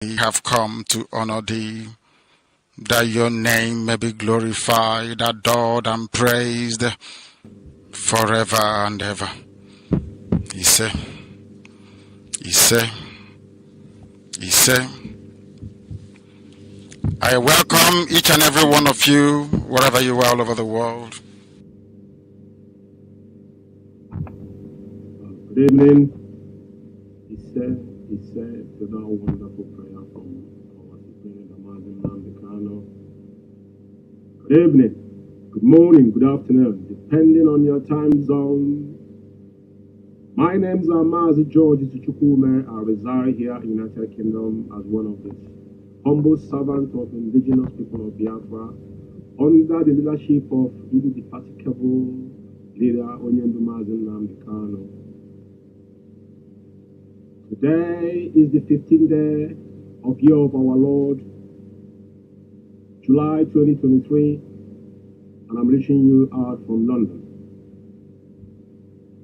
We have come to honor thee, that your name may be glorified, adored, and praised forever and ever. He said, I welcome each and every one of you, wherever you are all over the world. Good evening. He said to that wonderful prayer from our Supreme Mazi, Nnamdi Kanu. Good evening, good morning, good afternoon, depending on your time zone. My name's Mazi George Umeh. I reside here in the United Kingdom as one of the humble servants of indigenous people of Biafra, under the leadership of indefatigable leader Mazi Nnamdi Kanu. Today is the 15th day of year of our Lord, July 2023, and I'm reaching you out from London.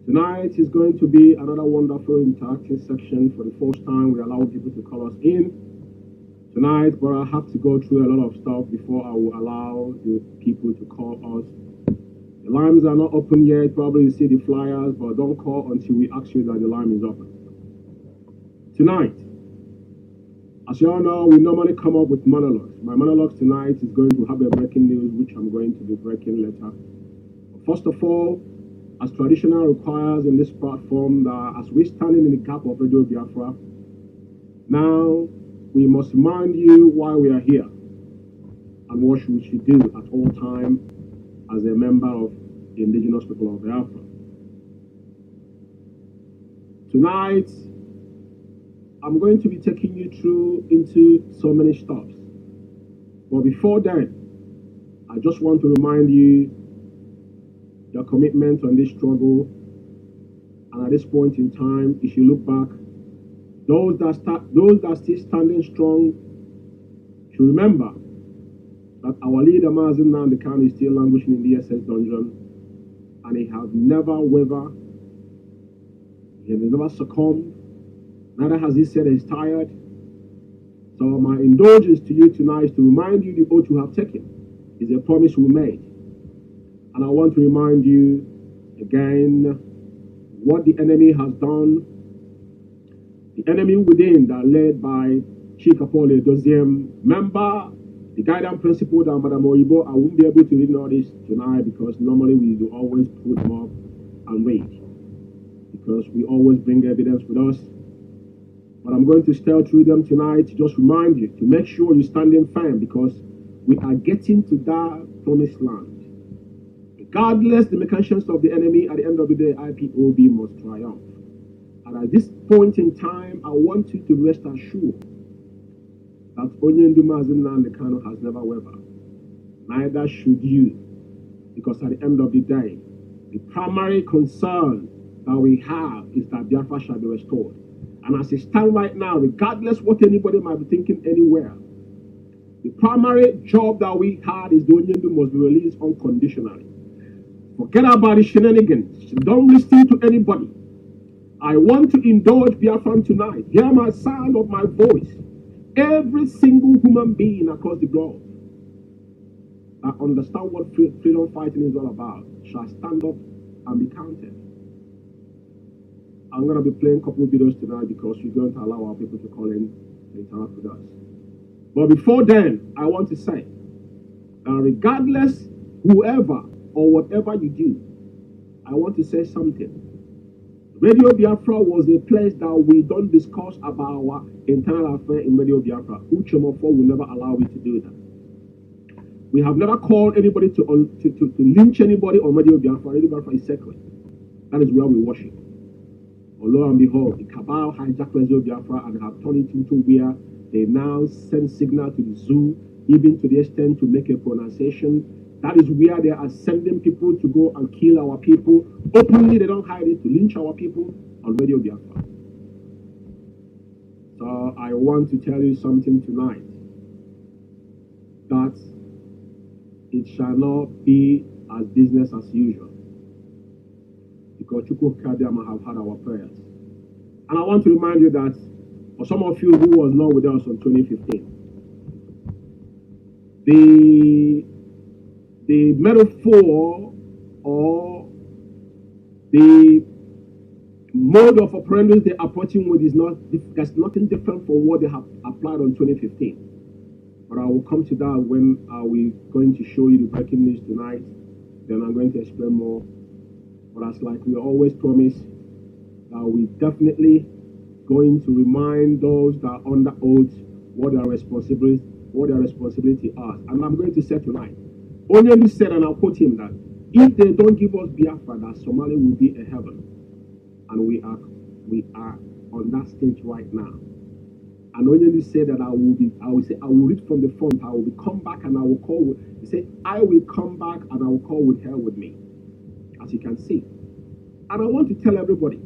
Tonight is going to be another wonderful interactive section. For the first time, we allow people to call us in tonight, but I have to go through a lot of stuff before I will allow the people to call us. The lines are not open yet. Probably you see the flyers, but don't call until we ask you that the line is open. Tonight, as you all know, we normally come up with monologues. My monologues tonight is going to have a breaking news, which I'm going to be breaking later. But first of all, as traditional requires in this platform, that as we're standing in the gap of Radio Biafra, now we must remind you why we are here and what we should do at all times as a member of the indigenous people of Biafra. Tonight, I'm going to be taking you through into so many stops. But before that, I just want to remind you your commitment on this struggle. And at this point in time, if you look back, those that still standing strong should remember that our leader Mazi Nnamdi Kanu is still languishing in the SS dungeon, and he has never wavered, he has never succumbed. Neither has he said he's tired. So my indulgence to you tonight is to remind you the oath you have taken is a promise we made. And I want to remind you again what the enemy has done. The enemy within that led by Chief Cabal, Doziem member, the guidance principle that Madam Oyibo, I won't be able to read all this tonight because normally we do always put them up and wait. Because we always bring evidence with us. But I'm going to stare through them tonight to just remind you to make sure you're standing firm because we are getting to that promised land. Regardless the mechanisms of the enemy, at the end of the day, IPOB must triumph. And at this point in time, I want you to rest assured that Mazi Nnamdi Kanu has never wavered. Neither should you. Because at the end of the day, the primary concern that we have is that Biafra shall be restored. And as it stands right now, regardless what anybody might be thinking anywhere, the primary job that we had is the Onyendu must be released unconditionally. Forget about the shenanigans. Don't listen to anybody. I want to indulge Biafran tonight. Hear my sound of my voice. Every single human being across the globe that understand what freedom fighting is all about shall stand up and be counted. I'm going to be playing a couple of videos tonight because we're going to allow our people to call in and interact with us. But before then, I want to say that regardless, whoever or whatever you do, I want to say something. Radio Biafra was a place that we don't discuss about our internal affair in Radio Biafra. Uchomofo will never allow me to do that. We have never called anybody to lynch anybody on Radio Biafra. Radio Biafra is sacred. That is where we worship. Lo and behold, the Cabal hijacked Radio Biafra and have turned it into where they now send signal to the zoo, even to the extent to make a pronunciation. That is where they are sending people to go and kill our people. Openly, they don't hide it, to lynch our people on Radio Biafra. So I want to tell you something tonight. That it shall not be as business as usual. Because Chukwukadiyama have had our prayers. And I want to remind you that For some of you who was not with us on 2015, the metaphor or the mode of operandi they're approaching with that's nothing different from what they have applied on 2015. But I will come to that when we're going to show you the breaking news tonight. Then I'm going to explain more. But as like we always promise, we definitely going to remind those that are under oath what their responsibility are. And I'm going to say tonight, Nnamdi said, and I'll quote him, that if they don't give us Biafra, that Somalia will be a heaven. And we are on that stage right now. And Nnamdi said that I will read from the front, I will come back and I will call he said, I will come back and I will call with her with me. As you can see. And I want to tell everybody,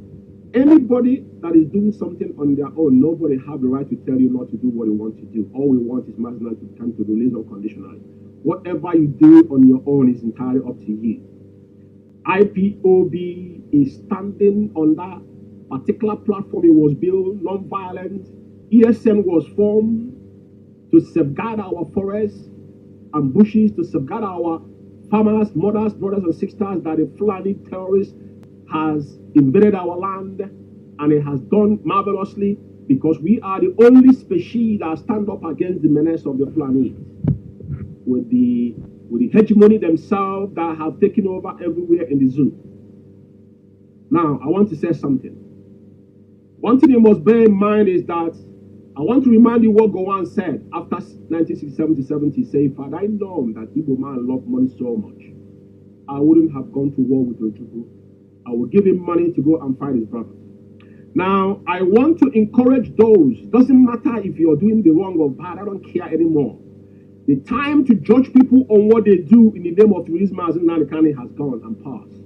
anybody that is doing something on their own, nobody have the right to tell you not to do what you want to do. All we want is Mazi to come to release unconditionally. Whatever you do on your own is entirely up to you. IPOB is standing on that particular platform. It was built non-violent. ESN was formed to safeguard our forests and bushes, to safeguard our farmers, mothers, brothers, and sisters that the Fulani terrorist has invaded our land, and it has done marvelously because we are the only species that stand up against the menace of the Fulani with the hegemony themselves that have taken over everywhere in the zoo. Now, I want to say something. One thing you must bear in mind is that I want to remind you what Gowon said after 1967-70. Say, if I'd known that Igbo man loved money so much, I wouldn't have gone to war with Ojukwu. I would give him money to go and fight his brother. Now, I want to encourage those. Doesn't matter if you're doing the wrong or bad. I don't care anymore. The time to judge people on what they do in the name of release Mazi Nnamdi has gone and passed.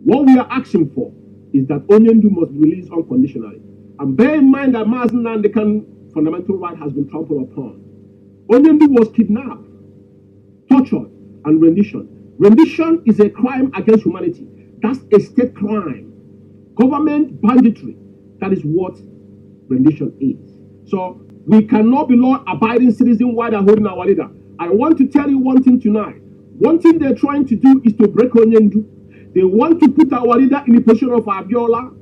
What we are asking for is that Nnamdi must be released unconditionally. And bear in mind that Mazi Nnamdi fundamental right has been trampled upon. Nnamdi was kidnapped, tortured, and rendition. Rendition is a crime against humanity. That's a state crime. Government banditry. That is what rendition is. So we cannot be law-abiding citizens while they're holding our leader. I want to tell you one thing tonight. One thing they're trying to do is to break Nnamdi. They want to put our leader in the position of Abiola.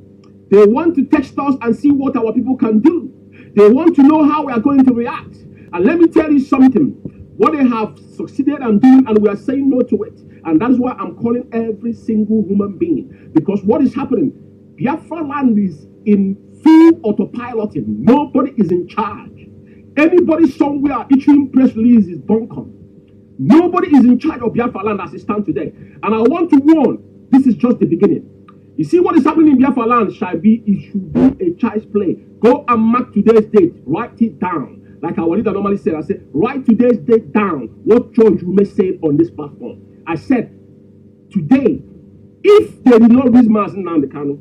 They want to test us and see what our people can do. They want to know how we are going to react. And let me tell you something. What they have succeeded in doing, and we are saying no to it. And that's why I'm calling every single human being. Because what is happening? Biafra land is in full autopiloting. Nobody is in charge. Anybody somewhere issuing press release is bunkum. Nobody is in charge of Biafra land as it stands today. And I want to warn, this is just the beginning. You see what is happening in Biafra land it should be a child's play. Go and mark today's date. Write it down. Like our leader normally said, I said, write today's date down. What George Umeh said on this platform. I said, today, if they did not release Mazi Nnamdi Kanu,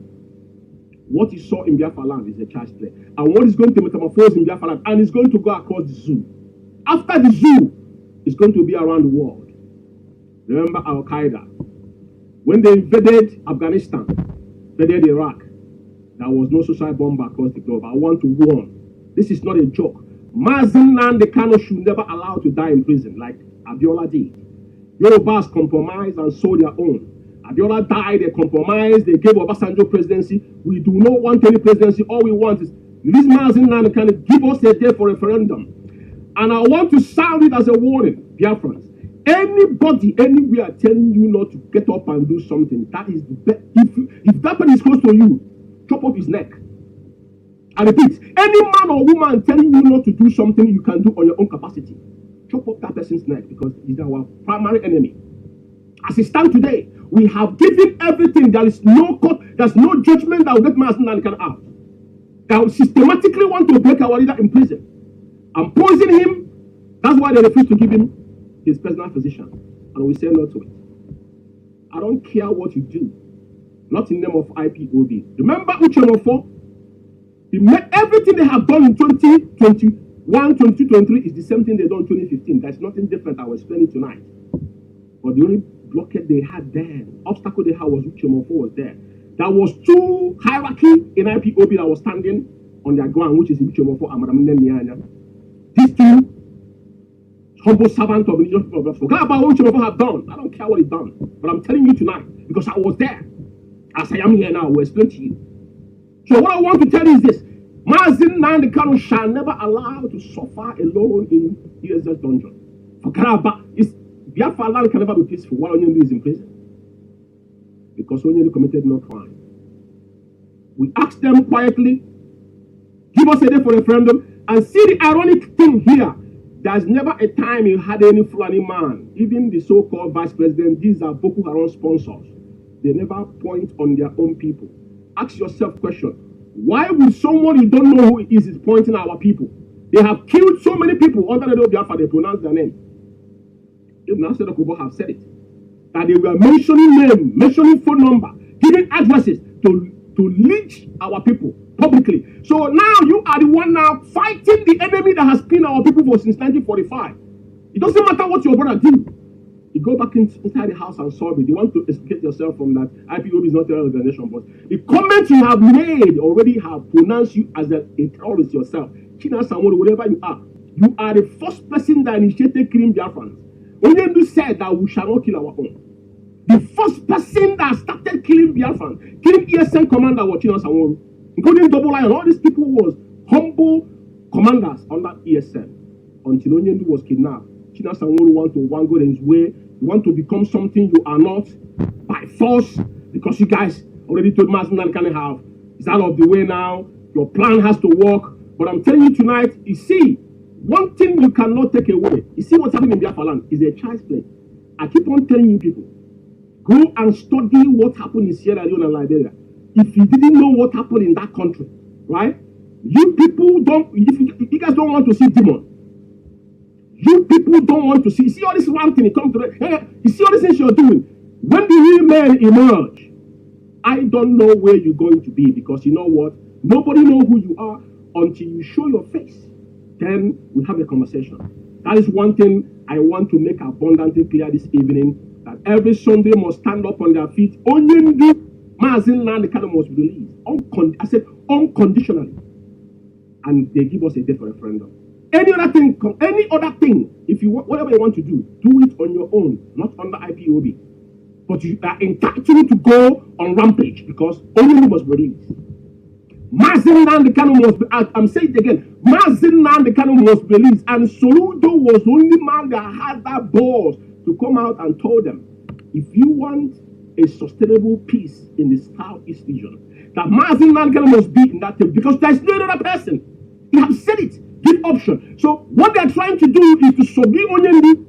what you saw in Biafra land is a child's play. And what is going to metamorphose in Biafra land, and it's going to go across the zoo. After the zoo, it's going to be around the world. Remember Al Qaeda. When they invaded Afghanistan, invaded Iraq, there was no suicide bomb across the globe. I want to warn, this is not a joke. Mazi Nnamdi Kanu should never allow to die in prison like Abiola did. Yorubas compromised and sold their own. Abiola died, they compromised, they gave Obasanjo presidency. We do not want any presidency. All we want is release Mazi Nnamdi Kanu, give us a day for referendum. And I want to sound it as a warning, Biafrans. Anybody, anywhere telling you not to get up and do something, that is the best. If that person is close to you, chop off his neck. I repeat, any man or woman telling you not to do something you can do on your own capacity, chop off that person's neck because he's our primary enemy. As it stands today, we have given everything. There is no court, there's no judgment that will get Mazi Nnamdi out. That will systematically want to break our leader in prison and poison him. That's why they refuse to give him his personal physician. And we say no to it. I don't care what you do. Not in the name of IPOB. Remember Uchenofo? Everything they have done in 2021, 2023 is the same thing they done in 2015. There's nothing different. I will explain it tonight. But the only blockade they had then, obstacle they had was Uchenofo was there. There was two hierarchy in IPOB that was standing. on their ground, which is in Bichomofo and these two humble servants of religious people. Forget about what Bichomofo have done. I don't care what he's done. But I'm telling you tonight, because I was there. As I am here now, I will explain to you. So what I want to tell you is this. Mazi Nnamdi Kanu shall never allow to suffer alone in ESS dungeon. Forget about it. Biafra land can never be peaceful while Onyendu is in prison. Because Onyendu committed no crime. We asked them quietly, give us a day for referendum, and see the ironic thing here. There's never a time you had any Fulani man, even the so-called vice president. These are Boko Haram sponsors. They never point on their own people. Ask yourself question. Why would someone you don't know who it is pointing at our people? They have killed so many people under the Biafra, they pronounce their name. Even Unshakeable have said it. That they were mentioning name, mentioning phone number, giving addresses to lynch our people publicly. So now you are the one now fighting the enemy that has killed our people since 1945. It doesn't matter what your brother did. You go back inside the house and solve it. You want to escape yourself from that. IPOB is not a organization, but the comments you have made already have pronounced you as a terrorist yourself. China, Samoa, whatever you are the first person that initiated killing Biafrans. Onyendu said that we shall not kill our own. The first person that started killing Biafrans, killing ESN commander was China, Samoa, including Double Lion. All these people was humble commanders under ESN until Onyendu was kidnapped. China Samoa want to go his way. You want to become something you are not by force because you guys already told Mazi Nnamdi Kanu have. It's out of the way now. Your plan has to work. But I'm telling you tonight, you see, one thing you cannot take away. You see what's happening in Biafra land is a child's play. I keep on telling you people, go and study what happened in Sierra Leone and Liberia. If you didn't know what happened in that country, right? You people don't, you guys don't want to see demons. You people don't want to see. You see all this ranting, it comes to the, you see all these things you're doing. When the real men emerge, I don't know where you're going to be because you know what? Nobody knows who you are until you show your face. Then we have a conversation. That is one thing I want to make abundantly clear this evening, that every Sunday must stand up on their feet. Onyendu Mazi Nnamdi Kanu must be released. I said unconditionally. And they give us a date for referendum. Any other thing, if you whatever you want to do it on your own, not under IPOB. But you are entitled to go on rampage because only must be released. Mazi Nnamdi Kanu must be out. I'm saying it again. Mazi Nnamdi Kanu must be released. And Soludo was the only man that had that balls to come out and told them, if you want a sustainable peace in the Southeast region, that Mazi Nnamdi Kanu must be in that table because there's no other person. He has said it. Give option. So what they're trying to do is to subdue Onyendu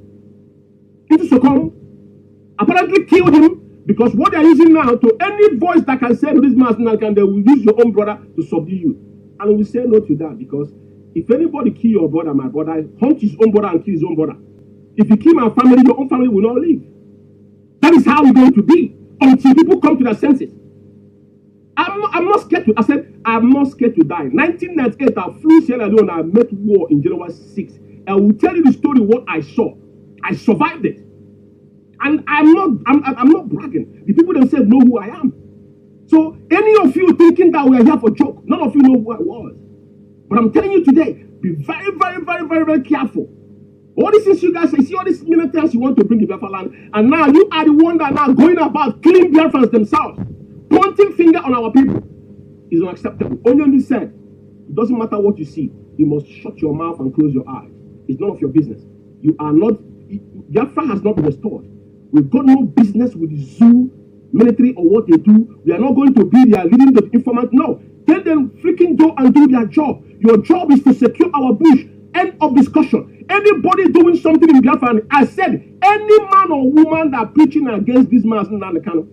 into succumb, apparently kill him, because what they're using now to any voice that can say to this Mazi Nnamdi Kanu, they will use your own brother to subdue you. And we say no to that because if anybody kill your brother, my brother, hunt his own brother and kill his own brother. If you kill my family, your own family will not live. That is how it's going to be until people come to their senses. I'm not scared to. I said I'm not scared to die. 1998, I flew Sierra Leone. I met war in January 6. I will tell you the story what I saw. I survived it, and I'm not bragging. The people themselves know who I am. So any of you thinking that we are here for joke, none of you know who I was. But I'm telling you today, be very, very, very, very, very careful. All these things you guys say, see all these militants you want to bring to Biafra land, and now you are the one that are now going about killing Biafrans themselves. Pointing finger on our people is unacceptable. Onyendu said, it doesn't matter what you see, you must shut your mouth and close your eyes. It's none of your business. You are not, Biafra has not been restored. We've got no business with the zoo, military, or what they do. We are not going to be there leading the informant. No, tell them freaking go and do their job. Your job is to secure our bush. End of discussion. Anybody doing something in Biafra, I said, any man or woman that preaching against this Mazi Nnamdi Kanu,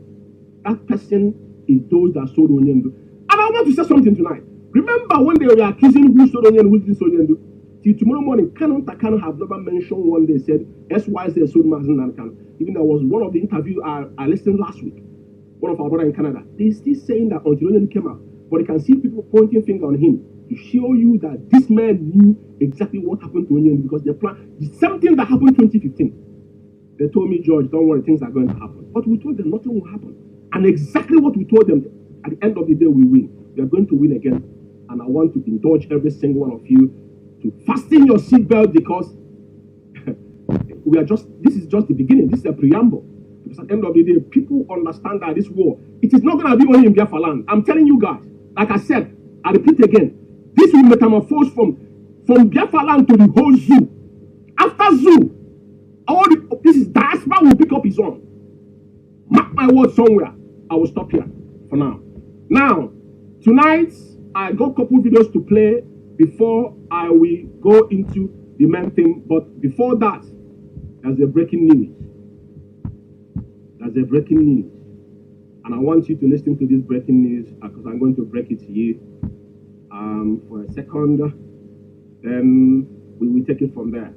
that person is those that sold Onyendu. And I want to say something tonight. Remember when they were accusing who sold Onyendu, who didn't sold Onyendu? Till tomorrow morning, Kanu have never mentioned one day said SYZ sold Mazi Nnamdi Kanu. Even there was one of the interviews I listened last week. One of our brothers in Canada. They still saying that until Onyendu came out. But you can see people pointing finger on him to show you that this man knew exactly what happened to Onyendu because they planned the same thing that happened in 2015. They told me, George, don't worry, things are going to happen. But we told them nothing will happen. And exactly what we told them, at the end of the day, we win. We are going to win again. And I want to indulge every single one of you to fasten your seatbelt, because this is just the beginning. This is a preamble. Because at the end of the day, people understand that this war, it is not going to be only in Biafra land. I'm telling you guys, like I said, I repeat again, this will metamorphose from Biafra land to the whole zoo. After zoo, this is diaspora will pick up his own. Mark my word somewhere. I will stop here for now. Now, tonight, I got a couple videos to play before I will go into the main thing. But before that, there's a breaking news. There's a breaking news. And I want you to listen to this breaking news because I'm going to break it to you for a second. Then we will take it from there.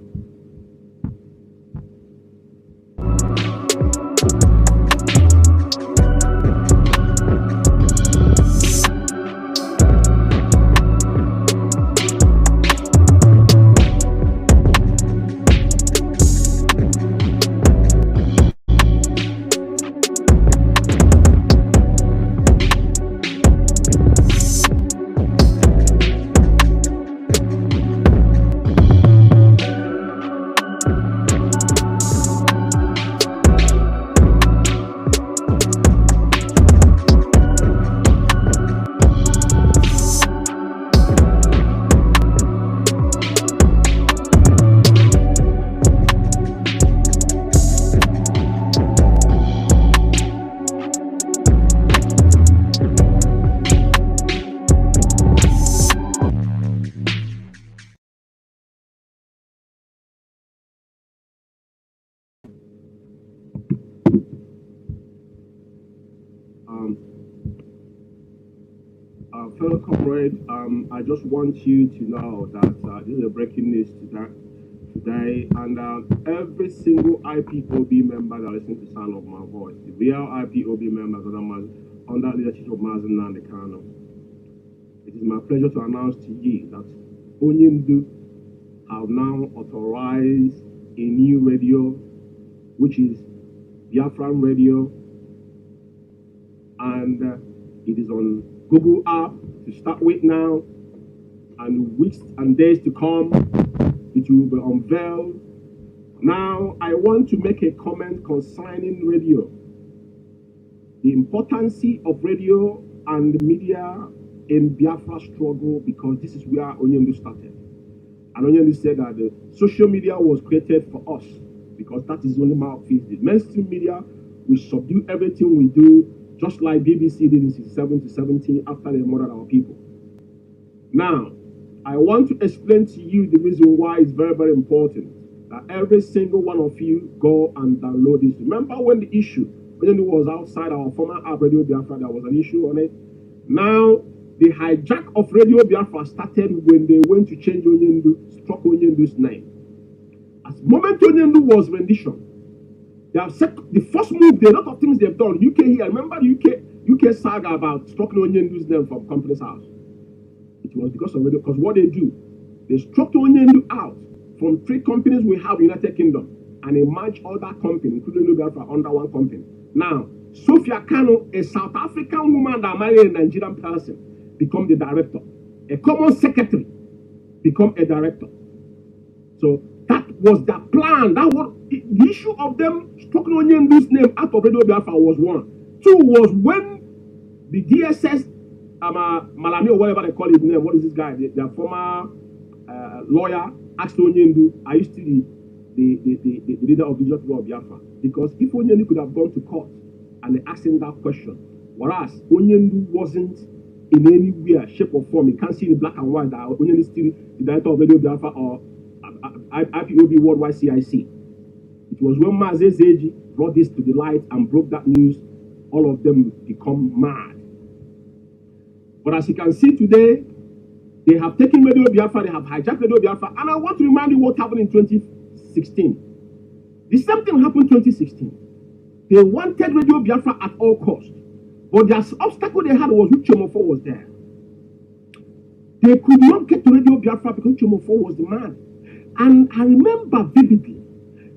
Fellow comrade, I just want you to know that this is a breaking news today, and every single IPOB member that listens to the sound of my voice, the real IPOB members under the leadership of Mazi and Kanu, it is my pleasure to announce to you that Onyendu have now authorized a new radio, which is Biafran radio, and it is on Google app to start with now, and weeks and days to come, it will be unveiled. Now, I want to make a comment concerning radio. The importance of radio and media in Biafra struggle, because this is where Onyendu started. And Onyendu said that the social media was created for us, because that is the only mouthpiece. The mainstream media will subdue everything we do, just like BBC did in 67 to 70 after they murdered our people. Now, I want to explain to you the reason why it's very, very important that every single one of you go and download this. Remember when the issue, when it was outside our former app, Radio Biafra, there was an issue on it. Now, the hijack of Radio Biafra started when they went to change Onyendu, struck Onyendu's name. As moment Onyendu was rendition, they have said the first move, there are a lot of things they've done. UK here, remember the UK saga about striking Onyendu's name from company's house? It was because of radio, because what they do, they struck Onyendu out from 3 companies we have in the United Kingdom, and they merged other companies, including Biafra, under one company. Now, Sophia Kanu, a South African woman that married a Nigerian person, become the director. A common secretary become a director. So that was the plan. That was the issue of them striking Onyendu's name out of Radio Biafra was one. 2 was when the DSS, Malami or whatever they call his name, what is this guy? Their former lawyer asked Onyendu, are you still the leader of the Incorruptible of Biafra? Because if Onyendu could have gone to court and they asked him that question, whereas Onyendu wasn't in any way, shape or form, you can't see in black and white that Onyendu is still the director of Radio Biafra or IPOB Worldwide CIC. It was when Mazi brought this to the light and broke that news, all of them become mad. But as you can see today, they have taken Radio Biafra, they have hijacked Radio Biafra, and I want to remind you what happened in 2016. The same thing happened in 2016. They wanted Radio Biafra at all costs, but the obstacle they had was Uchemofo was there. They could not get to Radio Biafra because Uchemofo was the man. And I remember vividly,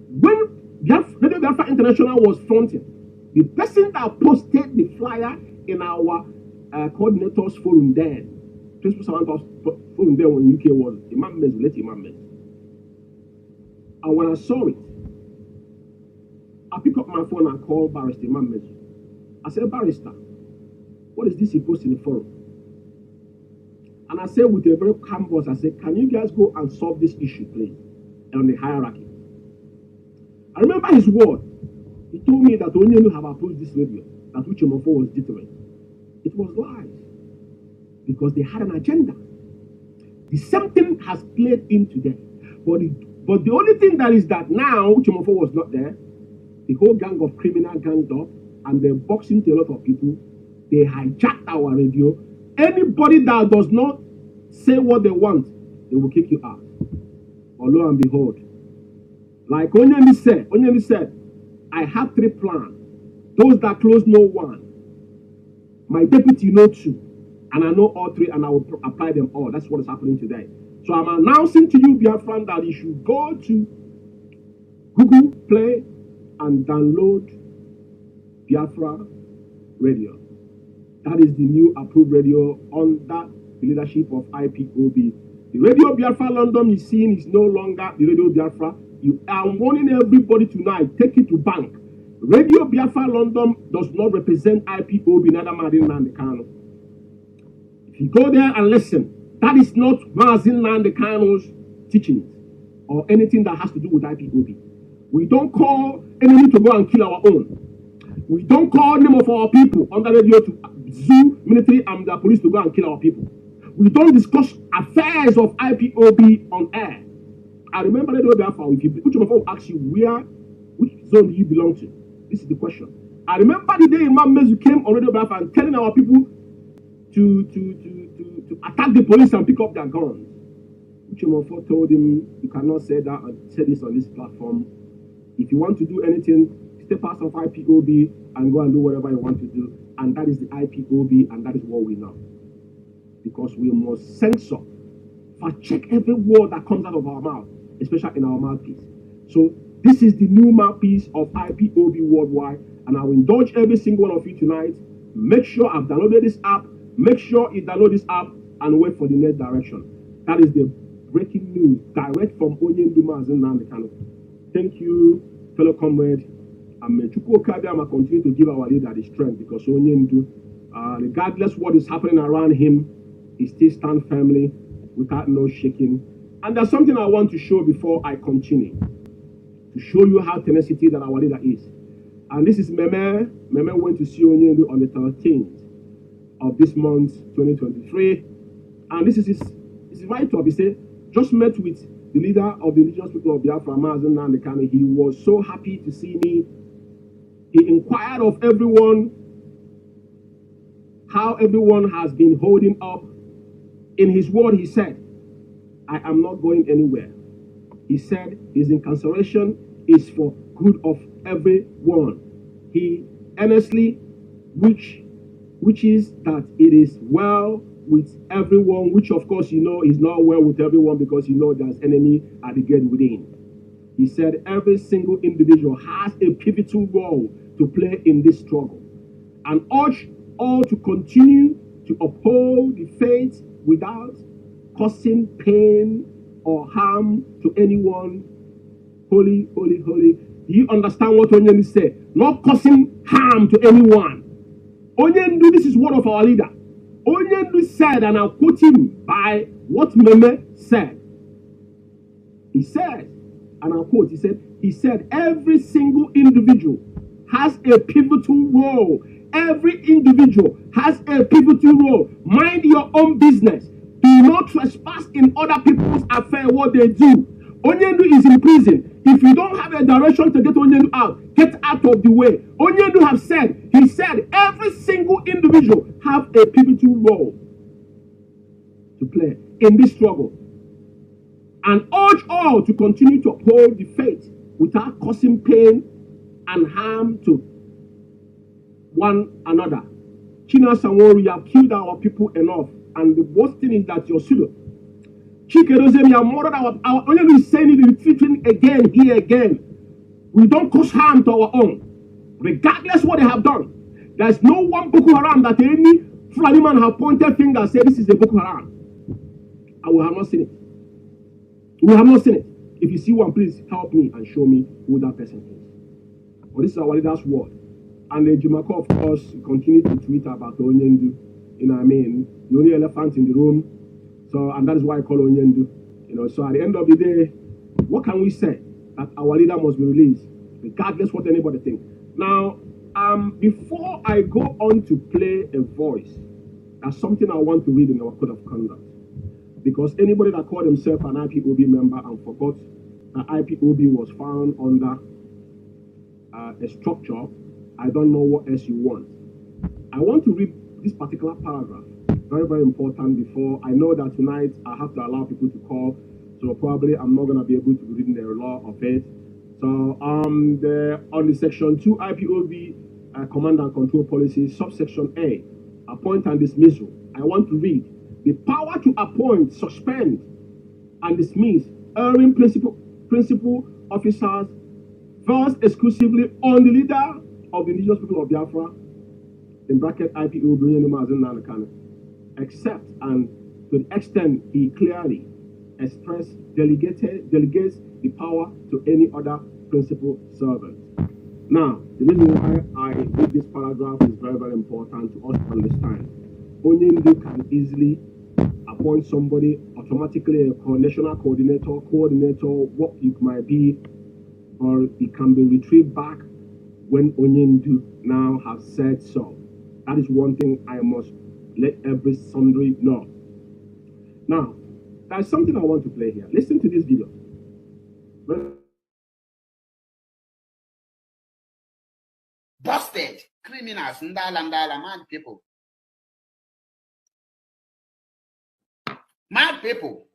when Radio Biafra International was fronting, the person that posted the flyer in our coordinators forum then principal servant of phone there when UK was Imam Mazi, let Imam Mazi. And when I saw it, I picked up my phone and called Barrister Imam Mazi. I said, Barrister, what is this he posted in the forum? And I said with a very calm voice, I said, can you guys go and solve this issue, please, on the hierarchy? I remember his word. He told me that Onyenu have approved this radio, that Uchemofo was determined. It was lies. Because they had an agenda. The same thing has played in today. But the only thing that is that now Uchemofo was not there. The whole gang of criminal ganged up and they're boxing to a lot of people. They hijacked our radio. Anybody that does not say what they want, they will kick you out. But lo and behold, like Onyenu said, I have 3 plans. Those that close know 1. My deputy know 2. And I know all 3 and I will apply them all. That's what is happening today. So I'm announcing to you, Biafran, that you should go to Google Play and download Biafra Radio. That is the new approved radio under the leadership of IPOB. The Radio Biafra London is seen is no longer the Radio Biafra. You are warning everybody tonight, take it to bank. Radio Biafra London does not represent IPOB, neither Nnamdi Kanu. If you go there and listen, that is not Mazi Nnamdi Kanu's teachings or anything that has to do with IPOB. We don't call enemy to go and kill our own. We don't call name of our people on the radio to zoo military and the police to go and kill our people. We don't discuss affairs of IPOB on air. I remember Radio Biafra, if Uchemofo will ask you which zone do you belong to? This is the question. I remember the day Imam Mazi came on Radio Biafra and telling our people to attack the police and pick up their guns. Uchemofo told him, you cannot say that and say this on this platform. If you want to do anything, step out of IPOB and go and do whatever you want to do. And that is the IPOB, and that is what we know. Because we must censor, fact check every word that comes out of our mouth, especially in our mouthpiece. So this is the new mouthpiece of IPOB worldwide, and I will indulge every single one of you tonight. Make sure I've downloaded this app. Make sure you download this app and wait for the next direction. That is the breaking news direct from Onyenu Mazi Nnamdi Kanu. Thank you, fellow comrade. And IKECHUKWU continue to give our leader the strength, because Onyenu, regardless what is happening around him, he still stands firmly without no shaking. And there's something I want to show before I continue, to show you how tenacity that our leader is. And this is Meme. Meme went to see Onyenu on the 13th of this month, 2023. And this is his write-up. He said, just met with the leader of the indigenous people of Biafra, Mazi Nnamdi Kanu. He was so happy to see me. He inquired of everyone how everyone has been holding up. In his word, he said, I am not going anywhere. He said his incarceration is for good of everyone. He earnestly, which is that it is well with everyone, which of course you know is not well with everyone, because you know there's enemy at the gate within. He said every single individual has a pivotal role to play in this struggle, and urge all to continue to uphold the faith without causing pain or harm to anyone. Holy, holy, holy. Do you understand what Onyenu said? Not causing harm to anyone. Onyenu, this is word of our leader. Onyenu said, and I'll quote him by what Meme said. He said, and I'll quote, he said, every single individual has a pivotal role. Every individual has a pivotal role. Mind your own business. Do not trespass in other people's affairs, what they do. Onyenu is in prison. If you don't have a direction to get Onyenu out, get out of the way. Onyenu he said, every single individual have a pivotal role to play in this struggle. And urge all to continue to uphold the faith without causing pain and harm to one another. China Sanwori, you have killed our people enough. And the worst thing is that your pseudo Chikerozemi have murdered our Onyenu is saying it, repeating again, here again. We don't cause harm to our own, regardless what they have done. There's no one Boko Haram that any Fulani man have pointed finger and said this is a Boko Haram. I will have not seen it. We have not seen it. If you see one, please help me and show me who that person is. But this is our leader's word. And Jumako, of course, continue to tweet about Onyendu. You know what I mean? The only elephant in the room. So, and that is why I call Onyendu. You know, so at the end of the day, what can we say? That our leader must be released, regardless what anybody thinks. Now, before I go on to play a voice, that's something I want to read in our code of conduct. Because anybody that called himself an IPOB member and forgot that IPOB was found under a structure, I don't know what else you want. I want to read this particular paragraph. Very, very important. Before I know that tonight I have to allow people to call, so probably I'm not going to be able to read the law of it. So on the section 2 IPOB command and control policy, subsection A, appoint and dismissal. I want to read the power to appoint, suspend, and dismiss erring principal officers versed exclusively on the leader of the indigenous people of Biafra, in bracket IPOB, except and to the extent he clearly delegates the power to any other principal servant. Now, the reason why I read this paragraph is very, very important to us to understand. Onyendu can easily appoint somebody automatically, a national coordinator, what it might be, or it can be retrieved back when Onyendu now has said so. That is one thing I must let every sundry know. Now, there's something I want to play here. Listen to this video. Busted criminals, ndala, mad people. Mad people.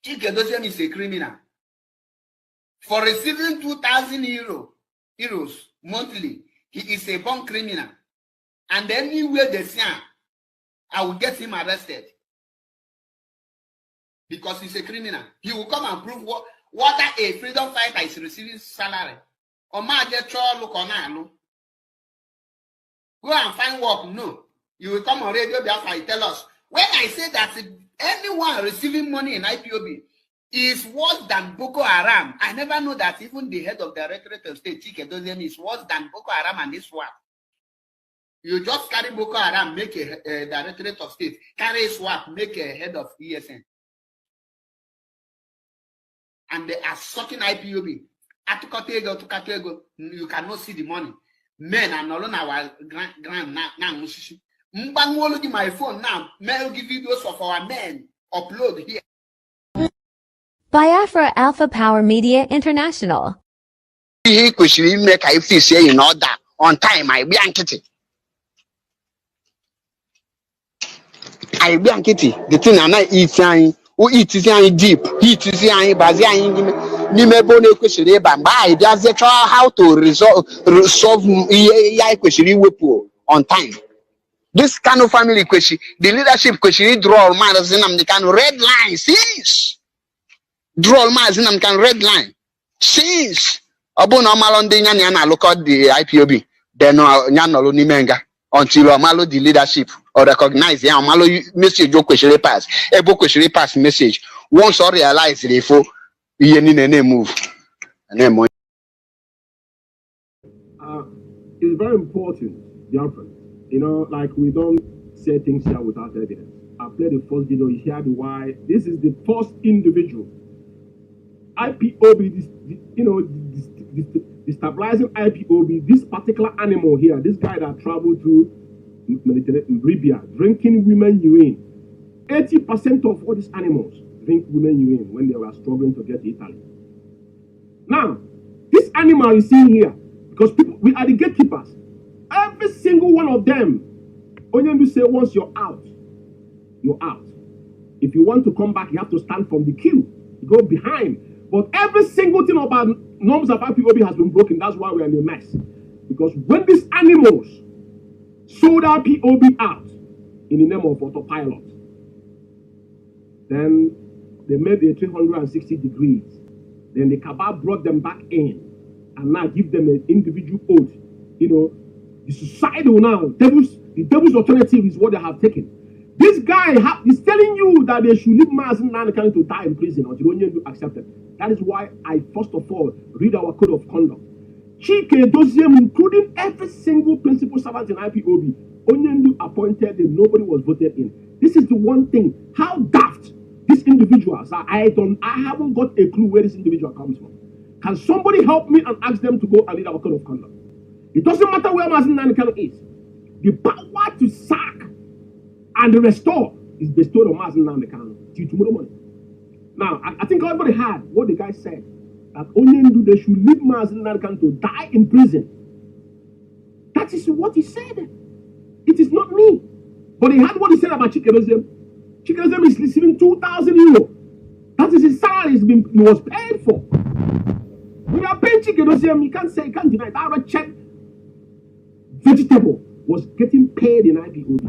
Chike is a criminal. For receiving 2,000 euros monthly, he is a born criminal. And anywhere they see him, I will get him arrested. Because he's a criminal. He will come and prove what a freedom fighter is receiving salary. Or look on. Go and find work. No. You will come on radio Biafra and tell us. When I say that anyone receiving money in IPOB is worse than Boko Haram, I never know that even the head of the Directorate of State, Chike Doziem, is worse than Boko Haram and this swap. You just carry Boko Haram, make a Directorate of State, carry swap, make a head of ESN. And they are sucking IPOB. You cannot see the money. Men are not on our grand now. My phone now. Mail give videos of our men upload here. Biafra Alpha Power Media International. He could make IFC in order on time. I be ankety. I be ankety. The thing I not eat saying. Who eat is deep. Eat is how to resolve on time. This Kanu family question, the leadership question, draw all man Nnamdi Kanu red line. Since draw all man Nnamdi red line. Since Abu no malonde nyanya look at the IPOB. Then nyana lo ni menga until Omalo the leadership or recognize yeah Omalo message jo question pass. Ebo question pass message. Once or realize the info, you need a move. And then it's very important, Biafra. You know, like we don't say things here without evidence. I played the first video, you hear the why. This is the first individual. IPOB, destabilizing IPOB, this particular animal here, this guy that traveled to Libya, drinking women urine. 80% of all these animals drink women urine when they were struggling to get to Italy. Now, this animal is seen here because we are the gatekeepers. Every single one of them, Onyendu say once you're out, you're out. If you want to come back, you have to stand from the queue. You go behind. But every single thing about norms of IPOB has been broken. That's why we're in a mess. Because when these animals sold IPOB out in the name of autopilot, then they made it 360 degrees. Then the Cabal brought them back in and now give them an individual oath. You know, the societal now, The devil's alternative is what they have taken. This guy is telling you that they should leave Mazi Nnamdi to die in prison until Onyendu accept it. That is why I first of all read our code of conduct. Chike Doziem, including every single principal servant in IPOB, Onyendu appointed and nobody was voted in. This is the one thing. How daft these individuals are. I haven't got a clue where this individual comes from. Can somebody help me and ask them to go and read our code of conduct? It doesn't matter where Mazi Nnamdi is. The power to sack and restore is bestowed on Mazi Nnamdi till tomorrow morning. Now, I think everybody heard what the guy said, that Onyendu, they should leave Mazi Nnamdi to die in prison. That is what he said. It is not me. But he heard what he said about Chikerozem. Chikerozem is receiving 2,000 euros. That is his salary he was paid for. We are paying Chikerozem, you can't deny it. I have a check. Vegetable was getting paid in IPOB.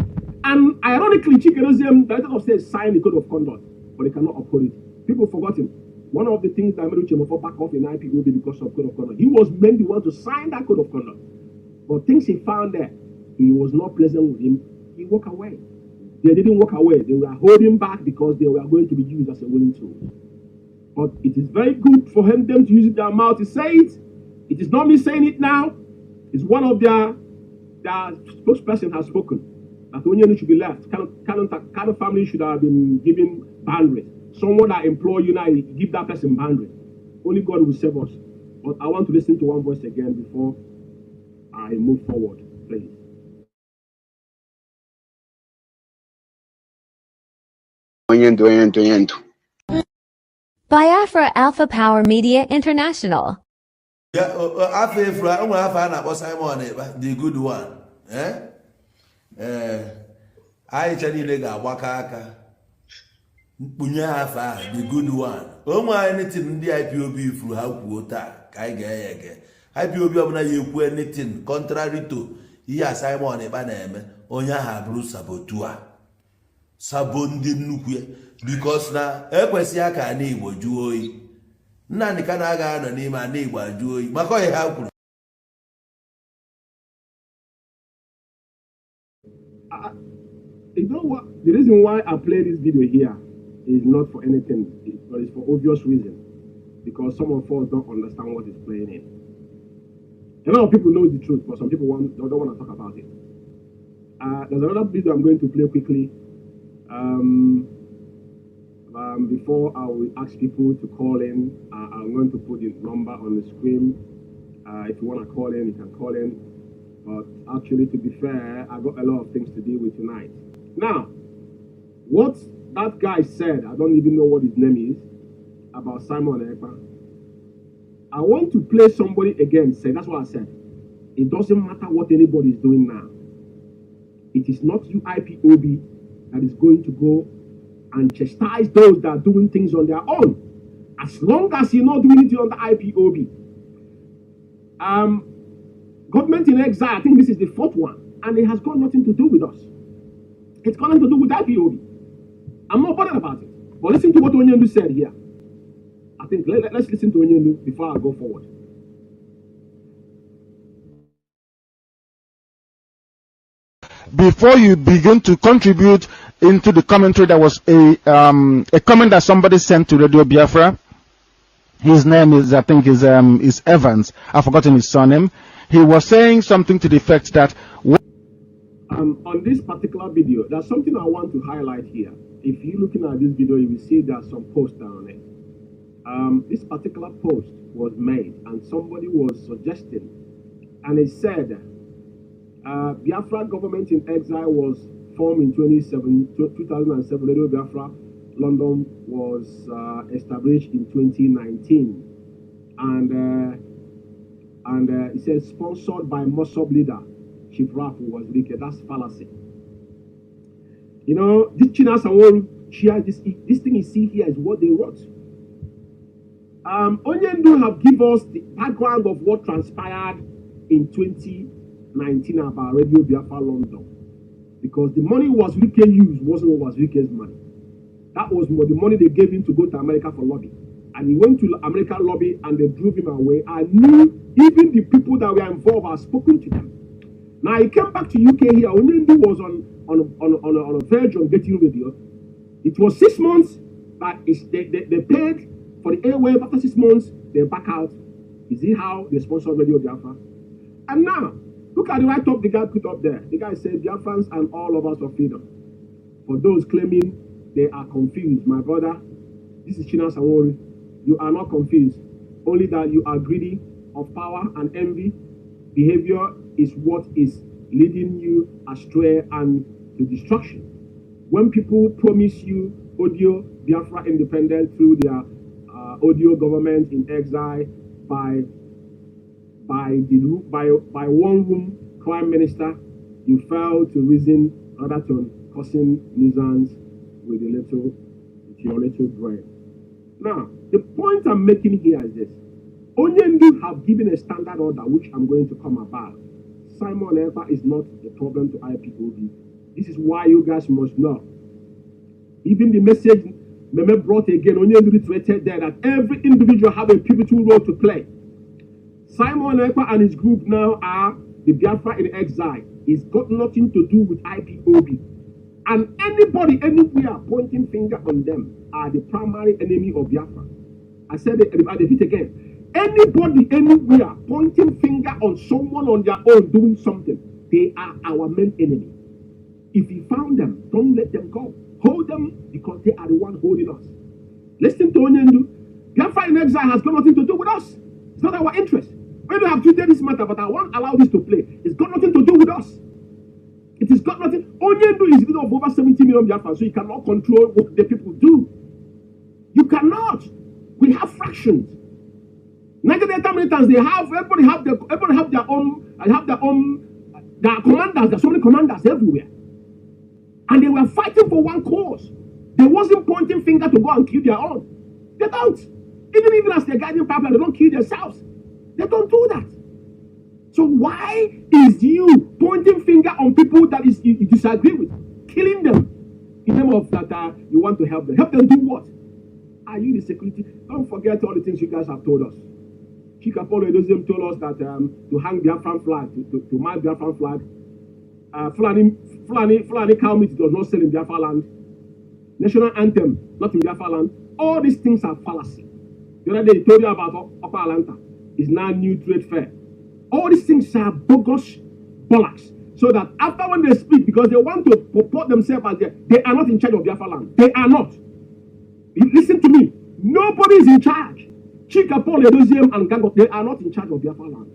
And ironically, Chikerozem, the director of state, signed the code of conduct, but they cannot uphold it. People forgot him. One of the things that made Uchemofo back off in IPOB because of code of conduct. He was meant the one to sign that code of conduct. But things he found there, he was not pleasant with him. He walked away. They didn't walk away. They were holding back because they were going to be used as a willing tool. But it is very good for them to use their mouth to say it. It is not me saying it now. It's one of their spokesperson has spoken that Onyendu should be left. Kanu family should have been given boundaries. Someone that employ you now, give that person boundaries. Only God will save us. But I want to listen to one voice again before I move forward, please. Biafra Alpha Power Media International. Yeah, after Simon, the good one. I tell you, Waka, Punyafa, the good one. Oh, my anything the IPOB through how quota, Kaigay. IPOB of you anything contrary to Iya Simon Ebanem, Onya Bruce Sabotua. Sabondi Nuque, because now, Equesiaka neighbor, Joy. Nani can I go on name and neighbor, Joy. Macoy, how You know what? The reason why I play this video here is not for anything, but it's for obvious reason. Because some of us don't understand what is playing in. A lot of people know the truth, but some people don't want to talk about it. There's another video I'm going to play quickly. Before I will ask people to call in, I'm going to put the number on the screen. If you want to call in, you can call in. But actually, to be fair, I got a lot of things to deal with tonight. Now, what that guy said, I don't even know what his name is, about Simon Ekpa. I want to play somebody again say, that's what I said. It doesn't matter what anybody is doing now. It is not you, IPOB, that is going to go and chastise those that are doing things on their own. As long as you're not doing it on the IPOB. Government in exile, I think this is the fourth one, and it has got nothing to do with us. It's got nothing to do with IPOB. I'm not bothered about it. But listen to what Onyendu said here. I think let's listen to Onyendu before I go forward. Before you begin to contribute into the commentary, there was a comment that somebody sent to Radio Biafra. His name is, I think, is Evans. I've forgotten his surname. He was saying something to the effect that on this particular video, there's something I want to highlight here. If you're looking at this video, you will see there's some posts down there. This particular post was made, and somebody was suggesting, and it said, Biafra government in exile was formed in 2007. Radio Biafra London was established in 2019, and it says sponsored by Mossab leader Chief Rafu was wicked. That's fallacy. You know, this China Saworu share this thing you see here is what they wrote. Onyendu have given us the background of what transpired in 2019 about Radio Biafra London, because the money was Wike used wasn't what was Wike's money. That was the money they gave him to go to America for lobby. And he went to American lobby and they drove him away. I knew even the people that were involved, I've spoken to them. Now he came back to UK here. Onyendu was on a verge of getting radio. It was 6 months, but they paid for the airwave. After 6 months, they back out. Is it how they sponsor Radio Biafra? And now, look at the right up the guy put up there. The guy said, Biafrans and all of us of freedom. For those claiming they are confused, my brother, this is China Sawori. You are not confused. Only that you are greedy of power and envy. Behavior is what is leading you astray and to destruction. When people promise you audio Biafra independent through their audio government in exile by one room prime minister, you fail to reason rather than causing nuisance with your little brain. Now, the point I'm making here is this. Onyendu have given a standard order which I'm going to come about. Simon Ekpa is not a problem to IPOB. This is why you guys must know. Even the message Meme brought again, Onyendu reiterated there that every individual have a pivotal role to play. Simon Ekpa and his group now are the Biafra in exile. It's got nothing to do with IPOB. And anybody anywhere pointing finger on them are the primary enemy of Biafra. I said it, I repeat again. Anybody anywhere pointing finger on someone on their own doing something, they are our main enemy. If you found them, don't let them go. Hold them because they are the one holding us. Listen to Onyendu. Biafra in exile has got nothing to do with us. It's not our interest. We don't have treated this matter, but I won't allow this to play. It's got nothing to do with us. It has got nothing. Onyendu is leader of over 70 million Biafrans, so you cannot control what the people do. You cannot. We have fractions. Negative militants, everybody have their own their commanders. There's so many commanders everywhere. And they were fighting for one cause. They wasn't pointing finger to go and kill their own. They don't. Even as they're guiding pipeline, they don't kill themselves. They don't do that. So why is you pointing finger on people that you disagree with, killing them in the name of that you want to help them? Help them do what? Are you the security? Don't forget all the things you guys have told us. Chikapolo Edoziem told us that to hang Biafran flag, to mark Biafran flag, Fulani cow meat does not sell in Biafra land. National anthem, not in Biafra land. All these things are fallacy. The other day, he told you about Upper Atlanta. It's now new trade fair. All these things are bogus bollocks. So that after when they speak, because they want to purport themselves as they are not in charge of Biafra land. They are not. Listen to me. Nobody is in charge. Chikapolo Edoziem and Gango, they are not in charge of Biafra land.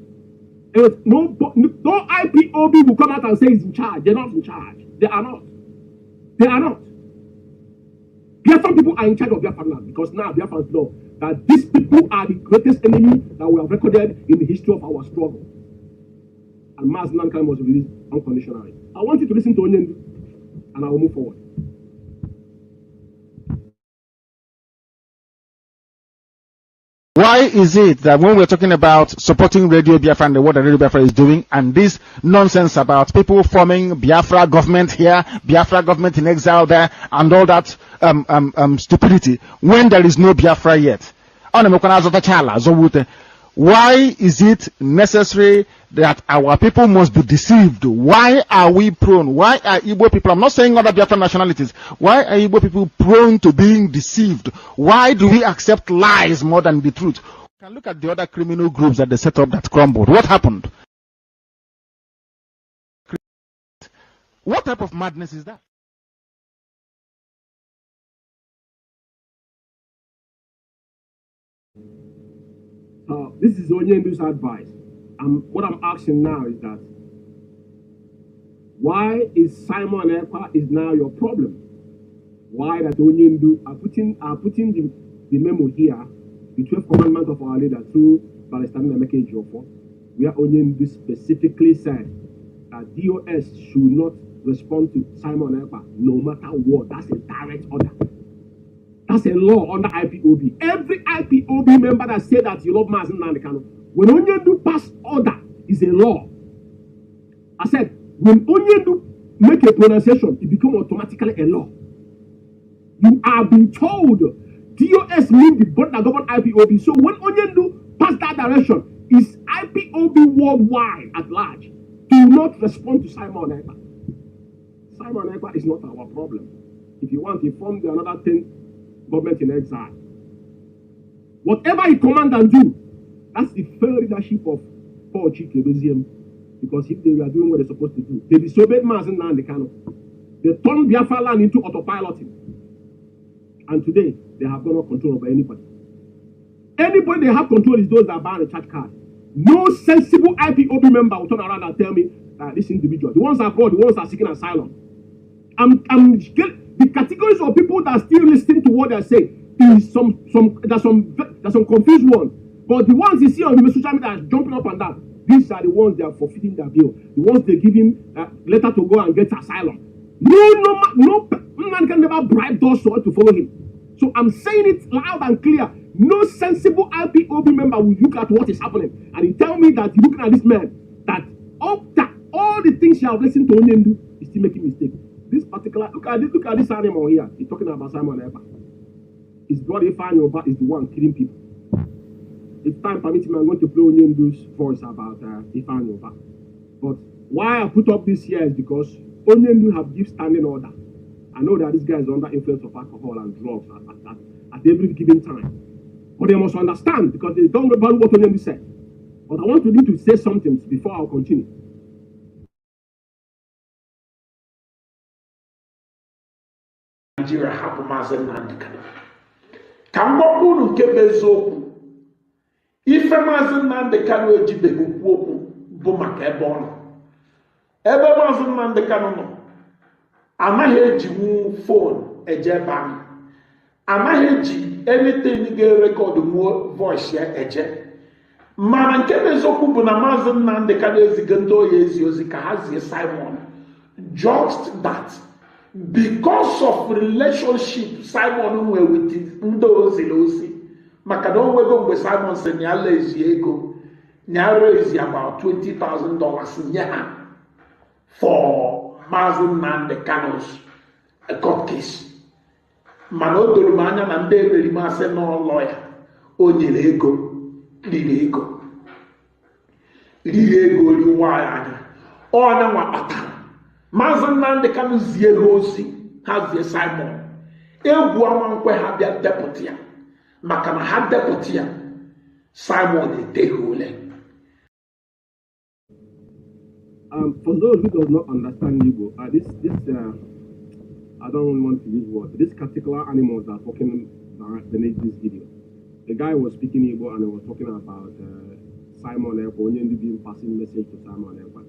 No IPOB will come out and say he's in charge. They're not in charge. They are not. They are not. Biafran people are in charge of Biafra land because now Biafrans know that these people are the greatest enemy that we have recorded in the history of our struggle. And Mazi was released unconditionally. I want you to listen to Onyendu and I will move forward. Why is it that when we're talking about supporting Radio Biafra and what Radio Biafra is doing, and this nonsense about people forming Biafra government here, Biafra government in exile there, and all that stupidity, when there is no Biafra yet? Why is it necessary that our people must be deceived? Why are we prone? Why are Igbo people, I'm not saying other Biafran nationalities, why are Igbo people prone to being deceived? Why do we accept lies more than the truth? You can look at the other criminal groups that they set up that crumbled. What happened? What type of madness is that? This is Onyendu's advice. What I'm asking now is that why is Simon Ekpa is now your problem? Why that Onyendu are putting the memo here, the 12th commandment of our leader through Palestine and IKECHUKWU, where Onyendu specifically said that DOS should not respond to Simon Ekpa no matter what. That's a direct order. That's a law under IPOB. Every IPOB member that said that you love Mazi Nnamdi Kanu, when Onyendu pass order, is a law. I said, when Onyendu make a pronunciation, it becomes automatically a law. You are being told DOS means the body that govern IPOB. So when Onyendu pass that direction, is IPOB worldwide at large. do not respond to Simon Ekpa. Simon Ekpa is not our problem. If you want, he formed another 10 government in exile. Whatever he command and do, that's the fair leadership of Paul Chike Doziem. Because if they were doing what they're supposed to do, they disobeyed Mazi Nnamdi Kanu. They turned Biafra land into autopiloting. And today, they have got no control over anybody. Anybody they have control is those that buy the chat card. No sensible IPOB member will turn around and tell me that this individual, the ones abroad, the ones that are seeking asylum. The categories of people that still listen to what they say is there's some confused ones. But the ones you see on the social media jumping up and down, these are the ones that are forfeiting their bill. The ones they give him a letter to go and get asylum. No man can never bribe those to follow him. So I'm saying it loud and clear. No sensible IPOB member will look at what is happening and he tell me that looking at this man that all the things you have listened to him do is still making mistakes. This particular look at this animal here. He's talking about Simon Ekpa. His brother Ifeanyi is the one killing people. If time permits me, I'm going to play Onyendu's voice about Ifeanyi. But why I put up this here is because Onyendu have give standing order. I know that this guy is under influence of alcohol and drugs at every given time. But they must understand because they don't know what Onyendu said. But I want you to say something before I'll continue. Nigeria hapụ Mazi Nnamdi Kanu. Ka m gwakwa unu nke bụ eziokwu. Ife Mazi Nnamdi Kanu ejibeghị okwu okwu bụ maka ebe ọ nọ. Ebe Mazi Nnamdi Kanu nọ, anaghị ejinwu phone eje ebe ahụ. Anaghị eji anything ga-record nwuo voice ya eje. Mana nke bụ eziokwu bụ na Mazi Nnamdi Kanu eziga ndị oyi ezi ozi ka ha zie Simon. Just that. Because of relationship Simon nwere with ndị ozi maka na onwego mgbe Simon sị na ya lezi ego na ya raise about $20,000 nye ha for Mazi Nnamdi Kanu's court case. Mana o doro m anya na ndị emerimasị n'ụlọ ya o nyere ego riri ego riwa ya anya ọ na nwa kpatara Mazi Nnamdi Kanu zie ozi ha zie Simon egwu ama nkwe ha bịa depụta ya maka na ha depụta ya Simon eteghị ule. For those who does not understand Igbo, I don't want to use words. This particular animals are talking beneath this video. The guy was speaking Igbo and he was talking about Simon Ekpa, Onyendu being passing message to Simon Ekpa.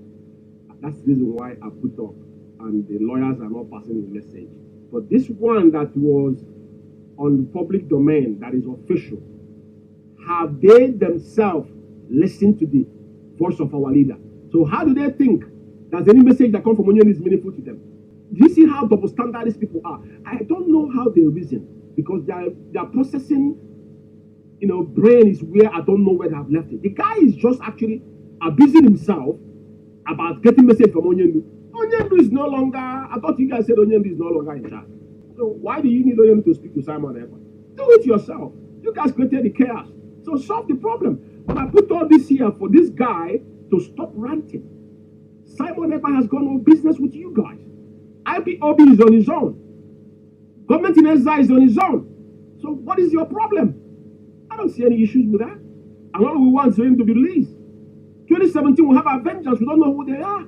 That's the reason why I put up, and the lawyers are not passing the message. But this one that was on the public domain, that is official, have they themselves listened to the voice of our leader? So how do they think that any message that comes from Onyendu is meaningful to them? Do you see how double standard these people are? I don't know how they reason because their processing, brain is where I don't know where they have left it. The guy is just actually abusing himself about getting message from Onyendu. Onyendu is no longer, I thought you guys said Onyendu is no longer in charge. So why do you need Onyendu to speak to Simon Ekpa? Do it yourself. You guys created the chaos. So solve the problem. But I put all this here for this guy to stop ranting. Simon Ekpa has got no business with you guys. IPOB is on his own. Government in exile is on his own. So what is your problem? I don't see any issues with that. And all we want is for him to be released. 2017 will have our vengeance. We don't know who they are.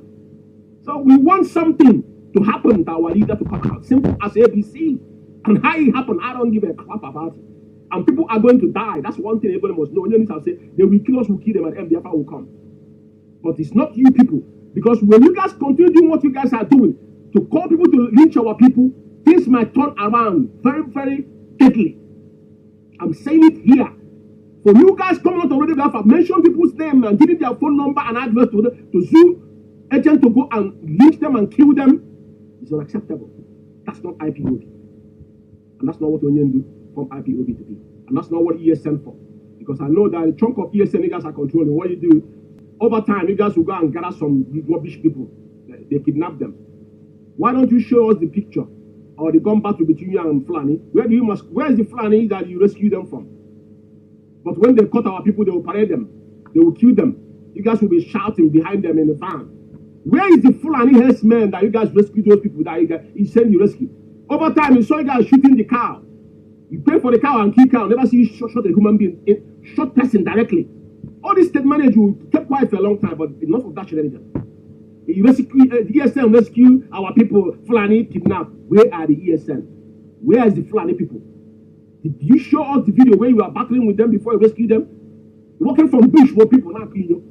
So we want something to happen to our leader to come out. Simple as ABC. And how it happened, I don't give a crap about it. And people are going to die. That's one thing everybody must know. When you say they will kill us, we'll kill them, and Biafra will come. But it's not you people. Because when you guys continue doing what you guys are doing, to call people to lynch our people, things might turn around very, very quickly. I'm saying it here. For you guys coming out already, have mentioned people's name and giving their phone number and address to Zoo agent to go and lynch them and kill them is unacceptable. That's not IPOB. And that's not what Onyendu from IPOB to be. And that's not what ESN for. Because I know that a chunk of ESN you guys are controlling. What you do, over time, you guys will go and gather some rubbish people. They kidnap them. Why don't you show us the picture or the gun battle between you and Fulani? Where is the Fulani that you rescue them from? But when they cut our people, they will parade them. They will kill them. You guys will be shouting behind them in the van. Where is the Fulani herdsmen that you guys rescued those people that you send you rescue? Over time, you saw you guys shooting the cow. You pay for the cow and kill cow. Never see you shot a human being, shot person directly. All these state managers kept quiet for a long time, but enough of that shenanigans. You rescue, the ESN rescue our people, Fulani kidnap. Where are the ESN? Where is the Fulani people? Did you show us the video where you were battling with them before you rescued them? Walking from bush for people now, you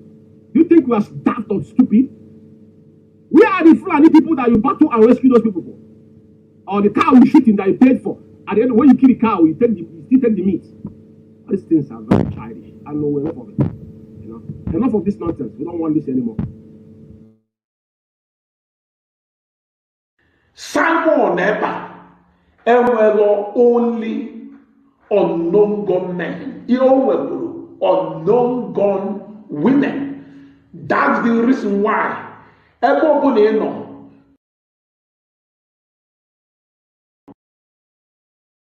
you think we are daft or stupid? Where are the Fulani people that you battle and rescue those people for? Or the cow you shooting that you paid for? At the end, when you kill the cow, you still take the meat. All these things are very childish. I know enough of it. You know, enough of this nonsense. We don't want this anymore. Simon Eba, only unknown gunmen, unknown gun women. That's the reason why.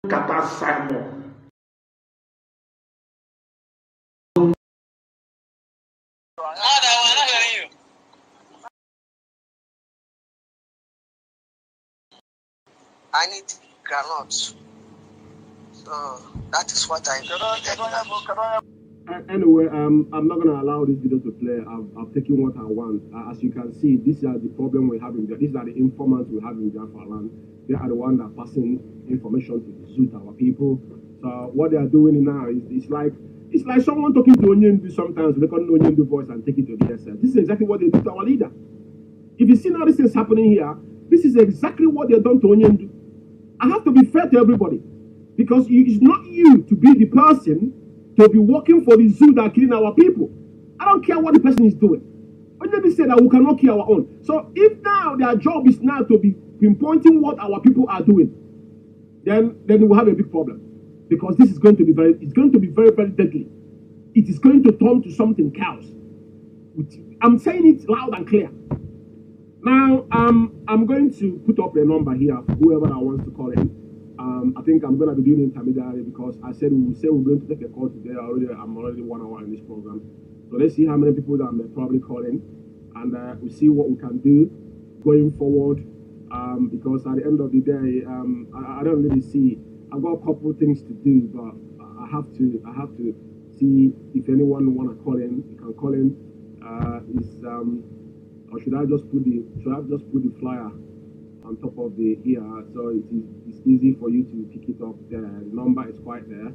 Kata Simon. I need granules. So that is what I Anyway, I'm not going to allow this video to play. I've taken what I want. As you can see, these are the problem we have in there. These are the informants we have in Biafra land. They are the ones that are passing information to suit our people. So what they are doing now is it's like someone talking to Onyendu sometimes, record Onyendu voice and take it to BSS. This is exactly what they do to our leader. If you see all these things happening here, this is exactly what they've done to Onyendu. I have to be fair to everybody, because it's not you to be the person to be working for the zoo that are killing our people. I don't care what the person is doing. Onyendu said that we cannot kill our own. So if now their job is now to be pinpointing what our people are doing, then we'll have a big problem, because this is going to be very deadly. It is going to turn to something chaos. I'm saying it loud and clear. Now, I'm going to put up a number here for whoever that wants to call in. I think I'm going to be doing intermediary, because I said we're going to take a call today. I'm already 1 hour in this program. So let's see how many people that may probably call in, and we'll see what we can do going forward. Because at the end of the day, I don't really see. I've got a couple of things to do, but I have to see if anyone want to call in. You can call in. Or should I just put the flyer on top of the here, so it's easy for you to pick it up there. The number is quite there.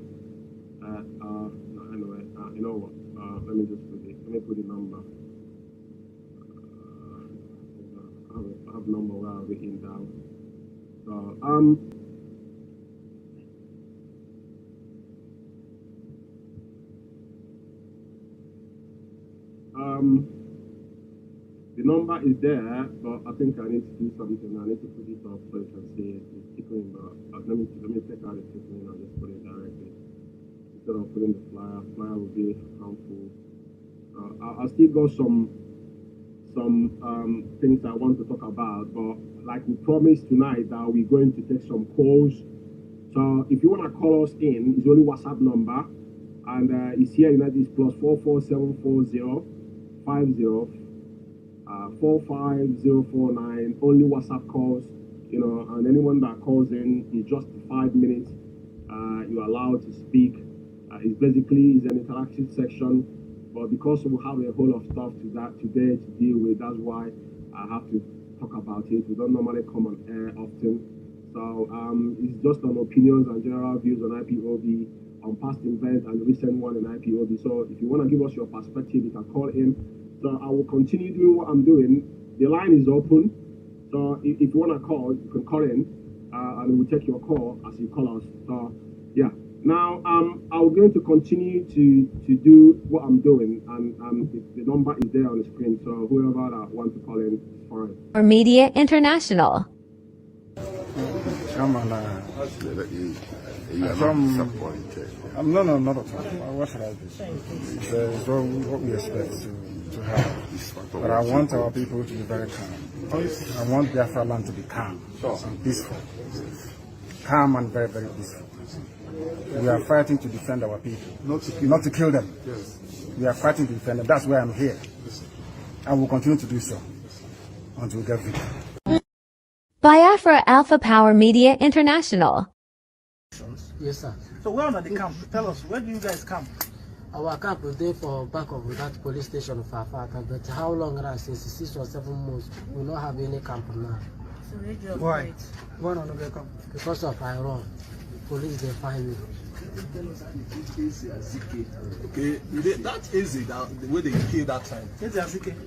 Anyway, you know what? Let me put the number. I have number where I've written down. So the number is there, but I think I need to do something. I need to put it up so you can see it. It's tickling, but let me take out the tickling and just put it directly. Instead of putting the flyer will be harmful. I still got some things I want to talk about, but like we promised tonight that we're going to take some calls. So if you want to call us in, it's only WhatsApp number, and it's here in that is +44740 50 45049. Only WhatsApp calls, and anyone that calls in is just 5 minutes. You're allowed to speak. It's an interactive section, but because we have a whole lot of stuff today to deal with, that's why I have to talk about it. We don't normally come on air often, so it's just on opinions and general views on IPOB, on past events and the recent one in IPOB. So if you want to give us your perspective, you can call in. So I will continue doing what I'm doing. The line is open, so if you want to call, you can call in, and we'll take your call as you call us. So yeah. Now, I'm going to continue to do what I'm doing, and the number is there on the screen, so whoever that wants to call in is fine. Or Media International. I'm no, not at all. What should I do? It's what we expect to have. But I want our people to be very calm. I want Biafra land to be calm and peaceful. Calm and very, very peaceful. We are fighting to defend our people, not to kill them. Yes. We are fighting to defend them. That's why I'm here. I will continue to do so. until we get victory. Biafra Alpha Power Media International. Yes, sir. So where are the camp? Tell us, where do you guys camp? Our camp is there for back of that police station of Afaka, but how long now? Since 6 or 7 months, we don't have any camp now. Why? Why not get camp? Because of Iran. Police they find me. Okay, that easy that the way they kill that time.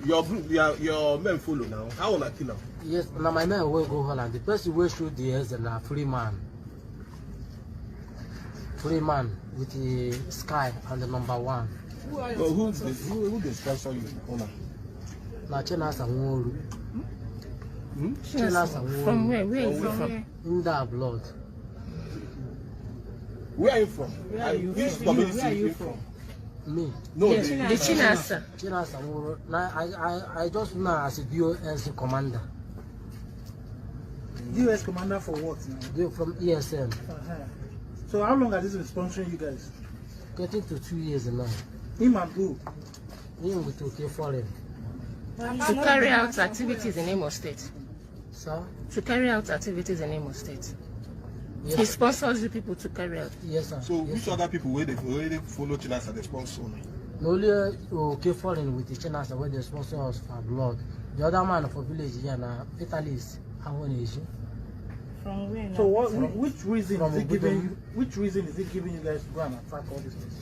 Your group, your men follow now. How will I kill them? Yes, now my men will go Holland. The person will shoot the heads and a free man. Free man with the sky and the number 1. Who they sponsor you? Now China Sanworu. From where? Where are you from? In that blood. Where are you from? Where are you from? Where are you from? Me. No, yes, the Chinasa. Chinasa. Now I just know as a DOS commander. US commander for what now? From ESN. So how long has this been sponsoring you guys? Getting to 2 years now. Him and who? Him with OK Foreign. To carry out activities in Imo State. Sir? To carry out activities in Imo State. Yes, he sponsors the people to carry out. Yes, sir. So yes, which sir. other people where they follow Chinas and they sponsor? No, only OK Foreign with the Chinas where they sponsor us for blood. The other man for village here now, Italy's Nation. From where? So what? Which reason is it giving you? Which reason is it giving you guys to go and attack all these things?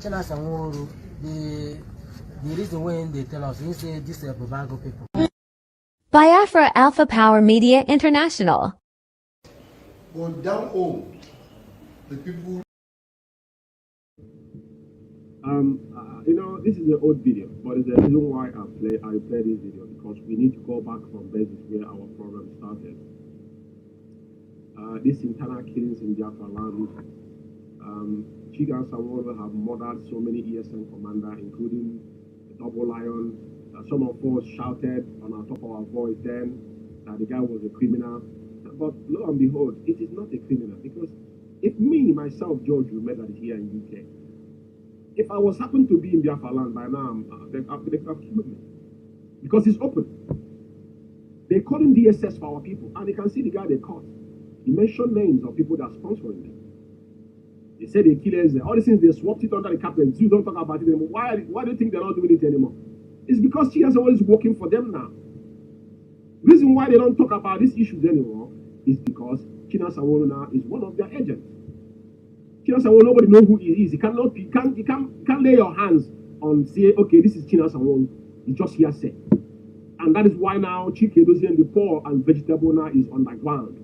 Chinas and Wuru, the reason when they tell us, they say this is Babango people. Biafra Alpha Power Media International. But down home, the people. You know, this is an old video, but it's the reason why I play this video, because we need to go back from basis where our program started. These internal killings in Biafra land, Chiga and Sanwo have murdered so many ESN commanders, including the Double Lion. Some of us shouted on our top of our voice then that the guy was a criminal. But lo and behold, it is not a criminal, because if me, myself, George, that is here in UK, if I was happened to be in Biafra land by now, they could have killed me. Because it's open. They call him DSS for our people, and you can see the guy they caught. He mentioned names of people that are sponsoring them. They said they killers, all these things, they swapped it under the captain. You don't talk about it anymore. Why do you think they're not doing it anymore? It's because she has always working for them now. Reason why they don't talk about these issues anymore is because China Sawolo now is one of their agents. China Sawolo, nobody knows who he is. You can't lay your hands on say, okay, this is China Sawolo. It's just hearsay. And that is why now Chike Dozie and the poor and vegetable now is underground.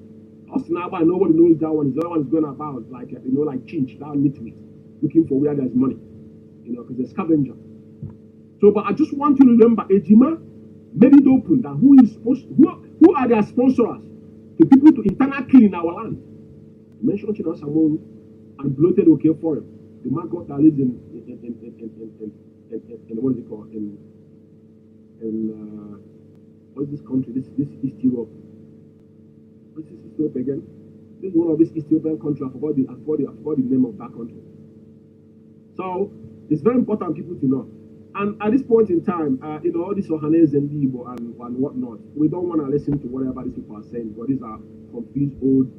Ostinaba, nobody knows that one. The other one is going about like like Chinch, that nitwit, looking for where there's money. Because they're scavenger. So, but I just want you to remember, Ejima made it open that who are their sponsors to people to internal kill in our land. You mentioned China Samoan and bloated OK for him. The man got that lives in what is it called? In what is this country? This East Europe. What is this East Europe again? This is one of these East European countries. I forgot the name of that country. So it's very important people to know. And at this point in time, all these Ohanes and Libo and whatnot, we don't want to listen to whatever these people are saying, because these are confused old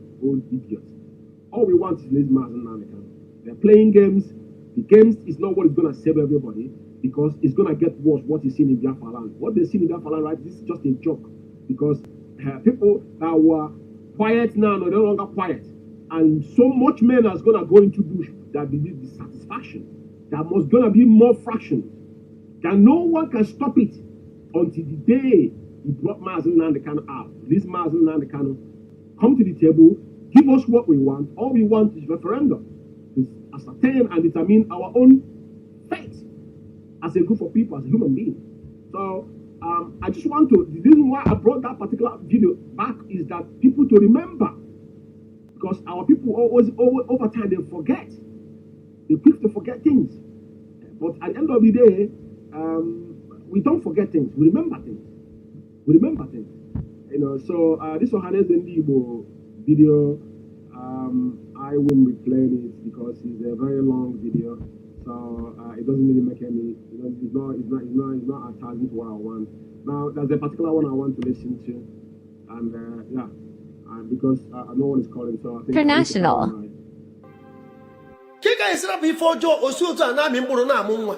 idiots. All we want is this Mazi Nnamdi. They're playing games. The games is not what is going to save everybody, because it's going to get worse what is seen in Biafra land. What they see in Biafra land, right, this is just a joke, because people that were quiet now are no longer quiet. And so much men are going to go into bush that be dissatisfaction. There must going to be more fractions. That no one can stop it until the day he brought Mazi Nnamdi out. This Mazi Nnamdi come to the table, give us what we want. All we want is referendum to ascertain and determine our own fate as a group of people, as a human being. So I just want to, the reason why I brought that particular video back is that people to remember, because our people always over time they forget. They're quick to forget things. But at the end of the day, we don't forget things. We remember things. So this Ohanes Ndibo video, I won't be playing it because it's a very long video. So it doesn't really make any, it's not attaching to what I want. Now, there's a particular one I want to listen to, and because no one is calling, so I think International. Kika isira bụ ife ọjọọ osi otu a na-amị mkpụrụ na-amụ nwa.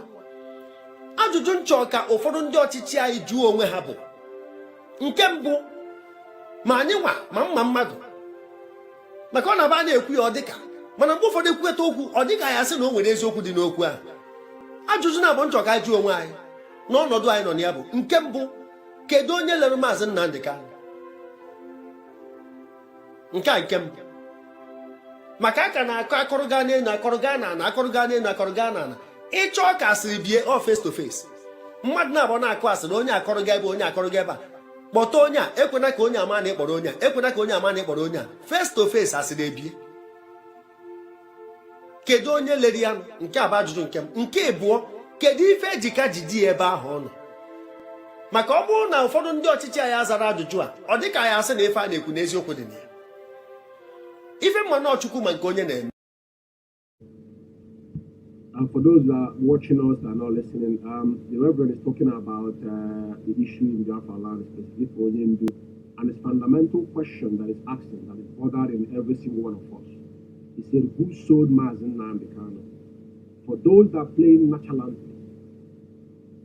Ajụjụ nchọ ka ụfọdụ ndị ọchịchị anyị jụọ onwe ha bụ nke mbụ ma anyị nwa ma mma mmadụ maka ọ na-aba na-ekwu ya ọ dịka mana mgbe ụfọdụ ekwueta okwu ọ dịka ya sị na o nwere eziokwu dị n'okwu a. Ajụjụ na-abụ nchọ ka anyị jụọ onwe anyị n'ọnọdụ anyị nọ na ya bụ nke mbụ kedu onye lere Maazị Nnamdi Kanu? Nke a nke mbụ maka aka na-akọ akọrọga n'elu akọrọga na akọrọga n'elu akọrọga na ịchọ ka asịrị bie ọ face to face mmadụ na-abụ na-akụ asịrị onye akọrọga ebe onye akọrọga ebe a kpọta onye a ekwena ka onye ama na ịkpọrọ onye a ekwena ka onye ama na ịkpọrọ onye a face to face asịrị ebie. Kedu onye lere ya? Nke a bụ ajụjụ nke m. Nke abụọ kedu ife ejika jidi ebe ahụ ọ nọ? Maka ọ bụrụ na ụfọdụ ndị ọchịchị anyị azara ajụjụ a ọ dịka anyị asị na ife a na-ekwu n'eziokwu dị na ya ife mmanụ ọchukwu ma nke onye na-eme. For those that are watching us that are not listening, the Reverend is talking about the issue in Biafra land, specifically for Onyendu, and it's fundamental question that is asking, that is bothered in every single one of us. He said, who sold Mazi Nnamdi Kanu? For those that play nonchalantly,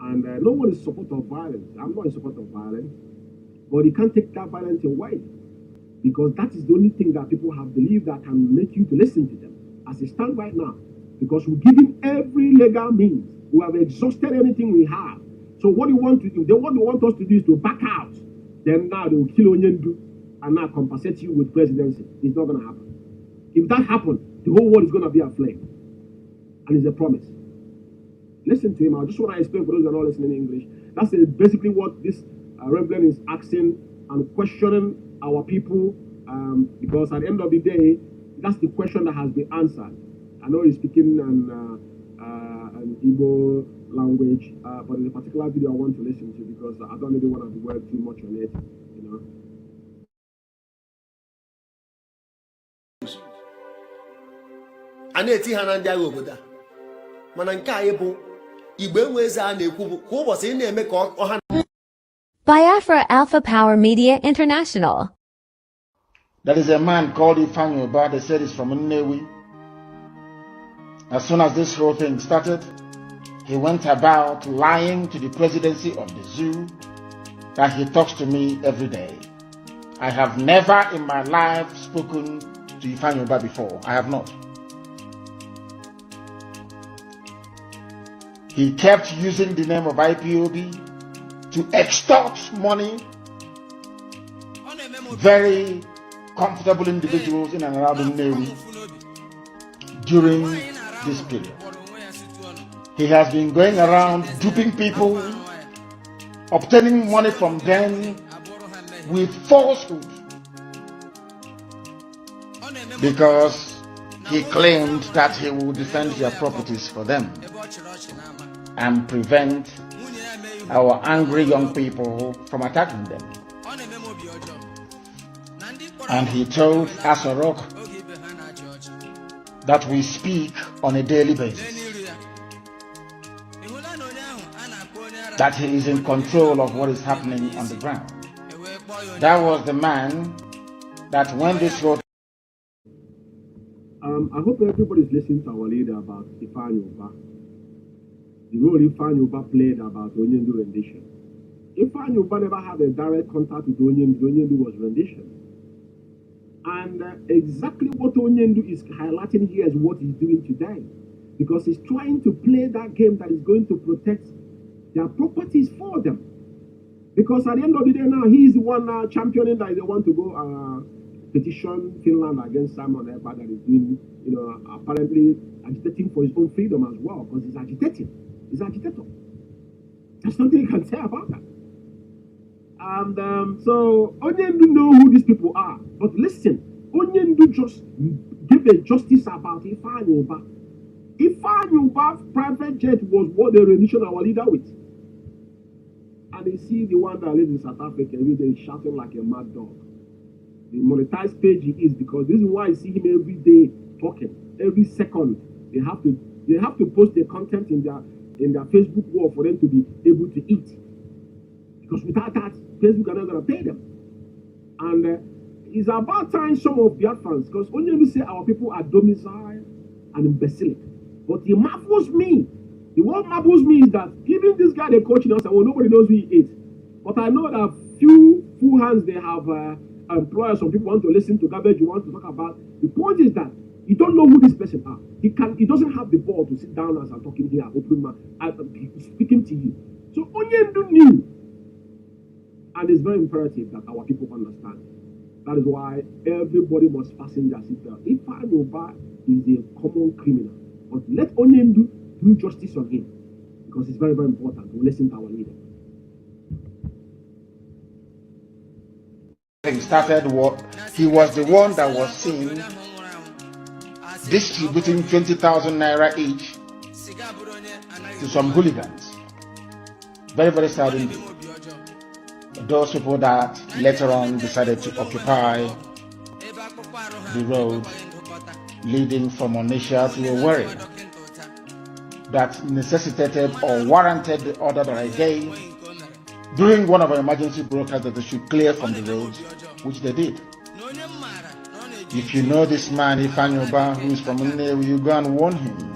and no one is in support of violence. I'm not in support of violence, but you can't take that violence away, because that is the only thing that people have believed that can make you to listen to them. As it stands right now, because we give him every legal means. We have exhausted anything we have. So what do you want to do? What they want us to do is to back out. Then now they will kill Onyendu and now compensate you with presidency. It's not going to happen. If that happens, the whole world is going to be aflame. And it's a promise. Listen to him. I just want to explain for those who are not listening in English. That's basically what this Reverend is asking and questioning our people. Because at the end of the day, that's the question that has been answered. I know he's speaking an Igbo language, but there's a particular video I want to listen to because I don't really want to dwell too much on it, you know. Ana-eti ha na ndị agha obodo a mana nke a bụ Igbo enwe eze a na-ekwu bụ kwa ụbọchị ị na-eme ka ọha. Biafra Alpha Power Media International. There is a man called Ifeanyi. They said he's from Nnewi. As soon as this whole thing started, he went about lying to the presidency of the zoo that he talks to me every day. I have never in my life spoken to Ifeanyi before. I have not. He kept using the name of IPOB to extort money. Very comfortable individuals in and around Nnewi during this period. He has been going around duping people, obtaining money from them with falsehood, because he claimed that he will defend their properties for them and prevent our angry young people from attacking them. And he told Asorok that we speak on a daily basis, that he is in control of what is happening on the ground. That was the man that when this wrote. I hope everybody's listening to our leader about Ifeanyi Ubah. The role Ifeanyi Ubah played about Onyendu rendition. Ifeanyi Ubah never had a direct contact with Onyendu. Onyendu was rendition. And exactly what Onyendu is highlighting here is what he's doing today. Because he's trying to play that game that is going to protect their properties for them. Because at the end of the day now, he's the one now championing that they want to go petition Finland against Simon Ekpa that is doing, you know, apparently agitating for his own freedom as well. Because he's agitating. He's an agitator. There's nothing you can say about that. And so Onyendu know who these people are. But listen, Onyendu just give a justice about Ifeanyi Ubah. Ifeanyi Ubah's private jet was what they rendition our leader with. And you see the one that lives in South Africa every day shouting like a mad dog. The monetized page he is, because this is why I see him every day talking. Every second they have to They have to post their content in their Facebook wall for them to be able to eat. Because without that, Facebook are not going to pay them. And it's about time some of Biafrans, because only we say our people are domiciled and imbecilic. But it marvels me. What marvels me is that giving this guy the coaching, I say, well, nobody knows who he is. But I know that few hands they have employers. Some people want to listen to garbage you want to talk about. The point is that you don't know who this person are. He doesn't have the ball to sit down as I'm talking here, open mouth, speaking to you. So Onyendu knew. And it's very imperative that our people understand. That is why everybody must fasten their seatbelt. If Anoba is a common criminal, but let Onyendu do justice on him, because it's very, very important to listen to our leader. He started what he was the one that was seen distributing 20,000 naira each to some hooligans. Very, very sad indeed. Those people that later on decided to occupy the road leading from Onitsha to Owerri, that necessitated or warranted the order that I gave during one of our emergency broadcasts that they should clear from the roads, which they did. If you know this man, Ifeanyi who is from Umeh, you go and warn him.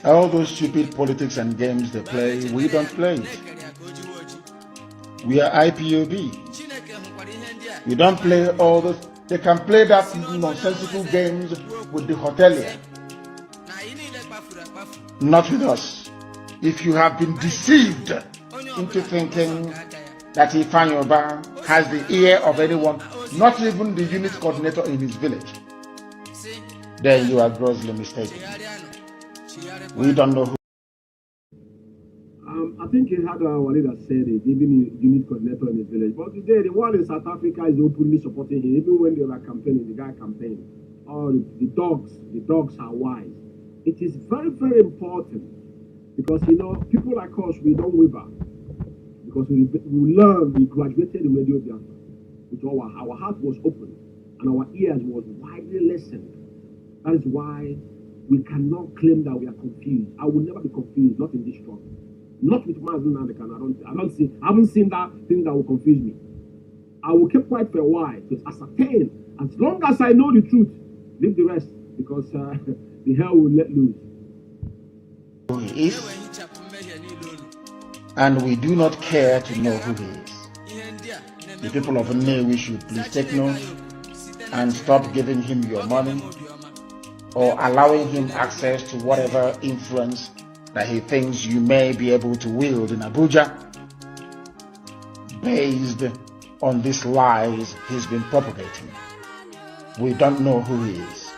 All those stupid politics and games they play, we don't play it. We are IPOB. We don't play all those. They can play that nonsensical games with the hotelier. Not with us. If you have been deceived into thinking that Ifeanyi has the ear of anyone, not even the unit coordinator in his village, then you are grossly mistaken. We don't know who. I think he had our leader said it, even the unit coordinator in his village. But today, the one in South Africa is openly supporting him, even when they were campaigning, the guy campaigned. Oh, the dogs are wise. It is very, very important because, you know, people like us, we don't waver. Because we learned, we graduated in Radio Biafra. Which our heart was open and our ears was widely listened. That is why we cannot claim that we are confused. I will never be confused, not in this struggle. Not with Mazi Nnamdi Kanu. I haven't seen that thing that will confuse me. I will keep quiet for a while to ascertain. As long as I know the truth, leave the rest, because the hell will let loose. Who he is, and we do not care to know who he is. The people of Umeh, we should please take note and stop giving him your money or allowing him access to whatever influence that he thinks you may be able to wield in Abuja based on these lies he's been propagating. We don't know who he is.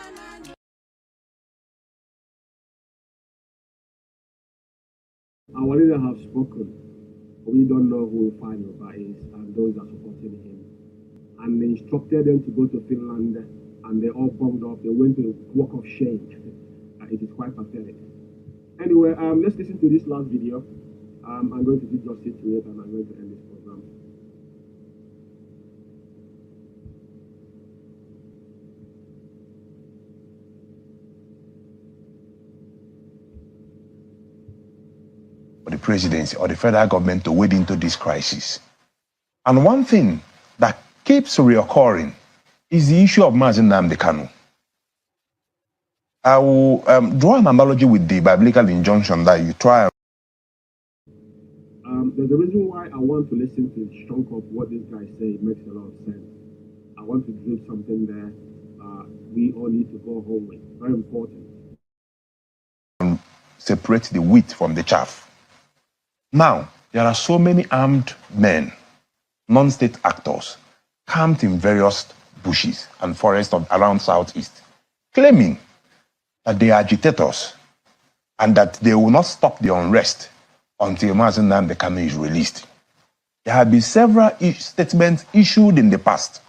Our leader have spoken. We don't know who Ifeanyi is and those that supporting him. And they instructed them to go to Finland, and they all bummed up. They went to a walk of shame. It is quite pathetic. Anyway, let's listen to this last video. I'm going to do justice to it, and I'm going to end this program. For the presidency or the federal government to wade into this crisis. And one thing that keeps reoccurring is the issue of Mazi Nnamdi Kanu. I will draw an analogy with the biblical injunction that you try. There's a reason why I want to listen to the chunk of what this guy say. It makes a lot of sense. I want to do something there. We all need to go home with. Very important. Separate the wheat from the chaff. Now, there are so many armed men, non-state actors, camped in various bushes and forests around Southeast, claiming that they are agitators and that they will not stop the unrest until Mazi Nnamdi Kanu is released. There have been several statements issued in the past.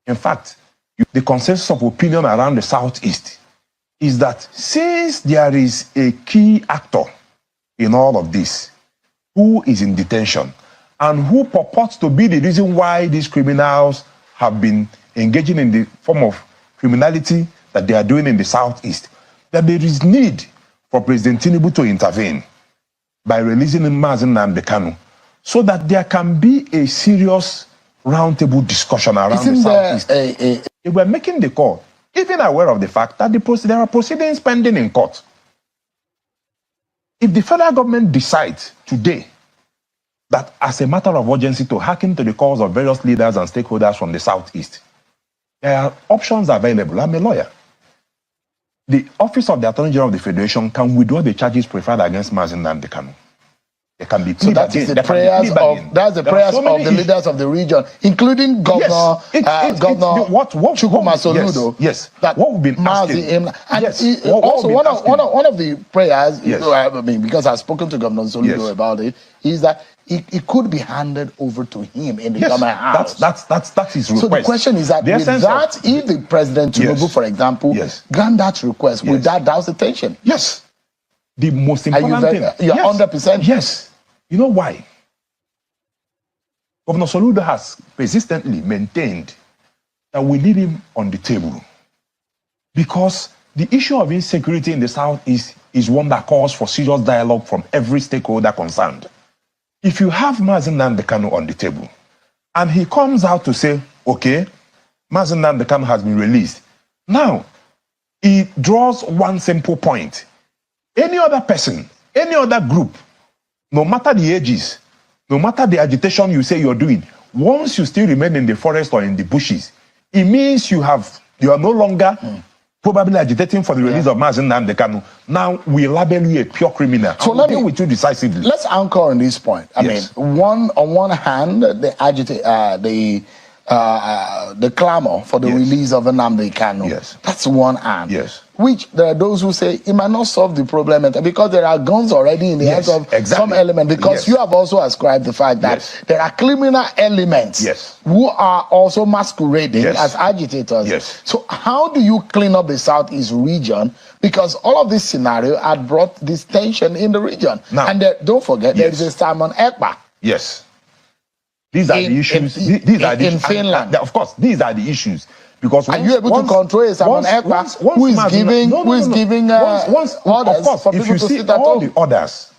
In fact, the consensus of opinion around the Southeast is that since there is a key actor in all of this, who is in detention and who purports to be the reason why these criminals have been engaging in the form of criminality that they are doing in the Southeast, that there is need for President Tinubu to intervene by releasing Mazi Nnamdi Kanu so that there can be a serious roundtable discussion around the Southeast. If we're making the call, even aware of the fact that there are proceedings pending in court. If the federal government decides today that as a matter of urgency to hearken to the calls of various leaders and stakeholders from the Southeast, there are options available. I'm a lawyer. The Office of the Attorney General of the Federation can withdraw the charges preferred against Mazi Nnamdi Kanu. It can be so that is the prayers of the issues. Leaders of the region, including Governor Soludo. Yes. That what we've been asking. And yes. Also one of the prayers, yes. I mean, because I've spoken to Governor Soludo about it, is that it could be handed over to him in the government house. That's his request. So the question is that if the President Tinubu, for example, grant that request, will that douse the tension? Yes. The most important thing. You're 100%? Yes. You know why? Governor Soludo has persistently maintained that we need him on the table because the issue of insecurity in the Southeast is one that calls for serious dialogue from every stakeholder concerned. If you have Mazi Nnamdi Kanu on the table and he comes out to say, okay, Mazi Nnamdi Kanu has been released. Now, he draws one simple point. Any other person, any other group, no matter the ages, no matter the agitation you say you're doing, once you still remain in the forest or in the bushes, it means you are no longer probably agitating for the release of Mazi Nnamdi Kanu. Now we label you a pure criminal. So let me deal with you decisively. Let's anchor on this point. I mean, on one hand, the clamor for the release of Nnamdi Kanu. Yes. That's one hand. Yes. Which there are those who say it might not solve the problem because there are guns already in the hands of some element. Because you have also ascribed the fact that there are criminal elements who are also masquerading as agitators. Yes. So how do you clean up the Southeast region? Because all of this scenario had brought this tension in the region. Now, and don't forget, there is a Simon Ekpa. Yes. These are the issues. These are the issues. Finland. Of course, these are the issues. Because are you able to control Simon Ekpa who is giving orders for people to sit at home?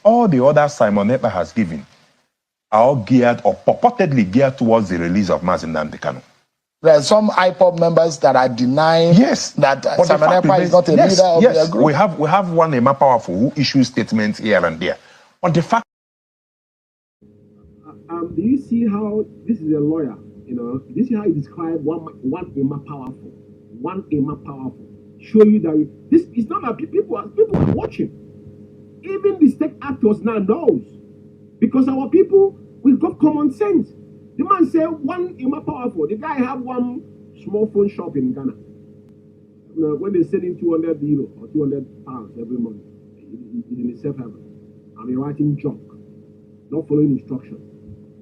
All the orders Simon Ekpa has given are all geared or purportedly geared towards the release of Mazi Nnamdi Kanu. There are some IPOB members that are denying that Simon Ekpa is not a leader of their group. We have one Emma Powerful who issues statements here and there. But the fact do you see how this is a lawyer? You know, this is how he described one Emma Powerful. Show you that this is not that people are watching. Even the state actors now knows. Because our people, we've got common sense. The man said one Emma Powerful. The guy have one small phone shop in Ghana. You know, when they send him 200 euro or 200 pounds every month, he's in the safe haven. And he's writing junk, not following instructions.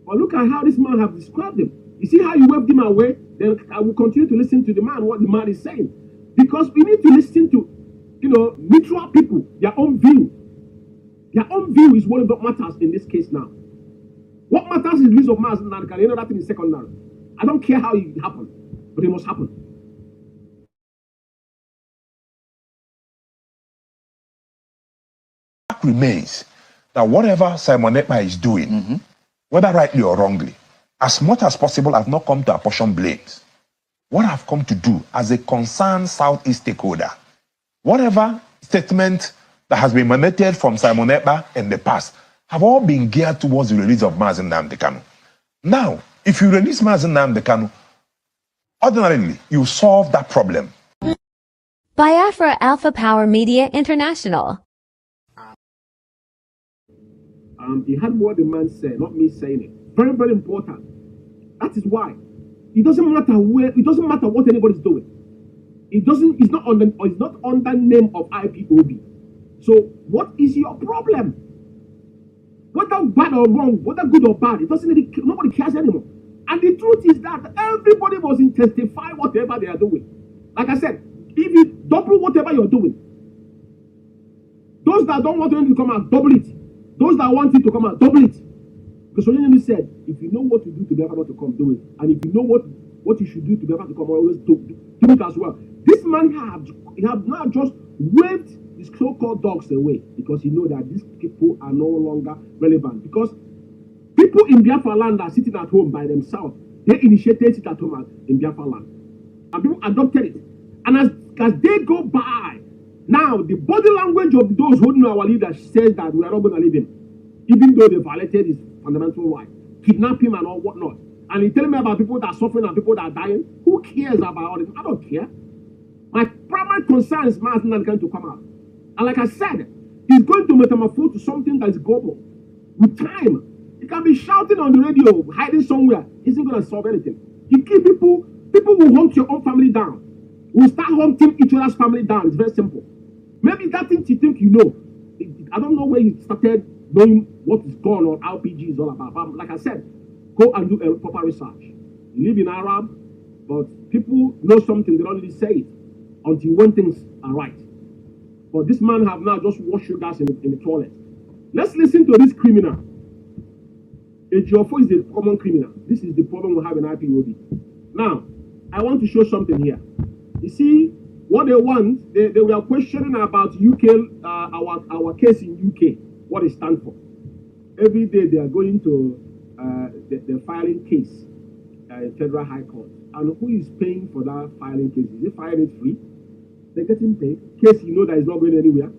But look at how this man have described him. You see how you waved him away? Then I will continue to listen to the man, what the man is saying. Because we need to listen to, neutral people, their own view. Their own view is what matters in this case now. What matters is the release of Mazi Nnamdi Kanu. That thing is secondary. I don't care how it happened, but it must happen. Fact remains that whatever Simon Ekpa is doing, whether rightly or wrongly, as much as possible, I've not come to apportion blames. What I've come to do as a concerned Southeast stakeholder, whatever statement that has been emanated from Simon Ekpa in the past have all been geared towards the release of Mazi Nnamdi Kanu. Now, if you release Mazi Nnamdi Kanu, ordinarily, you solve that problem. Biafra Alpha Power Media International. He had what the man said, not me saying it. Very, very important. That is why it doesn't matter what anybody's doing. It's not under name of IPOB. So what is your problem? Whether bad or wrong, whether good or bad, nobody cares anymore. And the truth is that everybody must intensify whatever they are doing. Like I said, if you double whatever you're doing, those that don't want you to come out, double it. Those that want you to come out, double it. Because Sonia said, if you know what to do to be able to come, do it. And if you know what you should do to be able to come, always do it as well. This man have now just waved his so-called dogs away because he know that these people are no longer relevant. Because people in Biafra land are sitting at home by themselves. They initiated it at home in Biafra land. And people adopted it. And as they go by, now the body language of those holding our leader says that we are not going to leave him, even though they violated his fundamental right, kidnap him and all whatnot. And he telling me about people that are suffering and people that are dying. Who cares about all this? I don't care. My primary concern is Mazi not going to come out. And like I said, he's going to metamorphose to something that is global. With time, he can be shouting on the radio, hiding somewhere. Isn't going to solve anything. You keep people will hunt your own family down. Will start hunting each other's family down. It's very simple. Maybe that thing you think you know. I don't know where you started knowing what is going on, RPG is all about. But like I said, go and do a proper research. You live in Arab, but people know something, they don't really say it until when things are right. But this man have now just washed sugars in the toilet. Let's listen to this criminal. Ejiofor is a common criminal. This is the problem we have in IPOB. Now, I want to show something here. You see, what they want, they were questioning about UK, our case in UK, what it stands for. Every day they are going to they're filing case in Federal High Court. And who is paying for that filing case? Is it filing it free? They're getting paid. Case you know that is not going anywhere.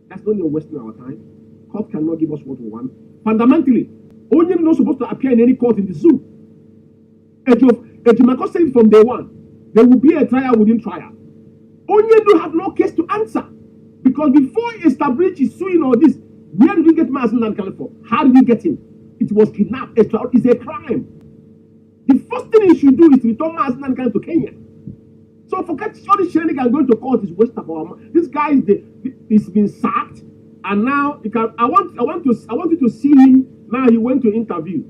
That's not even wasting our time. Court cannot give us what we want. Fundamentally, Onion not supposed to appear in any court in the zoo. Ejimako said from day one, there will be a trial within trial. Onion do have no case to answer. Because before he established his suing all this, where did we get Mazi Nnamdi from? How did we get him? It was kidnapped. It's a crime. The first thing he should do is return Mazi Nnamdi to Kenya. So forget all this shenanigans going to court is waste of our money. This guy is been sacked, and now he can, I want you to see him. Now he went to interview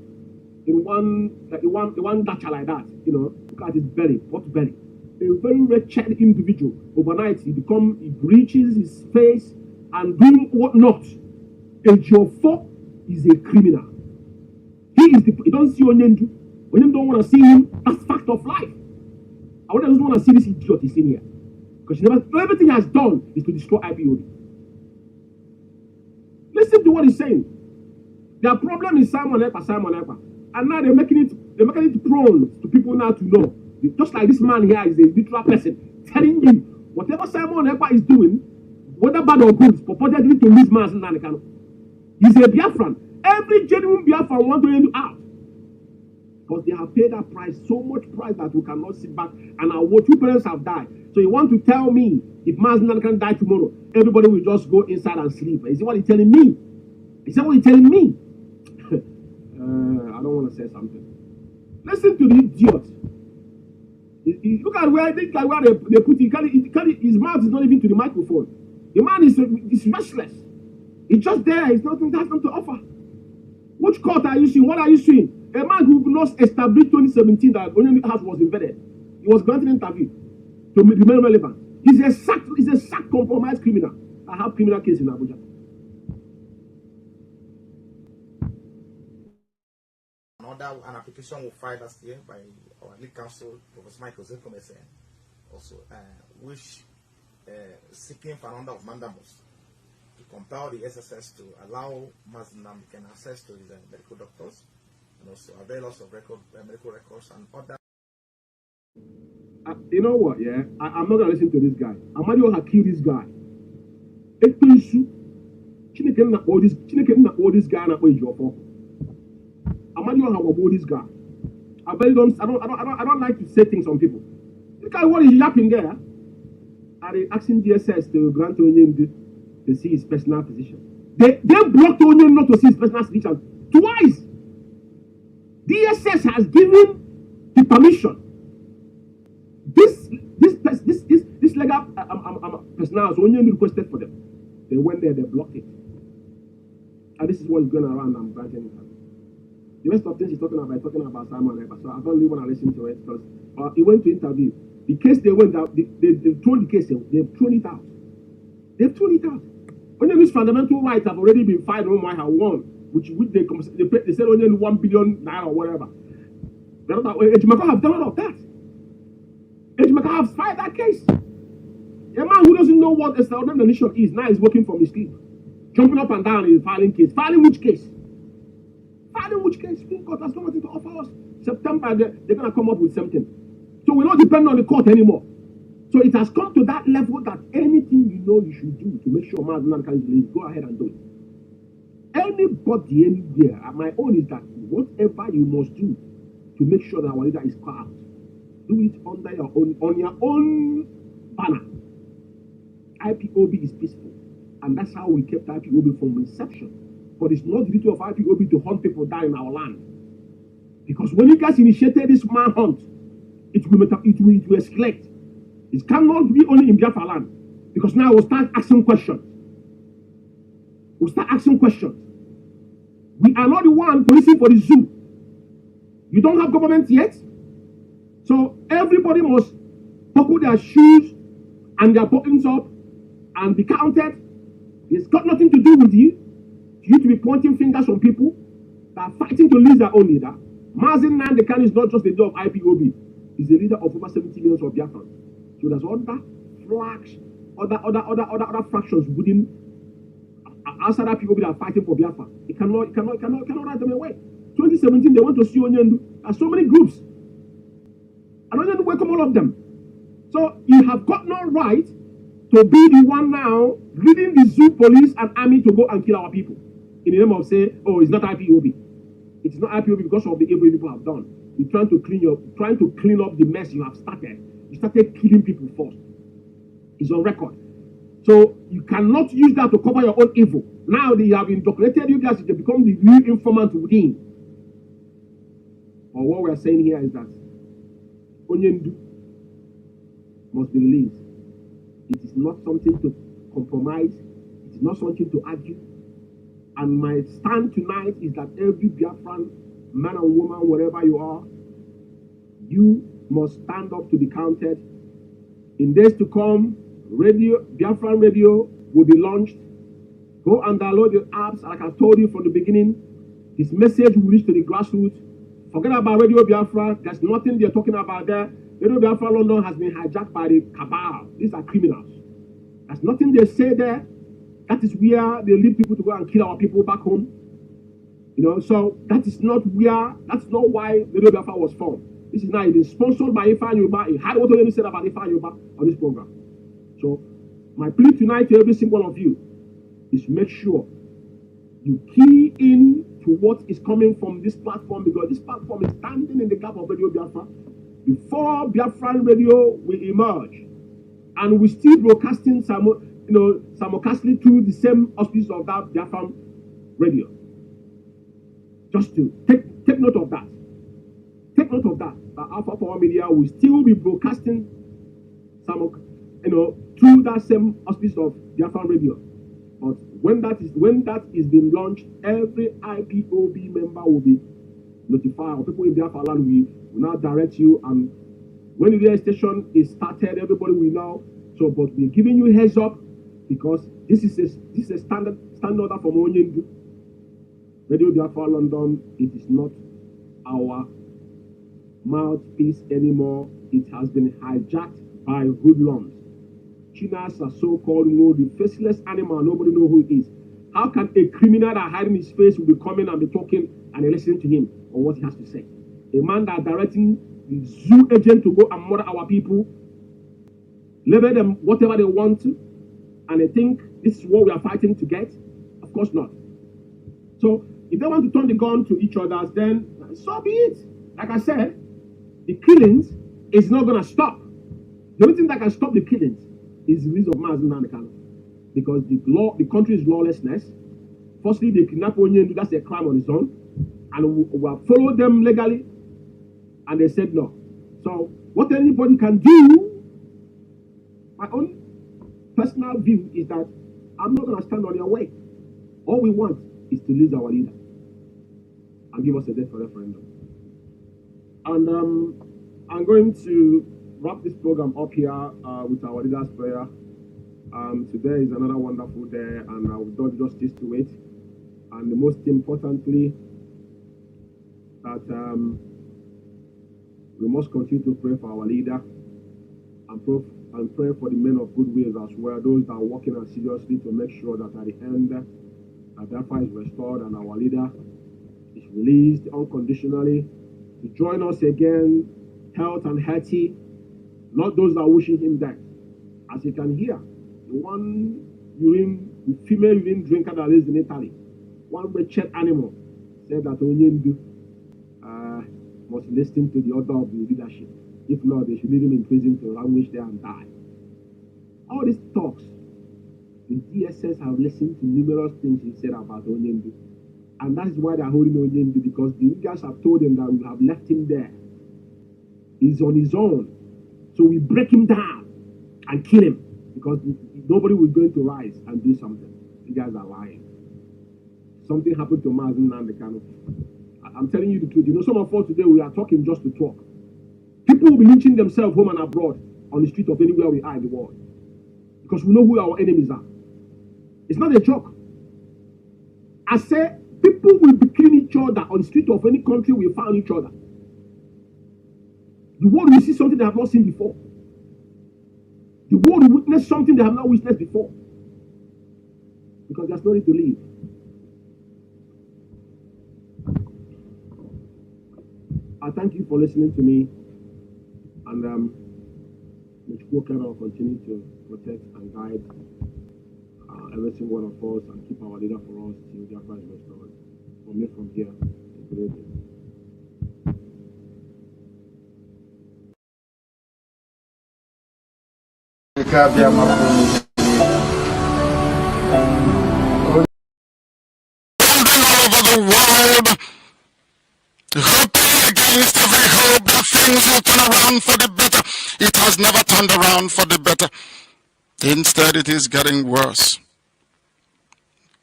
in one dacha like that. You know, look at his belly, what belly? A very wretched individual. Overnight he breaches his face and doing what not. Ejiofor is a criminal. He don't see Onyendu. Onyendu don't want to see him. That's fact of life. I just want to see this idiot is in here. Because everything he has done is to destroy IPOB. Listen to what he's saying. Their problem is Simon Ekpa. And now they're making it prone to people now to know. Just like this man here is a literal person telling you whatever Simon Ekpa is doing, whether bad or good, purportedly to lose Mazi Nnamdi. He's a Biafran. Every genuine Biafran wants to end out. Because they have paid that price, so much price that we cannot sit back and our two parents have died. So you want to tell me if Mazi Nnamdi can die tomorrow, everybody will just go inside and sleep. Is it what you're telling me? Is that what you're telling me? I don't want to say something. Listen to the idiot. Look at where they put him. His mouth is not even to the microphone. The man is restless. He's just there. He's nothing to offer. Which court are you suing? What are you suing? A man who lost established 2017 that only house was embedded. He was granted an interview to remain relevant. He's a sacked compromised criminal. I have criminal case in Abuja. An application was filed last year by our lead counsel, Professor Michael Zekomese, also, which seeking for an order of mandamus to compel the SSS to allow Mazi Nnamdi access to his medical doctors and also avail us of medical records and other. You know what? Yeah, I'm not gonna listen to this guy. Amadio had killed this guy. Chineke na all this guy na Ejiofor. Amadio have about this guy. I don't like to say things on people. Look at what he's yapping there. Are they asking DSS to grant Onyendu to see his personal physician? They blocked Onyendu not to see his personal physician twice. DSS has given the permission. This legal personnel, Onyendu requested for them. They went there, they blocked it. And this is what is going around and granting it. The rest of things he's talking about Simon Ekpa, so I don't really want to listen to it because he went to interview. The case they went out, they've thrown the case, they've thrown it out. They've thrown it out. Only these fundamental rights have already been filed on have won, which they said only 1 billion naira or whatever. Ejimako have done all of that. Ejimako have filed that case. A man who doesn't know what extraordinary nation is, now is working from his sleep. Jumping up and down in filing case. Filing which case? Filing which case? Supreme Court has nothing to offer us. September, they're going to come up with something. So we're not depending on the court anymore. So it has come to that level that anything you know you should do to make sure Mazi Nnamdi Kanu is released, go ahead and do it. Anybody, anywhere, my own is that whatever you must do to make sure that our leader is caught out, do it under your own, on your own banner. IPOB is peaceful, and that's how we kept IPOB from inception. But it's not the duty of IPOB to hunt people down in our land, because when you guys initiated this manhunt, it will escalate. It cannot be only in Biafra land, because now we'll start asking questions. We'll start asking questions. We are not the one policing for the zoo. You don't have government yet, so everybody must buckle their shoes and their buttons up and be counted. It's got nothing to do with you. You to be pointing fingers on people that are fighting to lose their own leader. Mazi Nnamdi Kanu is not just the leader of IPOB. He's the leader of over 70 million of Biafra. So there's other flags, other fractions within outside IPOB that are fighting for Biafra. It cannot write them away. 2017, they want to see Onyendu. There's so many groups. And Onyendu welcome all of them. So you have got no right to be the one now leading the zoo police and army to go and kill our people in the name of say, oh, it's not IPOB. It's not IPOB because of the evil people have done. You're trying to clean up the mess you have started. You started killing people first. It's on record. So you cannot use that to cover your own evil. Now they have indoctrinated you guys to become the real informant within. But what we're saying here is that Onyendu must be released. It is not something to compromise. It is not something to argue. And my stand tonight is that every Biafran, man or woman, wherever you are, you must stand up to be counted. In days to come, Biafran Radio will be launched. Go and download the apps. Like I told you from the beginning, this message will reach to the grassroots. Forget about Radio Biafra. There's nothing they're talking about there. Radio Biafra London has been hijacked by the Cabal. These are criminals. There's nothing they say there. That is where they lead people to go and kill our people back home. You know, so that's not why Radio Biafra was formed. This is now it is sponsored by Ifa Yoruba. It had what you said about Ifa Yoruba on this program. So my plea tonight to every single one of you is make sure you key in to what is coming from this platform, because this platform is standing in the gap of Radio Biafra. Before Biafran Radio will emerge, and we still broadcasting simultaneously through the same auspices of that Biafran Radio. Just to take note of that. Take note of that. That Alpha Power Media will still be broadcasting through that same auspices of Biafran Radio. But when that is being launched, every IPOB member will be notified. Or people in Biafra land will now direct you, and when the radio station is started, everybody will know. So, but we're giving you heads up because this is a standard order from Onyendu. Radio Biafra London, it is not our mouthpiece anymore. It has been hijacked by hoodlums. Chinas are so-called the faceless animal, nobody knows who it is. How can a criminal that hiding his face will be coming and be talking and listening to him on what he has to say? A man that directing the zoo agent to go and murder our people, label them whatever they want to, and they think this is what we are fighting to get? Of course not. So if they want to turn the gun to each other, then so be it. Like I said, the killings is not going to stop. The only thing that can stop the killings is the release of Mazi Nnamdi Kanu, because the country's lawlessness. Firstly, they kidnap Onyendu, that's a crime on its own, and we have followed them legally, and they said no. So what anybody can do, my own personal view is that I'm not going to stand on your way. All we want is to release our leader and give us a date for referendum. And I'm going to wrap this program up here with our leader's prayer. Today is another wonderful day, and we've done justice to it. And most importantly, that we must continue to pray for our leader and and pray for the men of good wills as well, those that are working assiduously to make sure that at the end, Biafra is restored and our leader is released unconditionally to join us again, health and healthy, not those that are wishing him death. As you can hear, the one female urine drinker that lives in Italy, one wretched animal, said that Onyendu must listen to the order of the leadership. If not, they should leave him in prison to languish there and die. All these talks, the DSS have listened to numerous things he said about Onyendu. And that is why they're holding Onyendu, because the guys have told him that we have left him there. He's on his own. So we break him down and kill him, because nobody was going to rise and do something. You guys are lying. Something happened to Mazi and Kanu. I'm telling you the truth. You know, some of us today, we are talking just to talk. People will be lynching themselves home and abroad on the street of anywhere we are in the world, because we know who our enemies are. It's not a joke. I say people will be killing each other on the street of any country we found each other. The world will see something they have not seen before. The world will witness something they have not witnessed before. Because there's no need to leave. I thank you for listening to me. And may Chukwukera will continue to protect and guide every single one of us and keep our leader for us till Biafra is restored. From me from here, good evening. Hoping against every hope that things will turn around for the better. It has never turned around for the better. Instead, it is getting worse.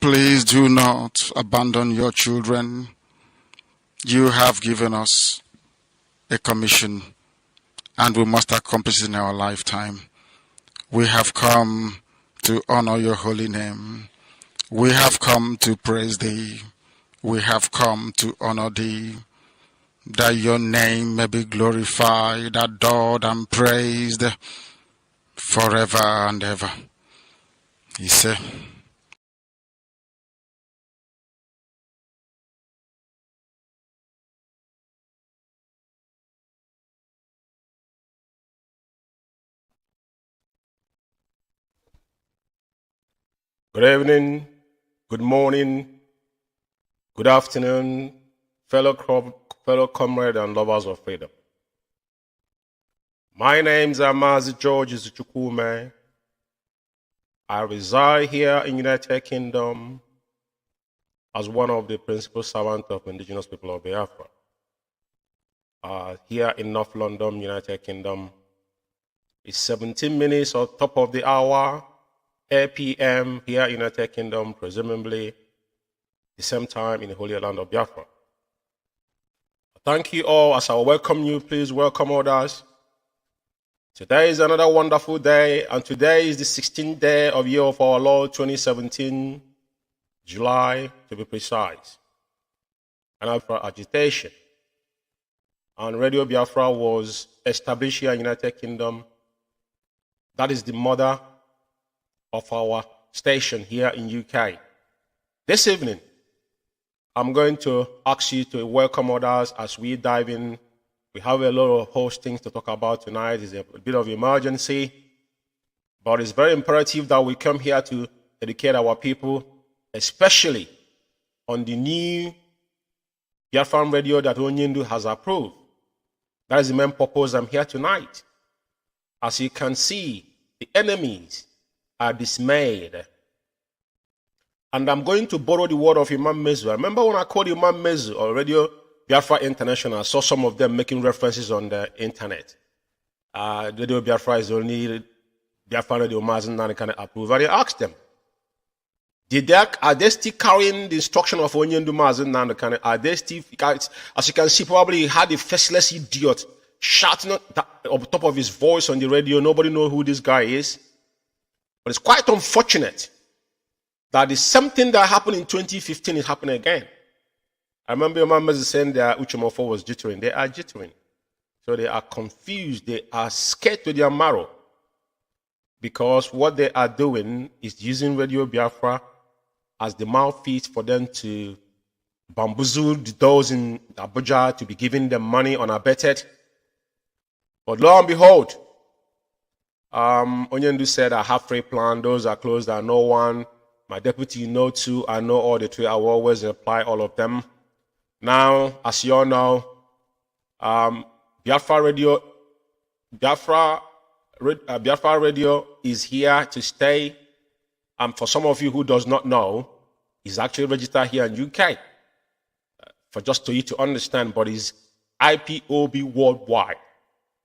Please do not abandon your children. You have given us a commission, and we must accomplish it in our lifetime. We have come to honor your holy name. We have come to praise thee. We have come to honor thee, that your name may be glorified, adored, and praised forever and ever. He said, Good evening, good morning, good afternoon, fellow comrades and lovers of freedom. My name's Mazi Umeh. I reside here in United Kingdom as one of the principal servants of indigenous people of Biafra. Here in North London, United Kingdom, it's 17 minutes on top of the hour, 8 p.m. here in United Kingdom, presumably the same time in the Holy Land of Biafra. Thank you all. As I welcome you, please welcome others. Today is another wonderful day, and today is the 16th day of year of our Lord 2017, July to be precise. And for agitation. And Radio Biafra was established here in the United Kingdom. That is the mother of our station here in UK. This evening, I'm going to ask you to welcome others as we dive in. We have a lot of host things to talk about tonight. It's a bit of emergency, but it's very imperative that we come here to educate our people, especially on the new Biafran radio that Onyendu has approved. That is the main purpose I'm here tonight. As you can see, the enemies are dismayed. And I'm going to borrow the word of Imam Mazi. Remember when I called Imam Mazi on Radio Biafra International, I saw some of them making references on the internet. Radio Biafra is only Biafra Radio Mazi and can approve. And I asked them, are they still carrying the instruction of Onyendu Mazi and are they still, as you can see, probably had a faceless idiot shouting at the top of his voice on the radio. Nobody knows who this guy is. But it's quite unfortunate that the same thing that happened in 2015 is happening again. I remember your mom was saying that Uchimofo was jittering. They are jittering. So they are confused. They are scared to their marrow. because what they are doing is using Radio Biafra as the mouthpiece for them to bamboozle those in Abuja to be giving them money unabated. But lo and behold, Onyendu said, I have 3 plans. Those are closed. I know 1. My deputy know 2. I know all the 3. I will always apply all of them. Now, as you all know, Biafra Radio is here to stay. For some of you who does not know, it's actually registered here in UK. For just to you to understand, but it's IPOB worldwide,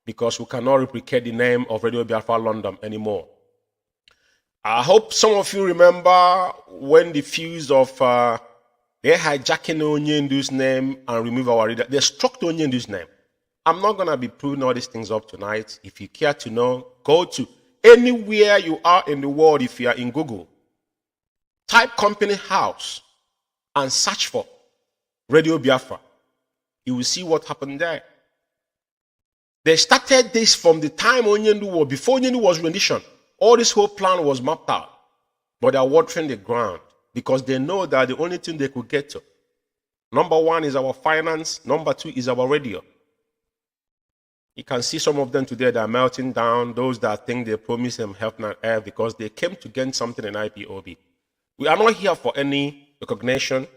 because we cannot replicate the name of Radio Biafra London anymore. I hope some of you remember when the fuse of they hijacking Onyendu's name and remove our reader. They struck Onyendu's name. I'm not going to be proving all these things up tonight. If you care to know, go to anywhere you are in the world. If you are in Google, type company house and search for Radio Biafra. You will see what happened there. They started this from the time Onyendu was, before Onyendu was rendition. All this whole plan was mapped out. But they are watering the ground because they know that the only thing they could get to, number 1 is our finance, number 2 is our radio. You can see some of them today that are melting down, those that think they promise them health and air because they came to gain something in IPOB. We are not here for any recognition.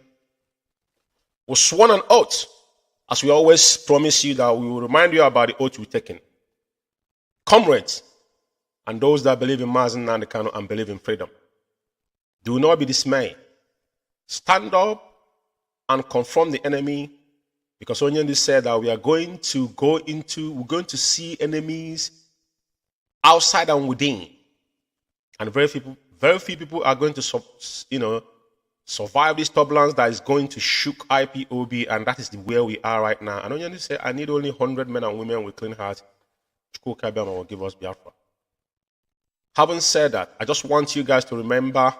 We sworn an oath, as we always promise you, that we will remind you about the oath we've taken. Comrades, and those that believe in Mazi and Kanu and believe in freedom, do not be dismayed. Stand up and confront the enemy, because Onyendu said that we're going to see enemies outside and within. And very few people are going to, survive this turbulence that is going to shook IPOB, and that is where we are right now. And Onyendu said, I need only 100 men and women with clean hearts. IKECHUKWU will give us Biafra. Having said that, I just want you guys to remember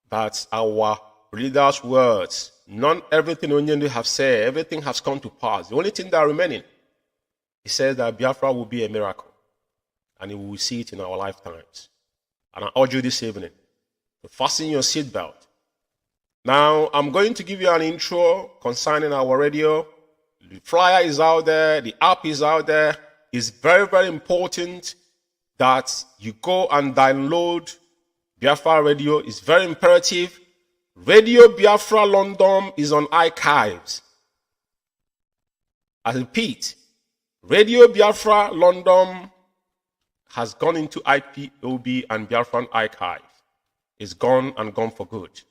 that our leaders' words, not everything Onyendu have said, everything has come to pass. The only thing that remaining, he says that Biafra will be a miracle, and we will see it in our lifetimes. And I urge you this evening to fasten your seatbelt. Now, I'm going to give you an intro concerning our radio. The flyer is out there. The app is out there. It's very, very important that you go and download Biafra Radio. It's very imperative. Radio Biafra London is on archives. I repeat, Radio Biafra London has gone into IPOB and Biafran archive. It's gone and gone for good.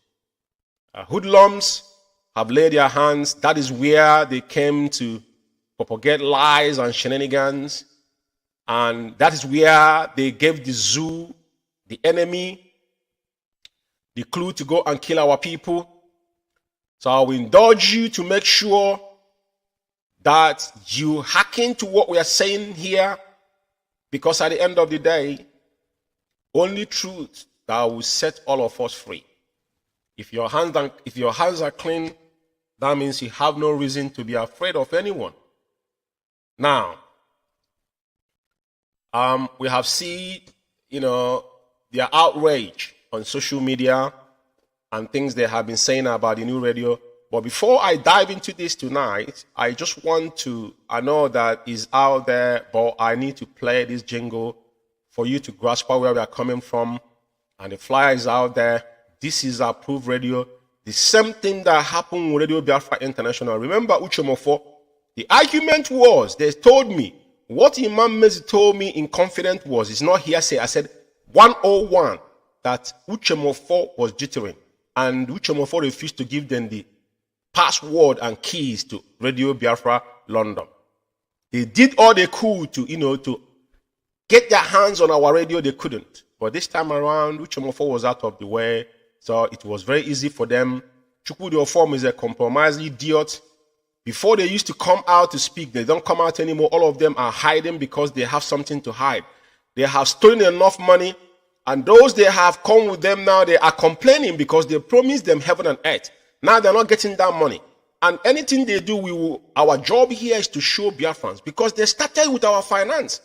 Hoodlums have laid their hands. That is where they came to propagate lies and shenanigans. And that is where they gave the zoo, the enemy, the clue to go and kill our people. So I will indulge you to make sure that you hack into what we are saying here, because at the end of the day, only truth that will set all of us free. If your hands are clean, that means you have no reason to be afraid of anyone. Now, we have seen, their outrage on social media and things they have been saying about the new radio. But before I dive into this tonight, I just want to, I know that it's out there, but I need to play this jingle for you to grasp where we are coming from. And the flyer is out there. This is approved radio. The same thing that happened with Radio Biafra International. Remember Uchemofo? The argument was, they told me, what Imam Mazi told me in confidence was, it's not hearsay. I said 101, that Uchemofo was jittering. And Uchemofo refused to give them the password and keys to Radio Biafra London. They did all they could to, to get their hands on our radio. They couldn't. But this time around, Uchemofo was out of the way. So it was very easy for them. IKECHUKWU is a compromised idiot. Before they used to come out to speak, they don't come out anymore. All of them are hiding because they have something to hide. They have stolen enough money, and those they have come with them now, they are complaining because they promised them heaven and earth. Now they're not getting that money. And anything they do, our job here is to show Biafrans, because they started with our finance.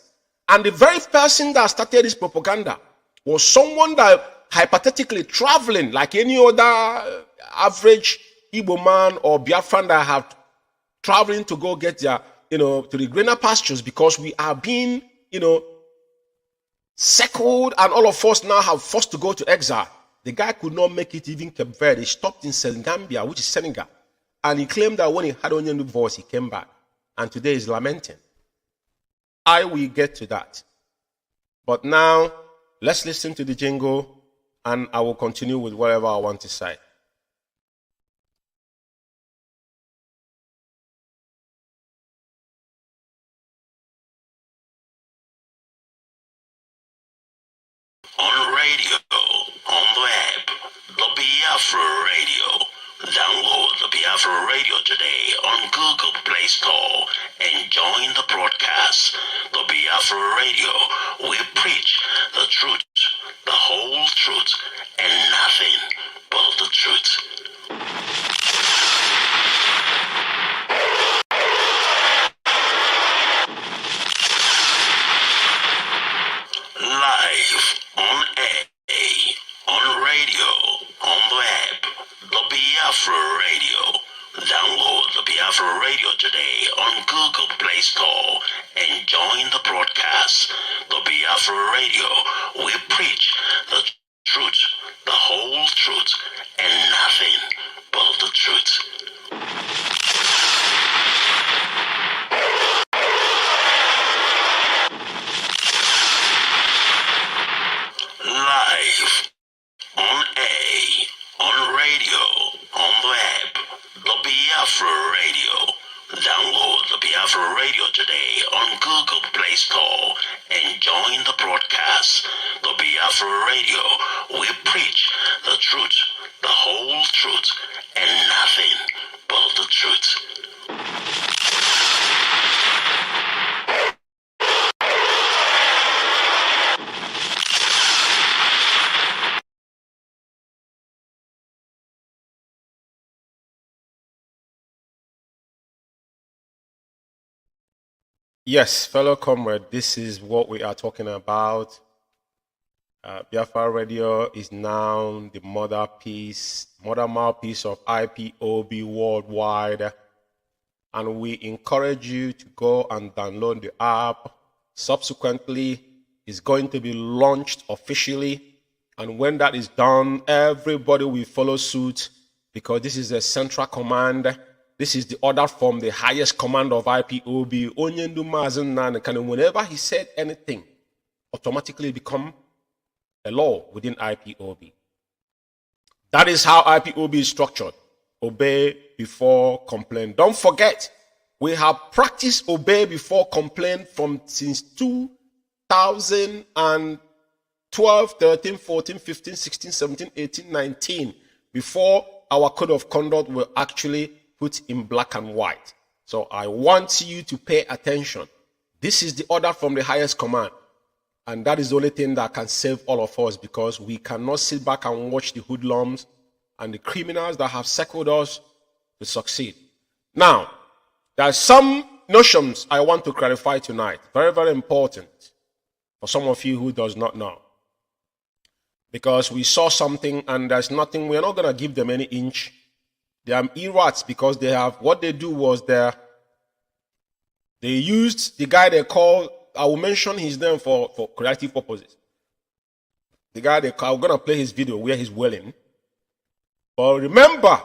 And the very person that started this propaganda was someone that hypothetically traveling like any other average Igbo man or Biafran that have traveling to go get their, to the greener pastures, because we are being, circled, and all of us now have forced to go to exile. The guy could not make it even Cape Verde. He stopped in Senegambia, which is Senegal. And he claimed that when he had only a voice, he came back. And today he's lamenting. I will get to that. But now, let's listen to the jingle, and I will continue with whatever I want to say. On radio, on the web, the Biafra Radio. Download the Biafra Radio today on Google Play Store and join the broadcast. The Biafra Radio, we preach the truth, the whole truth, and nothing but the truth. Live on air, on radio, on the web, the Biafra Radio. Download the Biafra Radio today on Google Play Store and join the broadcast. The Biafra Radio, we preach the truth, the whole truth, and nothing but the truth. Live on air, on radio, on the web, the Biafra Radio. Download the Biafra Radio today on Google Play Store and join the broadcast. The Biafra Radio, we preach the truth, the whole truth, and nothing but the truth. Yes, fellow comrade, this is what we are talking about. Biafra Radio is now the mother mouthpiece of IPOB worldwide. And we encourage you to go and download the app. Subsequently, it's going to be launched officially. And when that is done, everybody will follow suit, because this is a central command. This is the order from the highest command of IPOB. Whenever he said anything, automatically become a law within IPOB. That is how IPOB is structured. Obey before complain. Don't forget, we have practiced obey before complain since 2012, 13, 14, 15, 16, 17, 18, 19, before our code of conduct were actually put in black and white. So I want you to pay attention. This is the order from the highest command. And that is the only thing that can save all of us, because we cannot sit back and watch the hoodlums and the criminals that have circled us to succeed. Now, there are some notions I want to clarify tonight. Very, very important for some of you who does not know. Because we saw something and there's nothing, we're not going to give them any inch. They are errats, because they have, what they do was they used the guy they call, I will mention his name for creative purposes. The guy they call, I'm going to play his video where he's wailing. But remember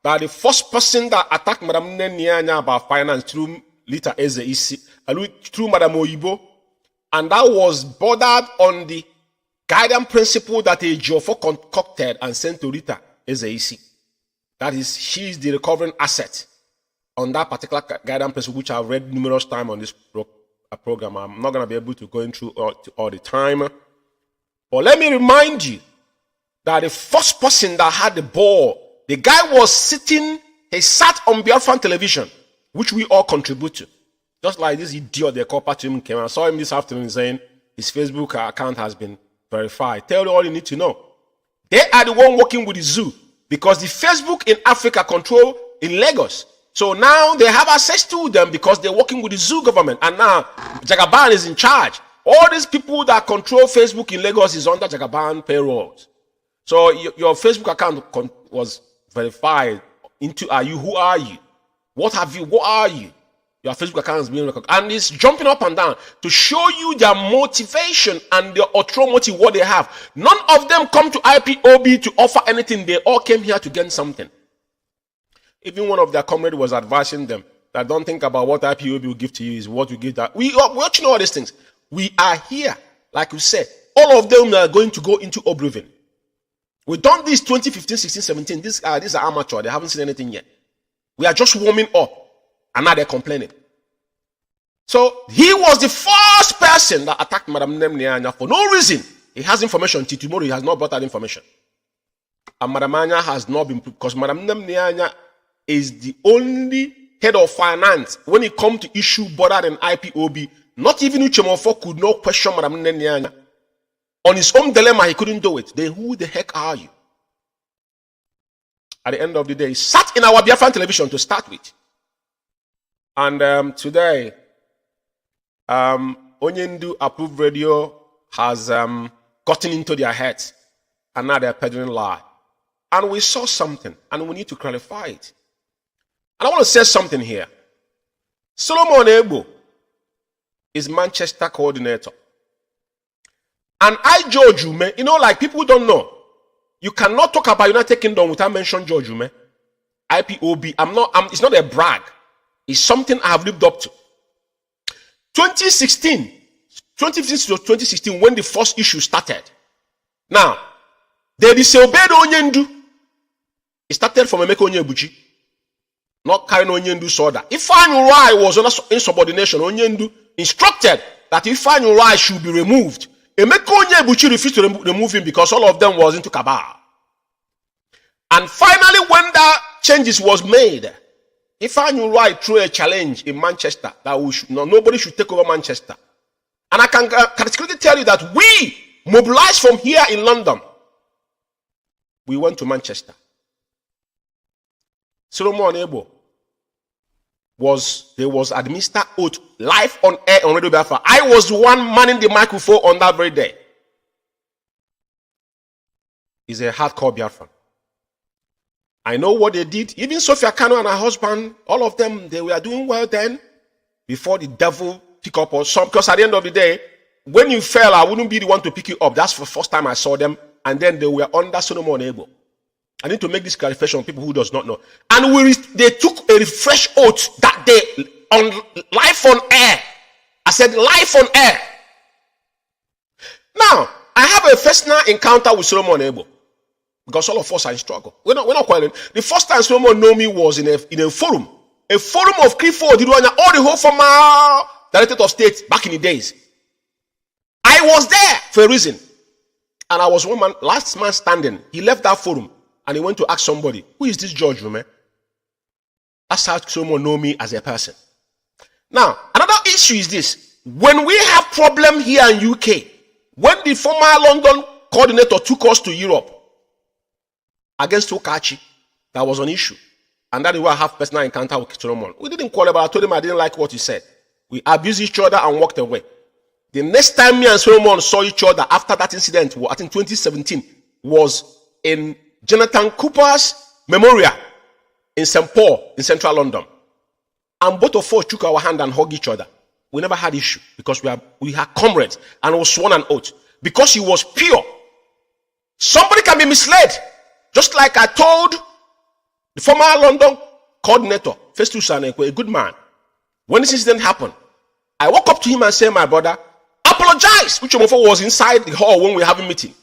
that the first person that attacked Madam Nenianya about finance through Lita Eze, through Madam Oyibo, and that was bordered on the guidance principle that a Jofo concocted and sent to Rita Eze. That is, she is the recovering asset on that particular guidance principle, which I've read numerous times on this program. I'm not going to be able to go into all the time. But let me remind you that the first person that had the ball, the guy was sitting, he sat on Biafran television, which we all contribute to. Just like this idiot they call Patrick came. I saw him this afternoon saying his Facebook account has been verified. Tell you all you need to know. They are the one working with the zoo, because the Facebook in Africa control in Lagos. So now they have access to them because they're working with the zoo government. And now Cabal is in charge. All these people that control Facebook in Lagos is under Jagaban payrolls. So your Facebook account was verified into you. Who are you? What have you? What are you? Your Facebook account is being recognized. And it's jumping up and down to show you their motivation and their ultra motive, what they have. None of them come to IPOB to offer anything. They all came here to gain something. Even one of their comrades was advising them that don't think about what IPOB will give to you is what you give. That we're watching all these things. We are here, like you said, all of them are going to go into oblivion. We've done this 2015, 16, 17. These are amateur. They haven't seen anything yet. We are just warming up, and now they're complaining. So he was the first person that attacked Madam Nnamdi for no reason. He has information. Till tomorrow, he has not brought that information. And Madam Anya has not been, because Madam Nnamdi is the only head of finance when it comes to issue border and IPOB. Not even Uchemofo could not question Madam Nnamdi. On his own dilemma, he couldn't do it. Then who the heck are you? At the end of the day, he sat in our Biafran television to start with. And today, Onyendu approved radio has gotten into their heads. And now they're peddling lie. And we saw something, and we need to clarify it. And I want to say something here. Solomon Ebo is Manchester coordinator. And George Umeh, like people don't know. You cannot talk about United Kingdom without mentioning George Umeh. IPOB, it's not a brag. It's something I have lived up to. 2015 to 2016, when the first issue started. Now, they disobeyed Onyendu. It started from Emeka Onyebuchi. Not carrying Onyendu's order. Ifeanyi Urai was under insubordination. Onyendu instructed that Ifeanyi Urai should be removed. Emeka Onyebuchi refused to remove him because all of them was into Cabal. And finally, when that changes was made, Ifeanyi Urai threw a challenge in Manchester that nobody should take over Manchester. And I can categorically tell you that we mobilized from here in London. We went to Manchester. Solomon Ebo was administered oath live on air on Radio Biafra. I was the one manning the microphone on that very day. He's a hardcore Biafran. I know what they did. Even Sophia Kanu and her husband, all of them, they were doing well then before the devil pick up or some. Because at the end of the day, when you fell, I wouldn't be the one to pick you up. That's the first time I saw them. And then they were under Solomon Ebo. I need to make this clarification for people who does not know. And they took a fresh oath that day on live on air. I said live on air. Now, I have a personal encounter with Solomon Ebo because all of us are in struggle. We're not quarreling. The first time Solomon knew me was in a forum of Krifo, all the whole former Director of State back in the days. I was there for a reason, and I was last man standing. He left that forum. And he went to ask somebody, who is this George Umeh? That's how someone know me as a person. Now, another issue is this. When we have problem here in UK, when the former London coordinator took us to Europe against Okachi, that was an issue. And that is why I have personal encounter with Solomon. We didn't quarrel, but I told him I didn't like what he said. We abused each other and walked away. The next time me and Solomon saw each other after that incident, I think 2017, was in Jonathan Cooper's memorial in St. Paul in central London. And both of us took our hand and hugged each other. We never had issue because we had comrades and we sworn an oath. Because he was pure. Somebody can be misled. Just like I told the former London coordinator, Festus Sanekwe, a good man. When this incident happened, I walked up to him and said, my brother, apologize. Uchemofo was inside the hall when we were having a meeting.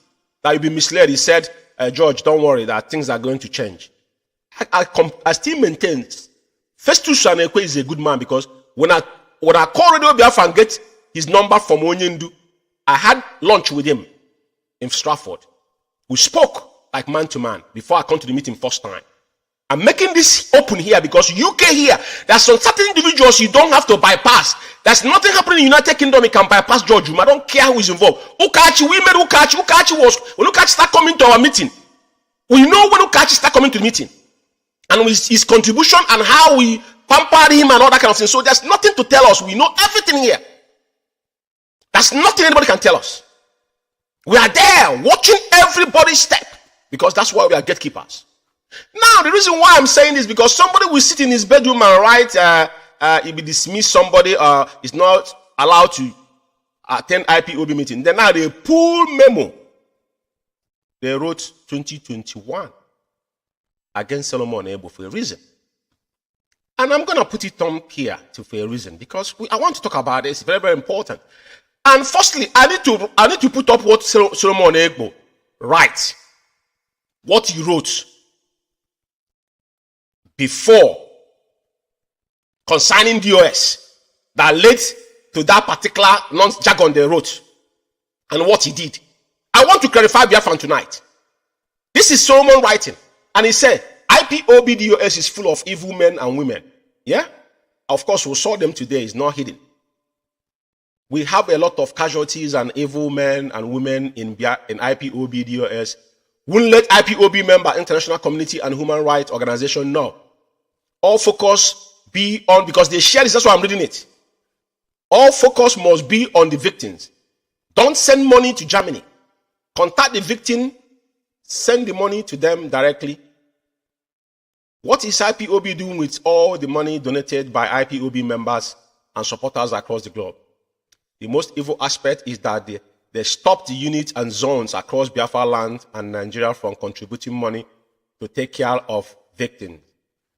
That you've been misled. He said, George, don't worry that things are going to change. I still maintain Festus Sanekwe is a good man because when I call Radio Biafra and get his number from Onyendu, I had lunch with him in Stratford. We spoke like man to man before I come to the meeting first time. I'm making this open here because UK here, there's some certain individuals you don't have to bypass. There's nothing happening in the United Kingdom, you can bypass George Umeh. I don't care who is involved. Ukachi, we made Ukachi. Ukachi was, when Ukachi started coming to our meeting, we know when Ukachi started coming to the meeting. And with his contribution and how we pampered him and all that kind of thing. So there's nothing to tell us. We know everything here. There's nothing anybody can tell us. We are there watching everybody's step because that's why we are gatekeepers. Now, the reason why I'm saying this is because somebody will sit in his bedroom and write, if he dismiss somebody, is not allowed to attend IPOB meeting. Then now they pull memo. They wrote 2021 against Solomon Ebo for a reason. And I'm going to put it on here for a reason because I want to talk about this. It's very, very important. And firstly, I need to put up what Solomon Ebo writes, what he wrote before concerning DOS that led to that particular non-jargon they wrote and what he did. I want to clarify Biafran tonight. This is Solomon writing, and he said, IPOB DOS is full of evil men and women. Yeah? Of course, we saw them today. It's not hidden. We have a lot of casualties and evil men and women in IPOB DOS. Wouldn't let IPOB member, international community and human rights organization know. All focus be on, because they share this, that's why I'm reading it. All focus must be on the victims. Don't send money to Germany. Contact the victim, send the money to them directly. What is IPOB doing with all the money donated by IPOB members and supporters across the globe? The most evil aspect is that they stopped the units and zones across Biafra land and Nigeria from contributing money to take care of victims.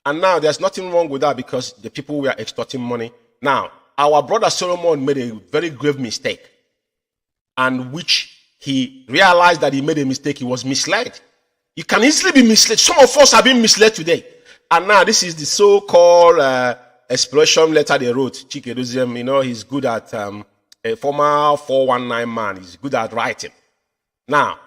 And now there's nothing wrong with that because the people were extorting money. Now, our brother Solomon made a very grave mistake, and which he realized that he made a mistake. He was misled. You can easily be misled. Some of us have been misled today. And now this is the so-called exploration letter they wrote. Chikedozium, you know, he's good at a former 419 man. He's good at writing. Now,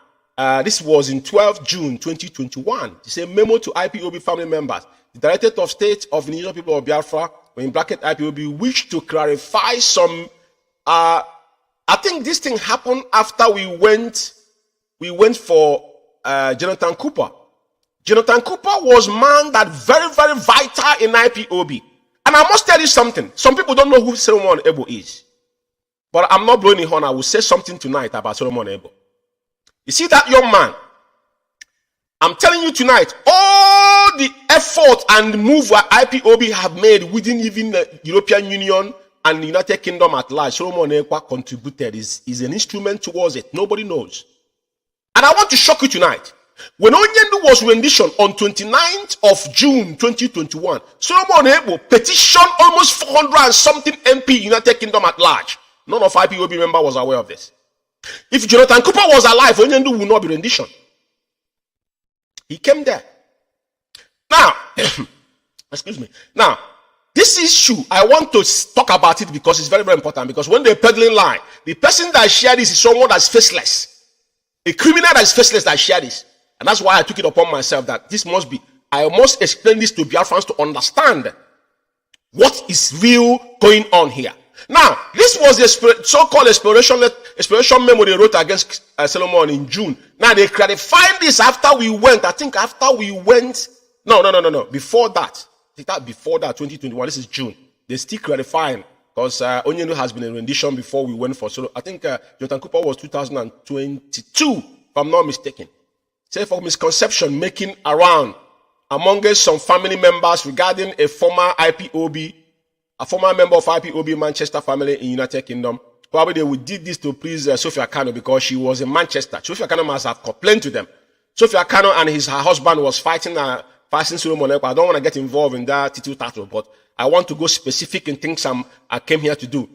this was in 12 June 2021. It's a memo to IPOB family members. The Directorate of State of the Indigenous People of Biafra, in bracket IPOB, wished to clarify some. I think this thing happened after we went for Jonathan Cooper. Jonathan Cooper was man that very, very vital in IPOB. And I must tell you something. Some people don't know who Solomon Ebo is. But I'm not blowing the horn. I will say something tonight about Solomon Ebo. You see that young man? I'm telling you tonight, all the effort and move that IPOB have made within even the European Union and the United Kingdom at large, Solomon Ebo contributed, is an instrument towards it. Nobody knows. And I want to shock you tonight. When Onyendu was rendition on 29th of June 2021, Solomon Ebo petitioned almost 400 and something MP United Kingdom at large. None of IPOB member was aware of this. If Jonathan Cooper was alive, Onyendu would not be rendition. He came there. Now, excuse me. Now, this issue, I want to talk about it because it's very, very important. Because when they're peddling lie, the person that shared this is someone that's faceless. A criminal that is faceless that shared this. And that's why I took it upon myself that this must be, I must explain this to Biafrans to understand what is real going on here. Now, this was the so-called exploration memo they wrote against Solomon in June. Now, they clarified this after we went. I think after we went. No. Before that. Before that, 2021. This is June. They still clarifying. Because Onyendu has been in rendition before we went for Solomon. I think Jonathan Cooper was 2022, if I'm not mistaken. Say for misconception making around amongst some family members regarding a former member of IPOB Manchester family in United Kingdom. Probably they would did this to please Sophia Kanu because she was in Manchester. Sophia Kanu must have complained to them. Sophia Kanu and her husband was fighting Solomon Ebo. I don't want to get involved in that title, but I want to go specific in things I came here to do.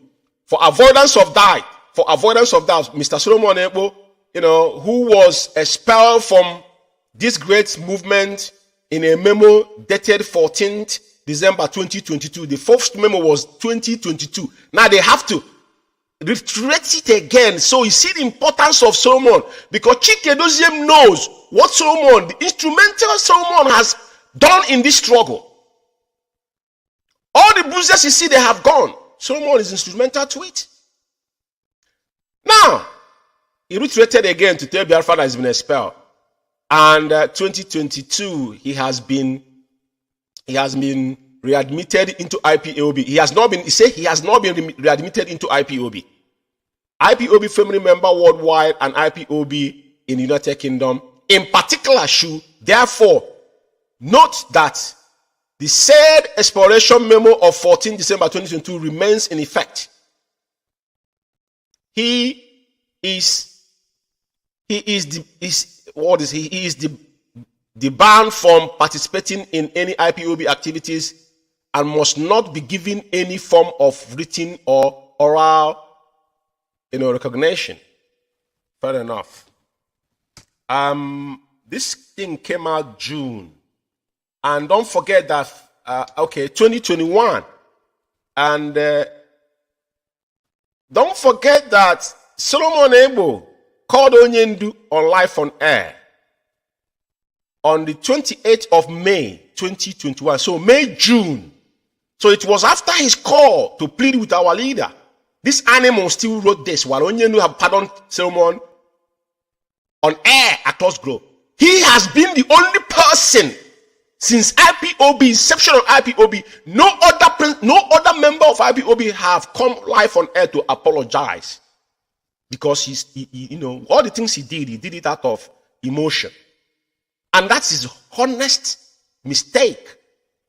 For avoidance of doubt, Mr. Solomon Ebo, who was expelled from this great movement in a memo dated 14th December 2022. The first memo was 2022. Now they have to reiterate it again. So you see the importance of Solomon, because Chikedozium knows what Solomon, the instrumental Solomon has done in this struggle. All the bruises you see they have gone, Solomon is instrumental to it. Now, he reiterated again to tell Biafra that he's been expelled. And 2022, he has been readmitted into IPOB. He has not been readmitted into IPOB. IPOB family member worldwide and IPOB in the United Kingdom in particular should therefore note that the said exploration memo of 14 December 2022 remains in effect. He is banned from participating in any IPOB activities and must not be given any form of written or oral recognition. Fair enough. This thing came out June. And don't forget that, 2021. And don't forget that Solomon Ebo called Onyendu on Live on Air on the 28th of May, 2021. So May, June. So it was after his call to plead with our leader. This animal still wrote this while Onyendu have pardoned Solomon on air across globe. He has been the only person since IPOB, inception of IPOB, no other member of IPOB have come live on air to apologize. Because all the things he did it out of emotion. And that's his honest mistake.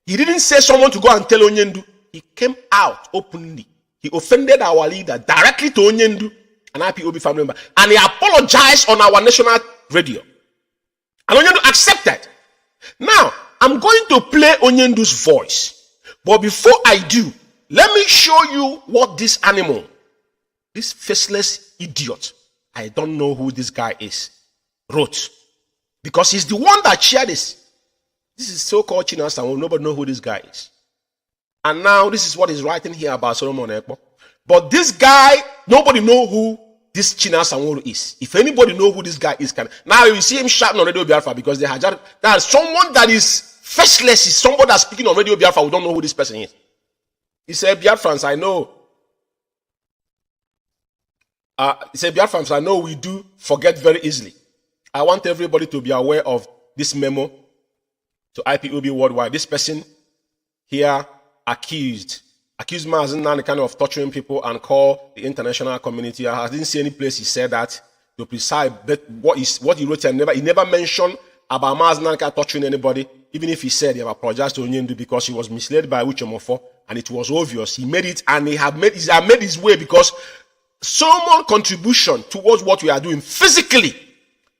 He didn't say someone to go and tell Onyendu. He came out openly. He offended our leader directly to Onyendu, an IPOB family member. And he apologized on our national radio. And Onyendu accepted. Now, I'm going to play Onyendu's voice. But before I do, let me show you what this animal, this faceless idiot, I don't know who this guy is, wrote. Because he's the one that shared this. This is so-called Chinas and nobody know who this guy is. And now this is what he's writing here about Solomon Ekpo. But this guy, nobody know who this Chinas and is. If anybody know who this guy is, now you see him shouting on Radio Biafra because they had that someone that is faceless, is somebody that's speaking on Radio Biafra. We don't know who this person is. He said, Biafrans, I know. He said, Biafrans, I know we do forget very easily. I want everybody to be aware of this memo to IPOB worldwide. This person here accused Mazi Nnamdi kind of torturing people and call the international community. I didn't see any place he said that to precise, but what he wrote, he never mentioned about Mazi Nnamdi torturing anybody. Even if he said he have apologized to Onyendu because he was misled by Uche and it was obvious. He made it and he had made his way because someone's contribution towards what we are doing physically,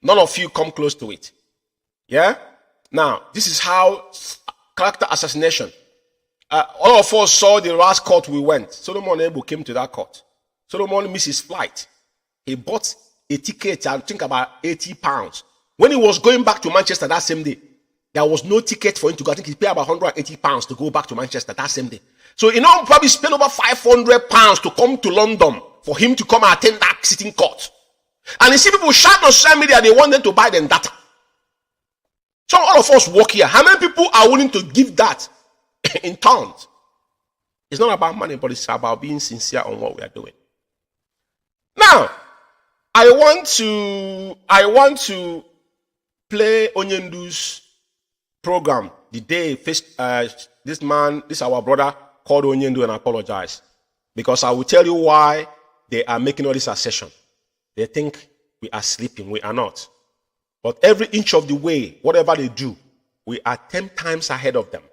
none of you come close to it. Yeah? Now, this is how character assassination. All of us saw the last court we went. Solomon Ebo came to that court. Solomon missed his flight. He bought a ticket, I think about 80 pounds. When he was going back to Manchester that same day, there was no ticket for him to go. I think he paid about 180 pounds to go back to Manchester that same day. So, probably spent over 500 pounds to come to London for him to come and attend that sitting court. And you see people shout on social media, they want them to buy them data. So all of us work here. How many people are willing to give that in tons? It's not about money, but it's about being sincere on what we are doing. Now, I want to play Onyendu's program the day this our brother called Onyendu and apologized. Because I will tell you why they are making all this assertion. They think we are sleeping. We are not. But every inch of the way, whatever they do, we are 10 times ahead of them.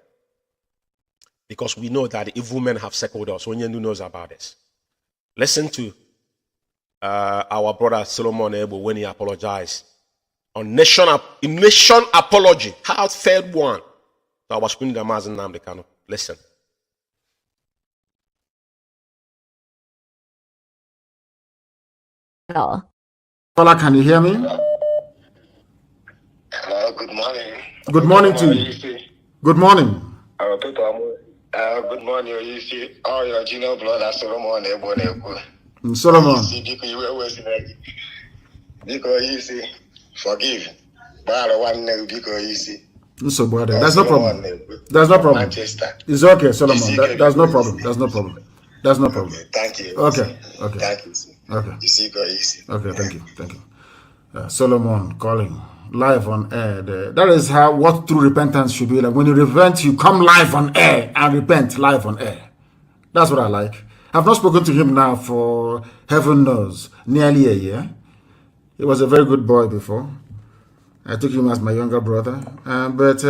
Because we know that the evil men have circled us. Onyendu knows about this. Listen to our brother Solomon Ebo when he apologized. On nation apology. Heartfelt one. So I was speaking to Mazi Nnamdi Kanu. Listen. Paula, can you hear me? Hello, good morning. Good morning to you. Good morning. Good morning, you see. All your junior brother Solomon Ebo. Solomon. Because you see, forgive. Because you see. So, brother, that's no problem. That's no problem. Manchester. It's okay, Solomon. That's no problem. That's no problem. That's no problem. Thank you. Okay. Thank you. Okay. You see, go easy. Okay, thank you. Solomon calling live on air. That is what true repentance should be like. When you repent, you come live on air and repent live on air. That's what I like. I've not spoken to him now for, heaven knows, nearly a year. He was a very good boy before. I took him as my younger brother. But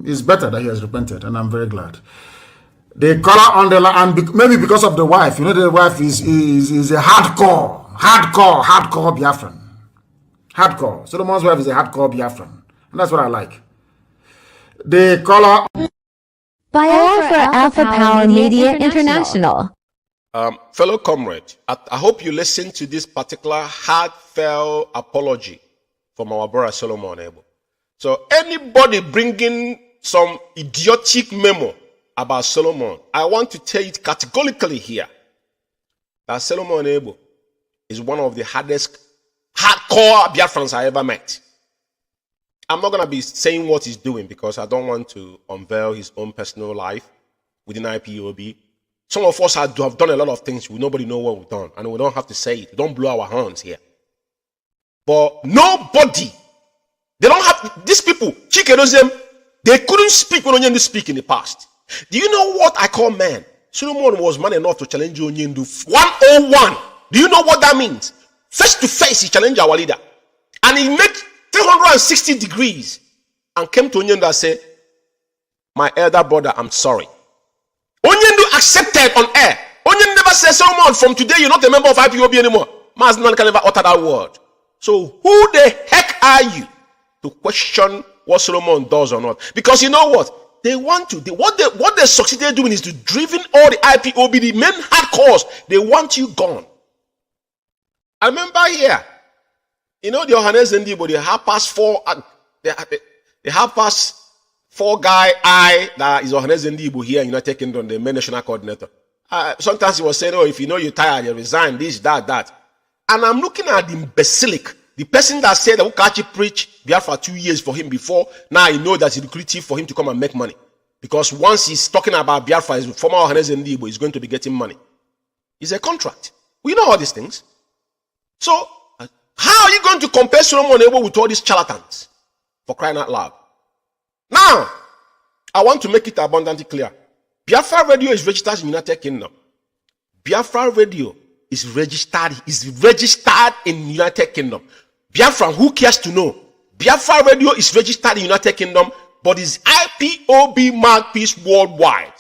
it's better that he has repented, and I'm very glad. The color on the line, and maybe because of the wife, you know, the wife is a hardcore Biafran. Hardcore. Solomon's wife is a hardcore Biafran. And that's what I like. The color. Biafra Alpha Power Media International. Fellow comrade, I hope you listen to this particular heartfelt apology from our brother Solomon Ebo. So anybody bringing some idiotic memo about Solomon, I want to tell it categorically here that Solomon Ebo is one of the hardest hardcore Biafrans I ever met. I'm not going to be saying what he's doing because I don't want to unveil his own personal life within IPOB. Some of us have done a lot of things. Nobody know what we've done. And we don't have to say it. We don't blow our horns here. But nobody, they don't have, these people, they couldn't speak when Onyendu speak in the past. Do you know what I call man? Solomon was man enough to challenge Onyendu 101. Do you know what that means? Face to face, he challenged our leader. And he made 360 degrees and came to Onyendu and said, my elder brother, I'm sorry. Onyendu accepted on air. Onyendu never said, Solomon, from today you're not a member of IPOB anymore. Mazi can never utter that word. So who the heck are you to question what Solomon does or not? Because you know what? They want to. What they succeeded doing is to driven all the IPOB, the main hardcores. They want you gone. I remember here, you know the Johannes Ndibo, the half past four, the half past four guy that is Johannes Ndibo here in United Kingdom, the main national coordinator. Sometimes he was saying, oh, if you know you're tired, you resign, this, that. And I'm looking at the imbecilic, the person that said that Ukachi preached Biafra 2 years for him before, now I know that's lucrative for him to come and make money. Because once he's talking about Biafra, his former Johannes Ndibo is going to be getting money. It's a contract. We know all these things. So, how are you going to compare Solomon Ebo with all these charlatans? For crying out loud. Now, I want to make it abundantly clear. Biafra Radio is registered in United Kingdom. Biafra Radio is registered in United Kingdom. Biafra, who cares to know? Biafra Radio is registered in United Kingdom, but is IPOB mouthpiece worldwide.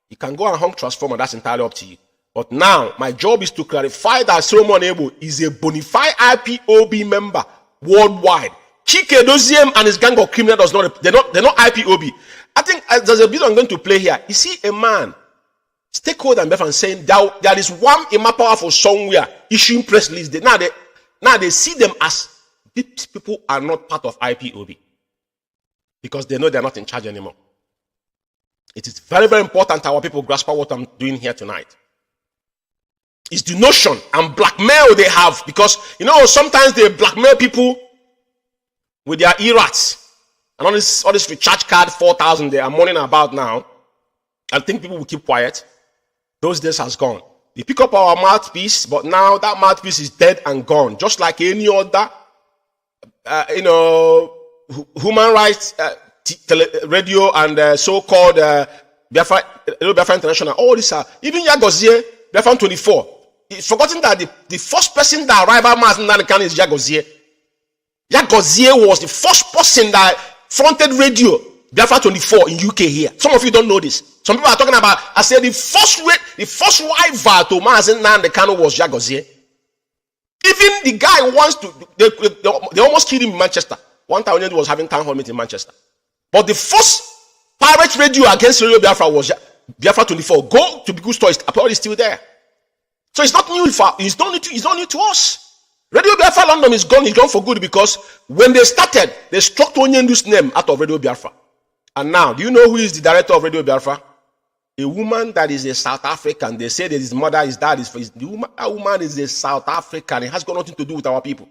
You can go and home transformer, that's entirely up to you. But now, my job is to clarify that Solomon Ebo is a bona fide IPOB member worldwide. Chike Doziem and his gang of criminals they're not IPOB. I think there's a bit I'm going to play here. You see a man, stakeholder and Biafran saying there is one Ima powerful somewhere issuing press release. Now they see them as these people are not part of IPOB because they know they're not in charge anymore. It is very, very important our people grasp what I'm doing here tonight. It's the notion and blackmail they have because, you know, sometimes they blackmail people with their e-rats and all this recharge card 4,000 they are mourning about now. I think people will keep quiet. Those days has gone. They pick up our mouthpiece, but now that mouthpiece is dead and gone. Just like any other, human rights radio and so-called Biafra International. All these are, even Yagozie, Biafra 24. It's forgotten that the first person that arrived at Mazi is Yagozie. Yagozie was the first person that fronted radio Biafra 24 in UK here. Some of you don't know this. Some people are talking about, I said the first rival to Mazi Kanu was Yagozie. Even the guy wants to, they almost killed him in Manchester. One time when he was having town hall meeting in Manchester. But the first pirate radio against Radio Biafra was Biafra 24. Go to the good store, apparently still there. So it's not new. It's not new to us. Radio Biafra London is gone for good because when they started, they struck Onyendu's name out of Radio Biafra. And now, do you know who is the director of Radio Biafra? A woman that is a South African. They say that his mother, his dad that woman is a South African. It has got nothing to do with our people.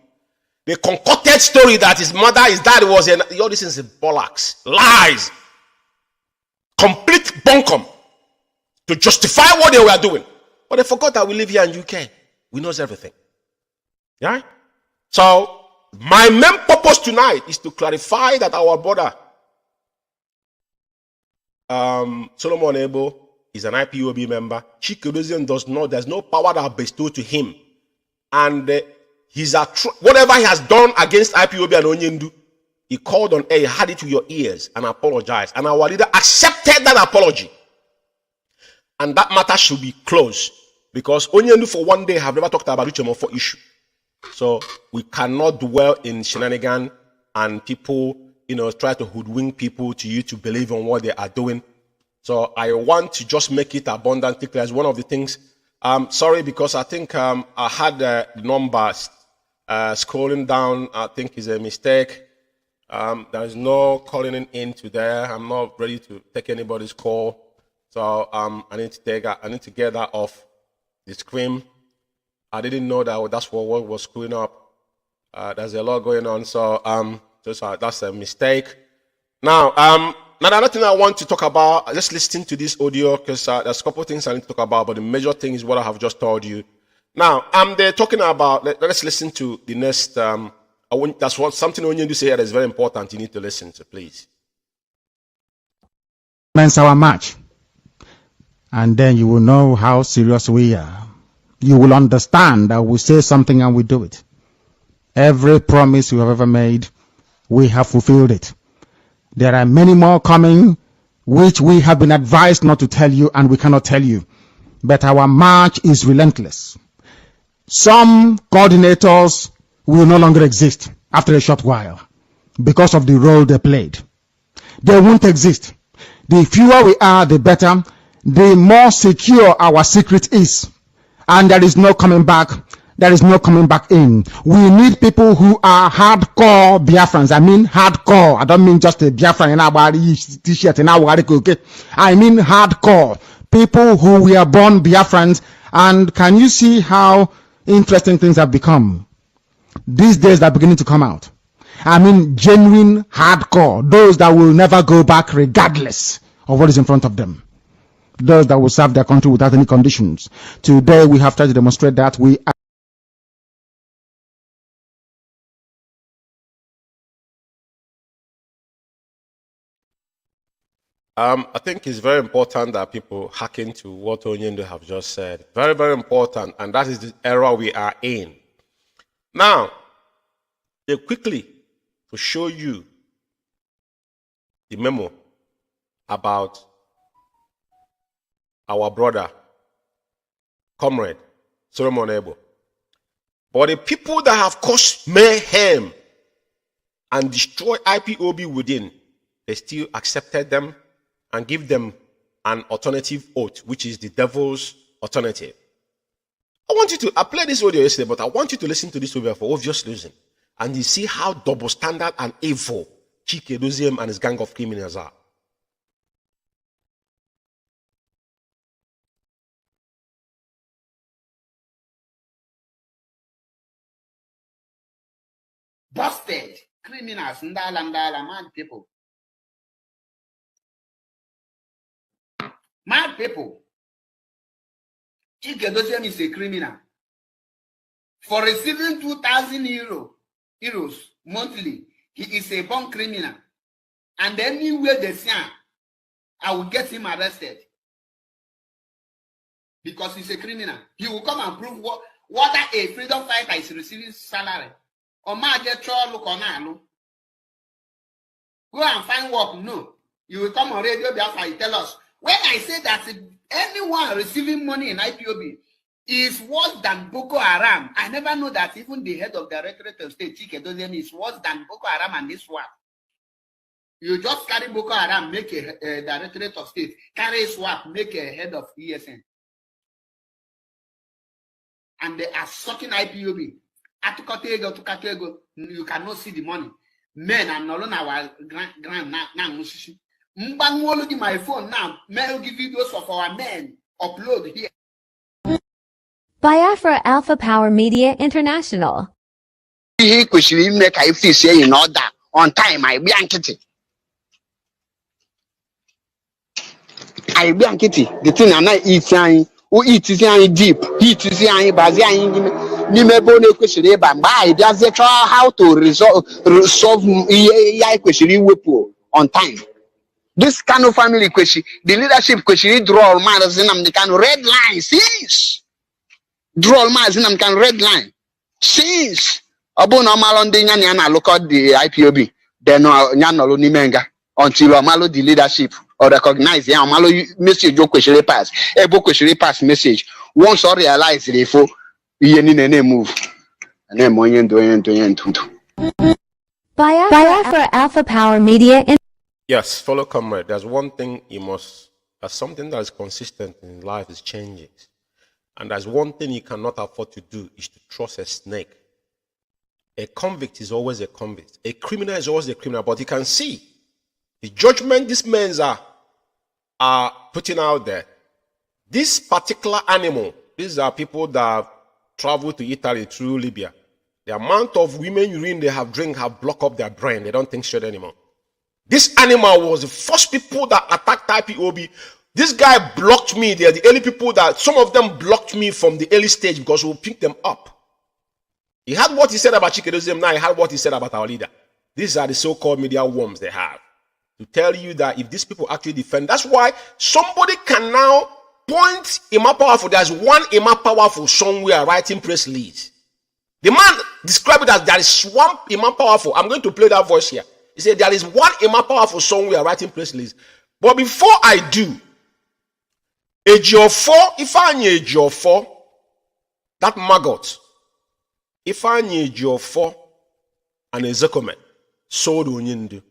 The concocted story that his mother, his dad was all this is bollocks, lies, complete bunkum to justify what they were doing. But they forgot that we live here in UK. We knows everything. Yeah? So, my main purpose tonight is to clarify that our brother, Solomon Ebo, is an IPOB member. Chikedozie does not, there's no power that bestowed to him. And he's whatever he has done against IPOB and Onyendu, he called on air, he had it to your ears and apologized. And our leader accepted that apology. And that matter should be closed. Because Onyendu for one day have never talked about Richemofo issue. So we cannot dwell in shenanigans and people, try to hoodwink people to you to believe on what they are doing. So I want to just make it abundantly clear as one of the things. Sorry, because I think I had the numbers scrolling down. I think is a mistake. There is no calling into there. I'm not ready to take anybody's call. So I need to get that off the screen. I didn't know that that's what was screwing up. There's a lot going on. So that's a mistake. Now, another thing I want to talk about, just listening to this audio, because there's a couple of things I need to talk about, but the major thing is what I have just told you. Now, they're talking about, let's listen to the next, that's something Onyendu say here that is very important. You need to listen to, please. Commence our march, and then you will know how serious we are. You will understand that we say something and we do it. Every promise we have ever made, we have fulfilled it. There are many more coming, which we have been advised not to tell you, and we cannot tell you. But our march is relentless. Some coordinators will no longer exist after a short while because of the role they played. They won't exist. The fewer we are, the better. The more secure our secret is. And there is no coming back. There is no coming back in. We need people who are hardcore Biafrans. I mean hardcore. I don't mean just a Biafran in our t-shirt in our okay. I mean hardcore. People who were born Biafrans. And can you see how interesting things have become? These days they're beginning to come out. I mean genuine hardcore. Those that will never go back regardless of what is in front of them. Those that will serve their country without any conditions. Today we have tried to demonstrate that we are. I think it's very important that people hack into what Onyendu have just said. Very, very important. And that is the era we are in. Now, quickly to show you the memo about our brother, comrade, Solomon Ebo. But the people that have caused mayhem and destroyed IPOB within, they still accepted them and give them an alternative oath, which is the devil's alternative. I played this audio yesterday, but I want you to listen to this audio for obvious reason. And you see how double standard and evil Chikedozie and his gang of criminals are. Busted criminals, ndala, mad people. Mad people. Chikedozie is a criminal. For receiving 2,000 euros monthly, he is a born criminal. And anywhere they see him, I will get him arrested. Because he's a criminal. He will come and prove what a freedom fighter is receiving salary. Or look on Anu. Go and find work. No. You will come on radio Biafra and tell us. When I say that anyone receiving money in IPOB is worse than Boko Haram, I never know that even the head of the Directorate of State, Chikedozie, is worse than Boko Haram and this swap. You just carry Boko Haram, make a Directorate of State, carry swap, make a head of ESN. And they are sucking IPOB. You cannot see the money. Men are not on our grand now. My phone now. May give videos of our men upload here. Biafra Alpha Power Media International. He could make I feel in order on time. I be ankety. The thing I not eat saying. Who eat deep? Eat saying bazi how to resolve question on time. This Kanu family question, the leadership question, draw man as Nnamdi Kanu red line, since draw man as Nnamdi Kanu red line, since Abu no malon de nyana look at the IPOB, then nyana lo nimenga until Amalo the leadership or recognize the Amalo message jo question pass, a book question pass message. Once or realize the info, you need a move. And then Biafra Alpha Power Media. Yes, fellow comrade, there's one thing there's something that is consistent in life is changes. And there's one thing you cannot afford to do is to trust a snake. A convict is always a convict. A criminal is always a criminal. But you can see the judgment these men are putting out there. This particular animal, these are people that travel to Italy through Libya. The amount of women urine they have drink have blocked up their brain. They don't think straight anymore. This animal was the first people that attacked IPOB. This guy blocked me. They are the early people that, some of them blocked me from the early stage because we'll pick them up. He had what he said about Chikedosim, now he had what he said about our leader. These are the so-called media worms they have. To tell you that if these people actually defend, that's why somebody can now point Ima Powerful. There's one Ima Powerful somewhere writing press leads. The man described it as there is one Ima Powerful. I'm going to play that voice here. He said there is one Ima Powerful somewhere writing press leads. But before I do, if I need Ejiofor, that maggot, if I need Ejiofor and Ezekome, so do Onyindu.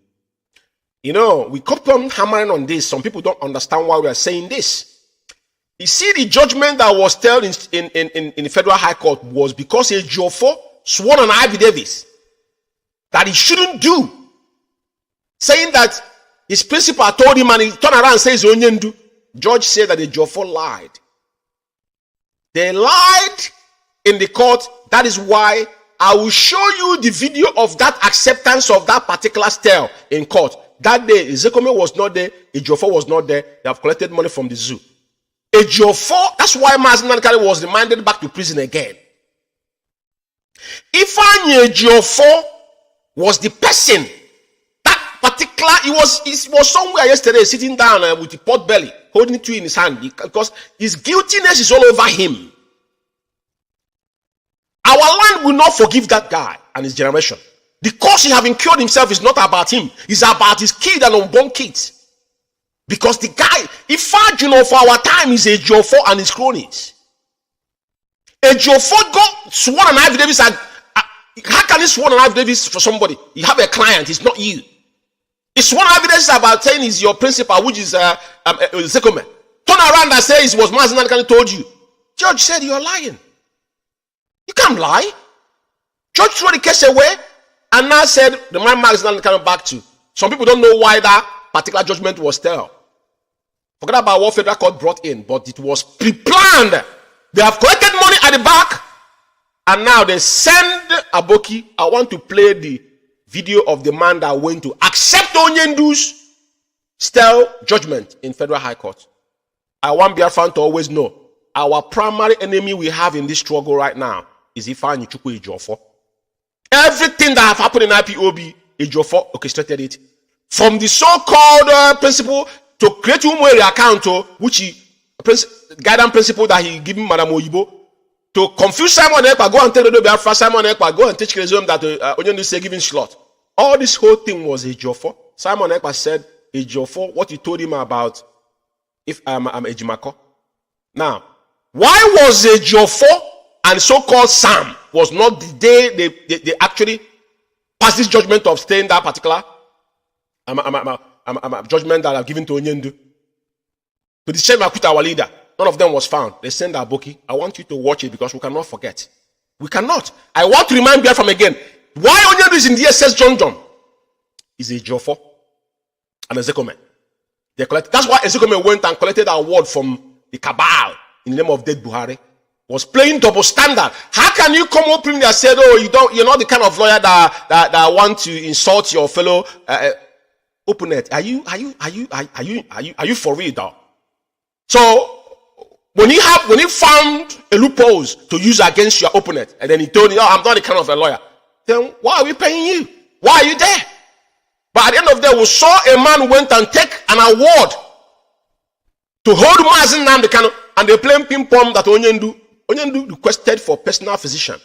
You know, we kept on hammering on this. Some people don't understand why we are saying this. You see, the judgment that was held in the Federal High Court was because Ejiofor sworn on affidavits that he shouldn't do, saying that his principal told him and he turned around and says Onyendu. Judge said that Ejiofor lied. They lied in the court. That is why I will show you the video of that acceptance of that particular stele in court. That day, Ezekome was not there. Ejiofor was not there. They have collected money from the zoo. Ejiofor, that's why Mazi was remanded back to prison again. If Ejiofor was the person, that particular, he was somewhere yesterday sitting down with the pot belly, holding it in his hand, because his guiltiness is all over him. Our land will not forgive that guy and his generation. The cause he have incurred himself is not about him. It's about his kid and unborn kids. Because the guy, for our time is Ejiofor and his cronies. Ejiofor got sworn an affidavit. How can he sworn an affidavit for somebody? You have a client, it's not you. He sworn an affidavit about saying he's your principal, which is Zekome. Turn around and say it was Mazi Nnamdi told you. Judge said you're lying. You can't lie. Judge threw the case away and now said the man Mazi Nnamdi coming back to. Some people don't know why that particular judgment was still. Forget about what federal court brought in, but it was pre-planned. They have collected money at the back, and now they send Aboki. I want to play the video of the man that went to accept Onyendu's stale judgment in Federal High Court. I want Biafran to always know our primary enemy we have in this struggle right now is IKECHUKWU Ejiofor. Everything that have happened in IPOB, Ejiofor orchestrated it. From the so-called principle to create Umeh account, which he guidance principle that he given Madam Oyibo, to confuse Simon Ekpa, go and tell the Biafra, Simon Ekpa, go and teach Krizom that Onyendu say giving slot. All this whole thing was Ejiofor. Simon Ekpa said Ejiofor, what he told him about if I'm Ejimako. Now, why was Ejiofor and so-called Sam was not the day they actually passed this judgment of staying that particular judgment that I've given to Onyendu? To the shame I put our leader, none of them was found. They sent Aboki. I want you to watch it because we cannot forget. We cannot. I want to remind Biafra again. Why Onyendu is in DSS John is Ejiofor and Ezekome. That's why Ezekome went and collected an award from the Cabal in the name of dead Buhari. Was playing double standard. How can you come up and say, "Oh, you're not the kind of lawyer that want to insult your fellow opponent"? Are you for real, though? So when he found a loophole to use against your opponent, and then he told you, "Oh, I'm not the kind of a lawyer," then why are we paying you? Why are you there? But at the end of the day, we saw a man went and take an award to hold Mazi Nnamdi Kanu, and they playing ping pong that Onyendu requested for personal physician.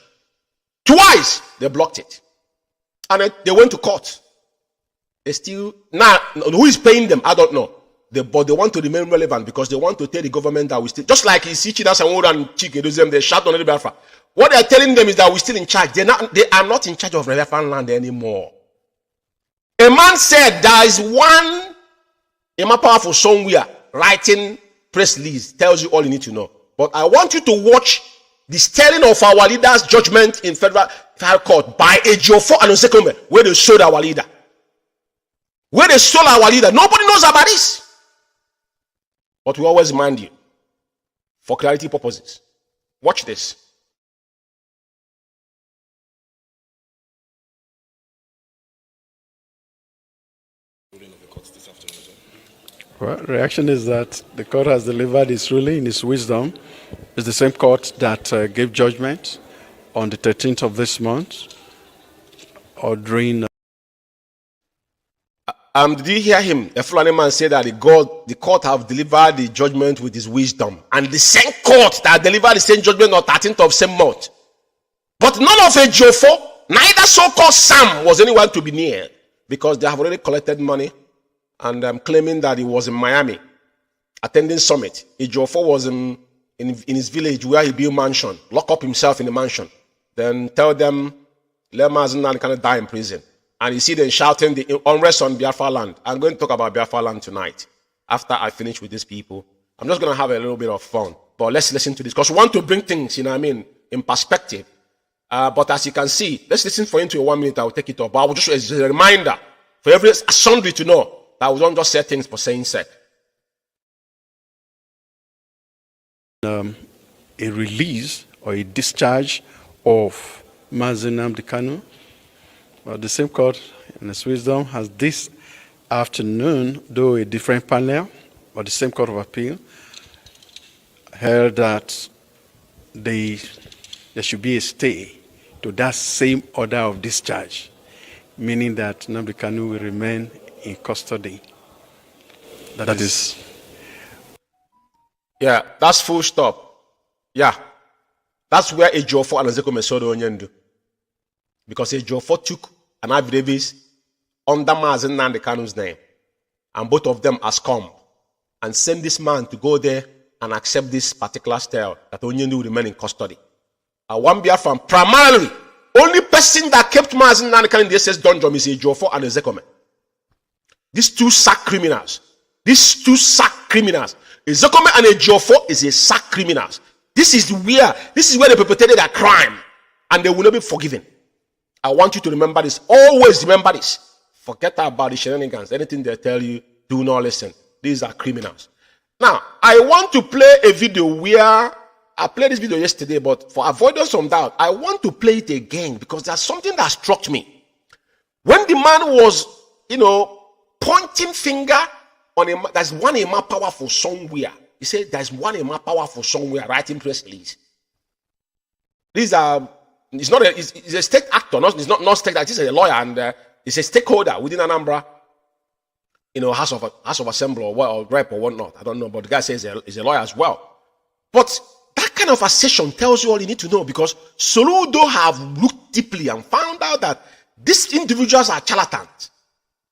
Twice they blocked it, and they went to court. They still now who is paying them? I don't know. But they want to remain relevant because they want to tell the government that we still, just like you see Chida Sanwo and Chike, they shout on the Biafra. What they are telling them is that we're still in charge. They are not in charge of Biafra land anymore. A man said there is one powerful somewhere writing press release tells you all you need to know. But I want you to watch the sterling of our leader's judgment in federal court by Ejiofor and Unshakeable, where they sold our leader. Where they stole our leader. Nobody knows about this. But we always remind you, for clarity purposes. Watch this. Well, reaction is that the court has delivered its ruling in its wisdom. It's the same court that gave judgment on the 13th of this month, ordering. Did you hear him? A Fulani man said that the court have delivered the judgment with his wisdom. And the same court that delivered the same judgment on 13th of same month. But none of Ejiofor, neither so-called Sam was anyone to be near, because they have already collected money and claiming that he was in Miami attending summit. Ejiofor was in his village where he built mansion, lock up himself in the mansion, then tell them, let Mazi Nnamdi Kanu die in prison. And you see them shouting the unrest on Biafra land. I'm going to talk about Biafra land tonight after I finish with these people. I'm just going to have a little bit of fun. But let's listen to this, because we want to bring things, in perspective. But as you can see, let's listen for into 1 minute. I will take it up. But I will just, as a reminder for every sundry to know that we don't just say things for saying sake. A release or a discharge of Mazi Nnamdi Kanu. Well, the same court, in its wisdom, has this afternoon, though a different panel, but the same court of appeal, held that there should be a stay to that same order of discharge, meaning that Nnamdi Kanu will remain in custody. That is. Yeah, that's full stop. Yeah, that's where Ejiofor and Unshakeable Mesodo Onyendu. Because Ejiofor took an affidavit under Mazi Nnamdi Kanu's name, and both of them are scum, and sent this man to go there and accept this particular style that Onyendu will remain in custody. One Biafran, primarily, only person that kept Mazi Nnamdi Kanu in the SS dungeon is Ejiofor and Unshakeable. These two sack criminals. Unshakeable and Ejiofor is a sack criminals. This is where they perpetrated a crime, and they will not be forgiven. I want you to remember this. Always remember this. Forget about the shenanigans. Anything they tell you, do not listen. These are criminals. Now, I want to play a video where I played this video yesterday, but for avoidance from doubt, I want to play it again because there's something that struck me. When the man was, pointing finger on him, there's one Emma powerful somewhere. He said there's one Emma powerful somewhere writing press release. These are. It's a state actor, it's not state actor. He's a lawyer and he's a stakeholder within Anambra, House of Assembly or rep or whatnot. I don't know, but the guy says he's a lawyer as well. But that kind of assertion tells you all you need to know, because Soludo have looked deeply and found out that these individuals are charlatans.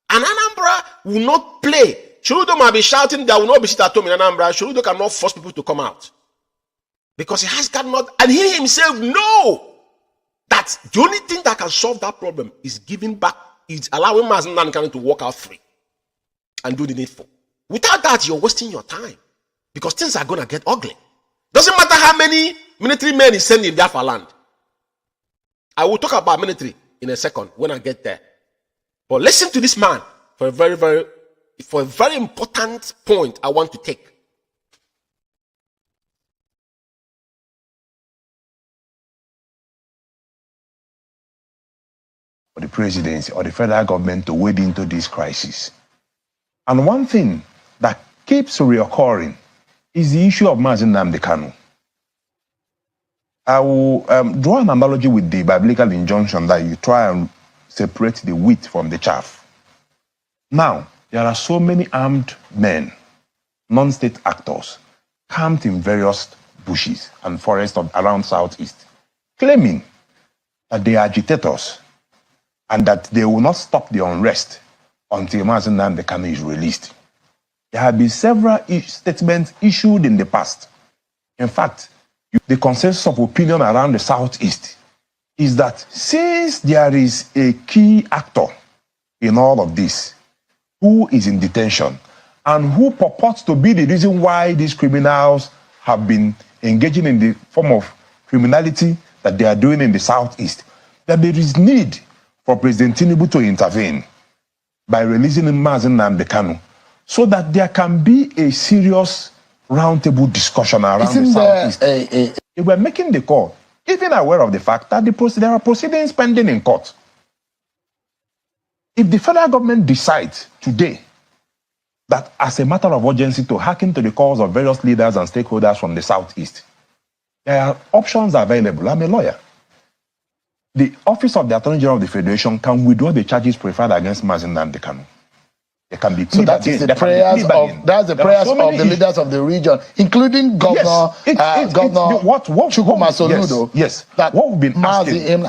And Anambra will not play. Soludo might be shouting there will not be sit at home in Anambra. Soludo cannot force people to come out, because he has got not, and he himself know that the only thing that can solve that problem is giving back, is allowing Mazi Nnamdi Kanu to walk out free and do the needful. Without that, you're wasting your time, because things are going to get ugly. Doesn't matter how many military men is sending in Biafra land. I will talk about military in a second when I get there. But listen to this man for a very important point I want to take. For the presidency or the federal government to wade into this crisis. And one thing that keeps reoccurring is the issue of Mazi Nnamdi Kanu. I will draw an analogy with the biblical injunction that you try and separate the wheat from the chaff. Now, there are so many armed men, non-state actors, camped in various bushes and forests around Southeast, claiming that they are agitators and that they will not stop the unrest until Mazi Nnamdi Kanu is released. There have been several statements issued in the past. In fact, the consensus of opinion around the Southeast is that since there is a key actor in all of this who is in detention and who purports to be the reason why these criminals have been engaging in the form of criminality that they are doing in the Southeast, that there is need for President Tinubu to intervene by releasing Mazi Nnamdi Kanu so that there can be a serious roundtable discussion around the Southeast. They were making the call, even aware of the fact that there are proceedings pending in court. If the federal government decides today that as a matter of urgency to hearken to the calls of various leaders and stakeholders from the Southeast, there are options available. I'm a lawyer. The Office of the Attorney General of the Federation can withdraw the charges preferred against Mazi Nnamdi Kanu. They can be so that is the prayers of the leaders of the region, including Governor Chukwuma Soludo. Yes. That what we've been asking.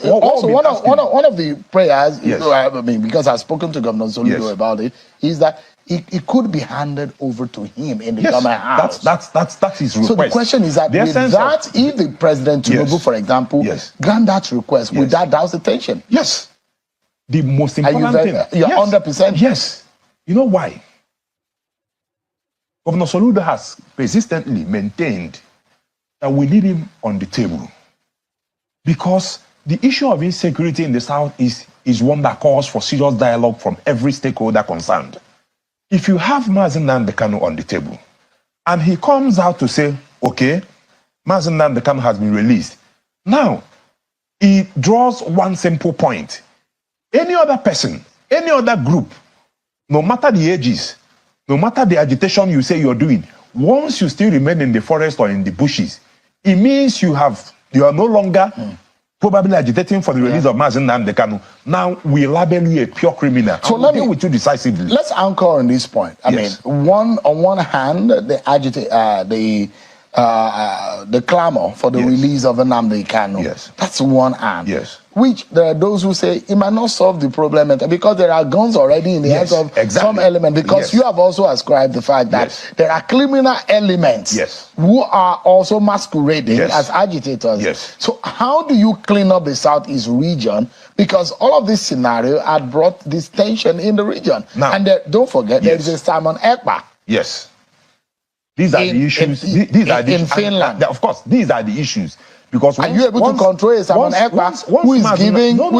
Also, one of the prayers, because I've spoken to Governor Soludo about it, is that it could be handed over to him in the government house. That's his request. So the question is that if the President Tinubu, for example, grant that request, would that douse the tension? Yes. The most important thing. You're 100%? Yes. You know why? Governor Soludo has persistently maintained that we need him on the table because the issue of insecurity in the Southeast is one that calls for serious dialogue from every stakeholder concerned. If you have Mazi Nnamdi Kanu on the table and he comes out to say, okay, Mazi Nnamdi Kanu has been released. Now, he draws one simple point. Any other person, any other group, no matter the ages, no matter the agitation you say you're doing, once you still remain in the forest or in the bushes, it means you are no longer probably agitating for the release of Mazi Nnamdi Kanu. Now we label you a pure criminal. So let me deal with you decisively. Let's anchor on this point. I mean, on one hand, the clamor for the release of Nnamdi Kanu. That's one arm. Which there are those who say it might not solve the problem because there are guns already in the hands of some element. Because you have also ascribed the fact that there are criminal elements who are also masquerading as agitators. So how do you clean up the Southeast region? Because all of this scenario had brought this tension in the region. Now, and don't forget, there is a Simon Ekpa. Yes. These are the issues. In Finland. Of course, these are the issues. Because are you able to control Simon Ekpa who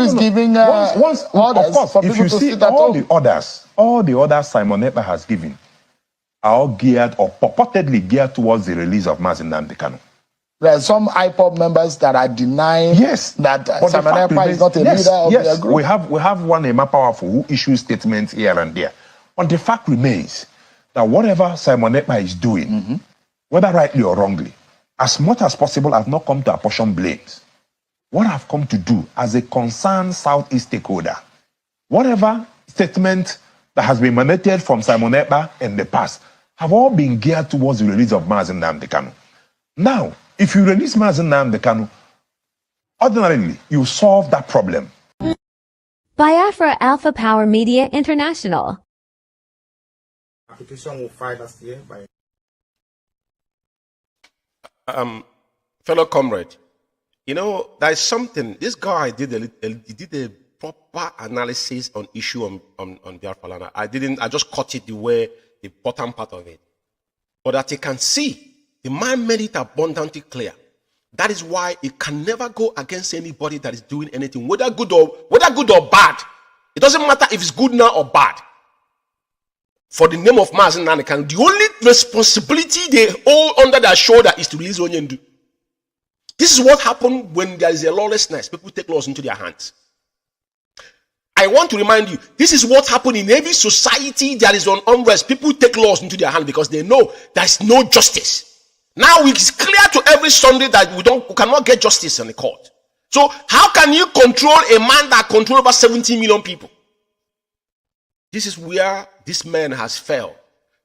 is giving orders for people to sit at home? All the orders Simon Ekpa has given are all geared or purportedly geared towards the release of Mazi Nnamdi Kanu. There are some IPOB members that are denying that Simon Ekpa is not a leader of their group. We have one Emma Powerful who issues statements here and there. But the fact remains that whatever Simon Ekpa is doing, whether rightly or wrongly, as much as possible, I've not come to apportion blames. What I've come to do as a concerned Southeast stakeholder, whatever statement that has been emanated from Simon Ekpa in the past have all been geared towards the release of Mazi Nnamdi Kanu. Now, if you release Mazi Nnamdi Kanu, ordinarily, you solve that problem. Biafra Alpha Power Media International. Application will file last year by fellow comrade, you know, there is something. This guy did a proper analysis on issue on Biafra. I just caught it the bottom part of it. But that you can see, the man made it abundantly clear. That is why it can never go against anybody that is doing anything, whether good or bad. It doesn't matter if it's good now or bad. For the name of Mazi Nnamdi Kanu, the only responsibility they hold under their shoulder is to release Onyendu. This is what happened when there is a lawlessness. People take laws into their hands. I want to remind you, this is what happened in every society that is on unrest. People take laws into their hands because they know there is no justice. Now it's clear to every Sunday that we cannot get justice in the court. So how can you control a man that controls over 17 million people? This is where this man has failed.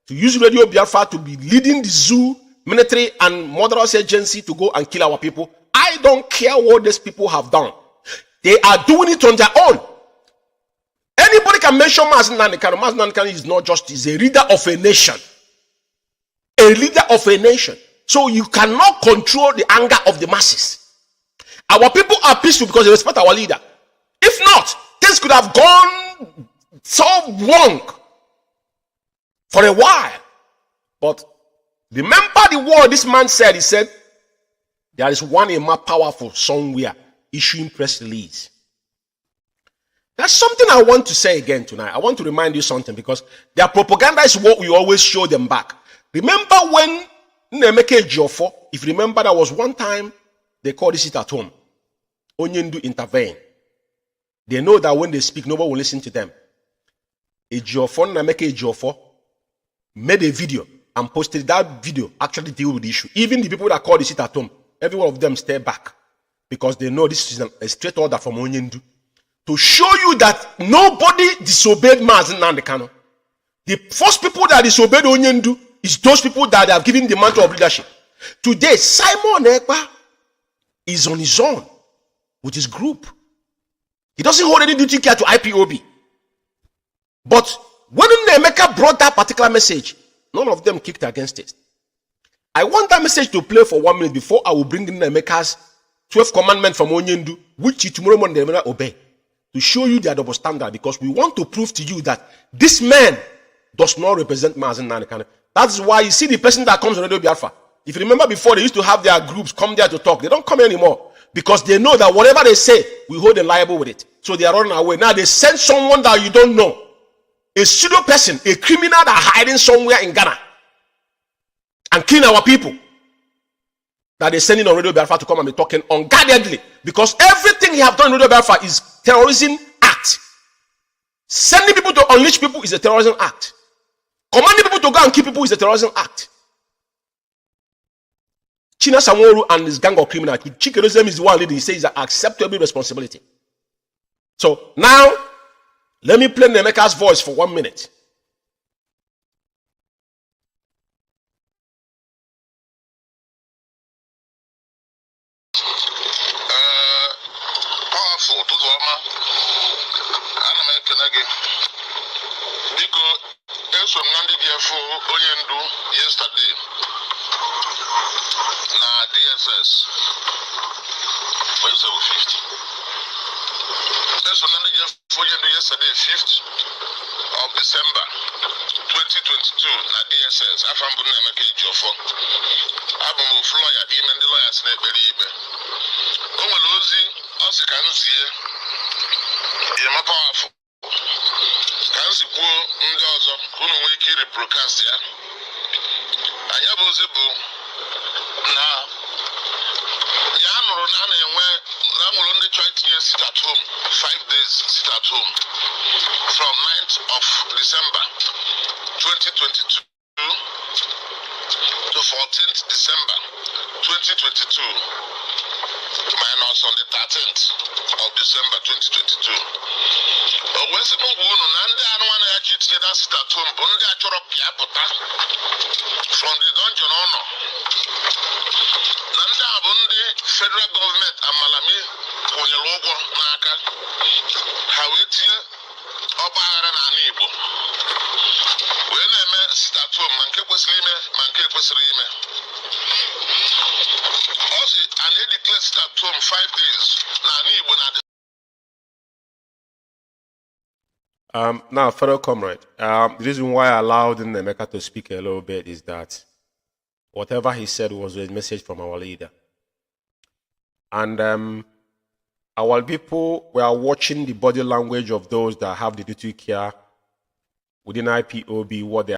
To use Radio Biafra to be leading the zoo, military, and murderous agency to go and kill our people. I don't care what these people have done. They are doing it on their own. Anybody can mention Mazi Nnamdi Kanu. Mazi Nnamdi Kanu is not just, he's a leader of a nation. A leader of a nation. So you cannot control the anger of the masses. Our people are peaceful because they respect our leader. If not, things could have gone so wrong for a while. But remember the word this man said. He said, there is one more powerful somewhere issuing press release. That's something I want to say again tonight. I want to remind you something because their propaganda is what we always show them back. Remember when Nnamdi Ejiofor, if you remember, there was one time they called this at home. Onyendu intervene. They know that when they speak, nobody will listen to them. Nnamdi Ejiofor made a video and posted that video, actually deal with the issue. Even the people that called the sit at home, every one of them stay back because they know this is a straight order from Onyendu to show you that nobody disobeyed Mazi Nnamdi Kanu. The first people that disobeyed Onyendu is those people that have given the mantle of leadership. Today, Simon Ekpa is on his own with his group. He doesn't hold any duty care to IPOB. But when Emeka brought that particular message, none of them kicked against it. I want that message to play for 1 minute before I will bring in Emeka's 12 commandments from Onyendu, which tomorrow morning they will obey, to show you their double standard, because we want to prove to you that this man does not represent Mazi Nnamdi Kanu. That's why you see the person that comes on Radio Biafra. If you remember before, they used to have their groups come there to talk. They don't come anymore because they know that whatever they say, we hold them liable with it. So they are running away. Now they send someone that you don't know, a pseudo person, a criminal that hiding somewhere in Ghana and killing our people, that they're sending on Radio Biafra to come and be talking unguardedly, because everything he have done in Radio Biafra is terrorism act. Sending people to unleash people is a terrorism act. Commanding people to go and kill people is a terrorism act. China Samoru and his gang of criminals, Chikerizem is the one leading. He says it's an acceptable responsibility. So now, let me play Nemeka's voice for 1 minute. Powerful, Tuzoma. Because Nnamdi Ejiofor Onyendu yesterday na DSS. What is over 50? Nnamdi Ejiofor Onyendu yesterday, 5th of December 2022 na DSS. Afambu Nnamdi Ejiofor. Abumu Floya di men the lawyers na ekpere ikpe. O nwere ozi o si ka nzie. Ye powerful. Kansi kwuo ndị ọzọ unu nwee ike rebroadcast ya. Anya bụ ozi bụ na ya nụrụ na na-enwe na nwụrụ ndị chọrọ itinye sit at home 5 days sit at home from 9th of December 2022 to 14th December 2022 minus on the 13th of December 2022. Wesi mungu unu na ndị anụmanụ ya chi tinye na sit at home bụ ndị achọrọ pịa pụta from the dungeon ọnọ. Na ndị a bụ ndị federal government amalami kwụnyere ụgwọ n'aka ha wee tinye ọgba aghara n'ala Igbo wee na-eme sit at home ma nke kwesịrị ime ma nke ekwesịrị ime. Ọ sị a na-edeclare sit at home 5 days n'ala Igbo na Now, fellow comrade, the reason why I allowed Emeka to speak a little bit is that whatever he said was a message from our leader. And our people were watching the body language of those that have the duty care within IPOB, what they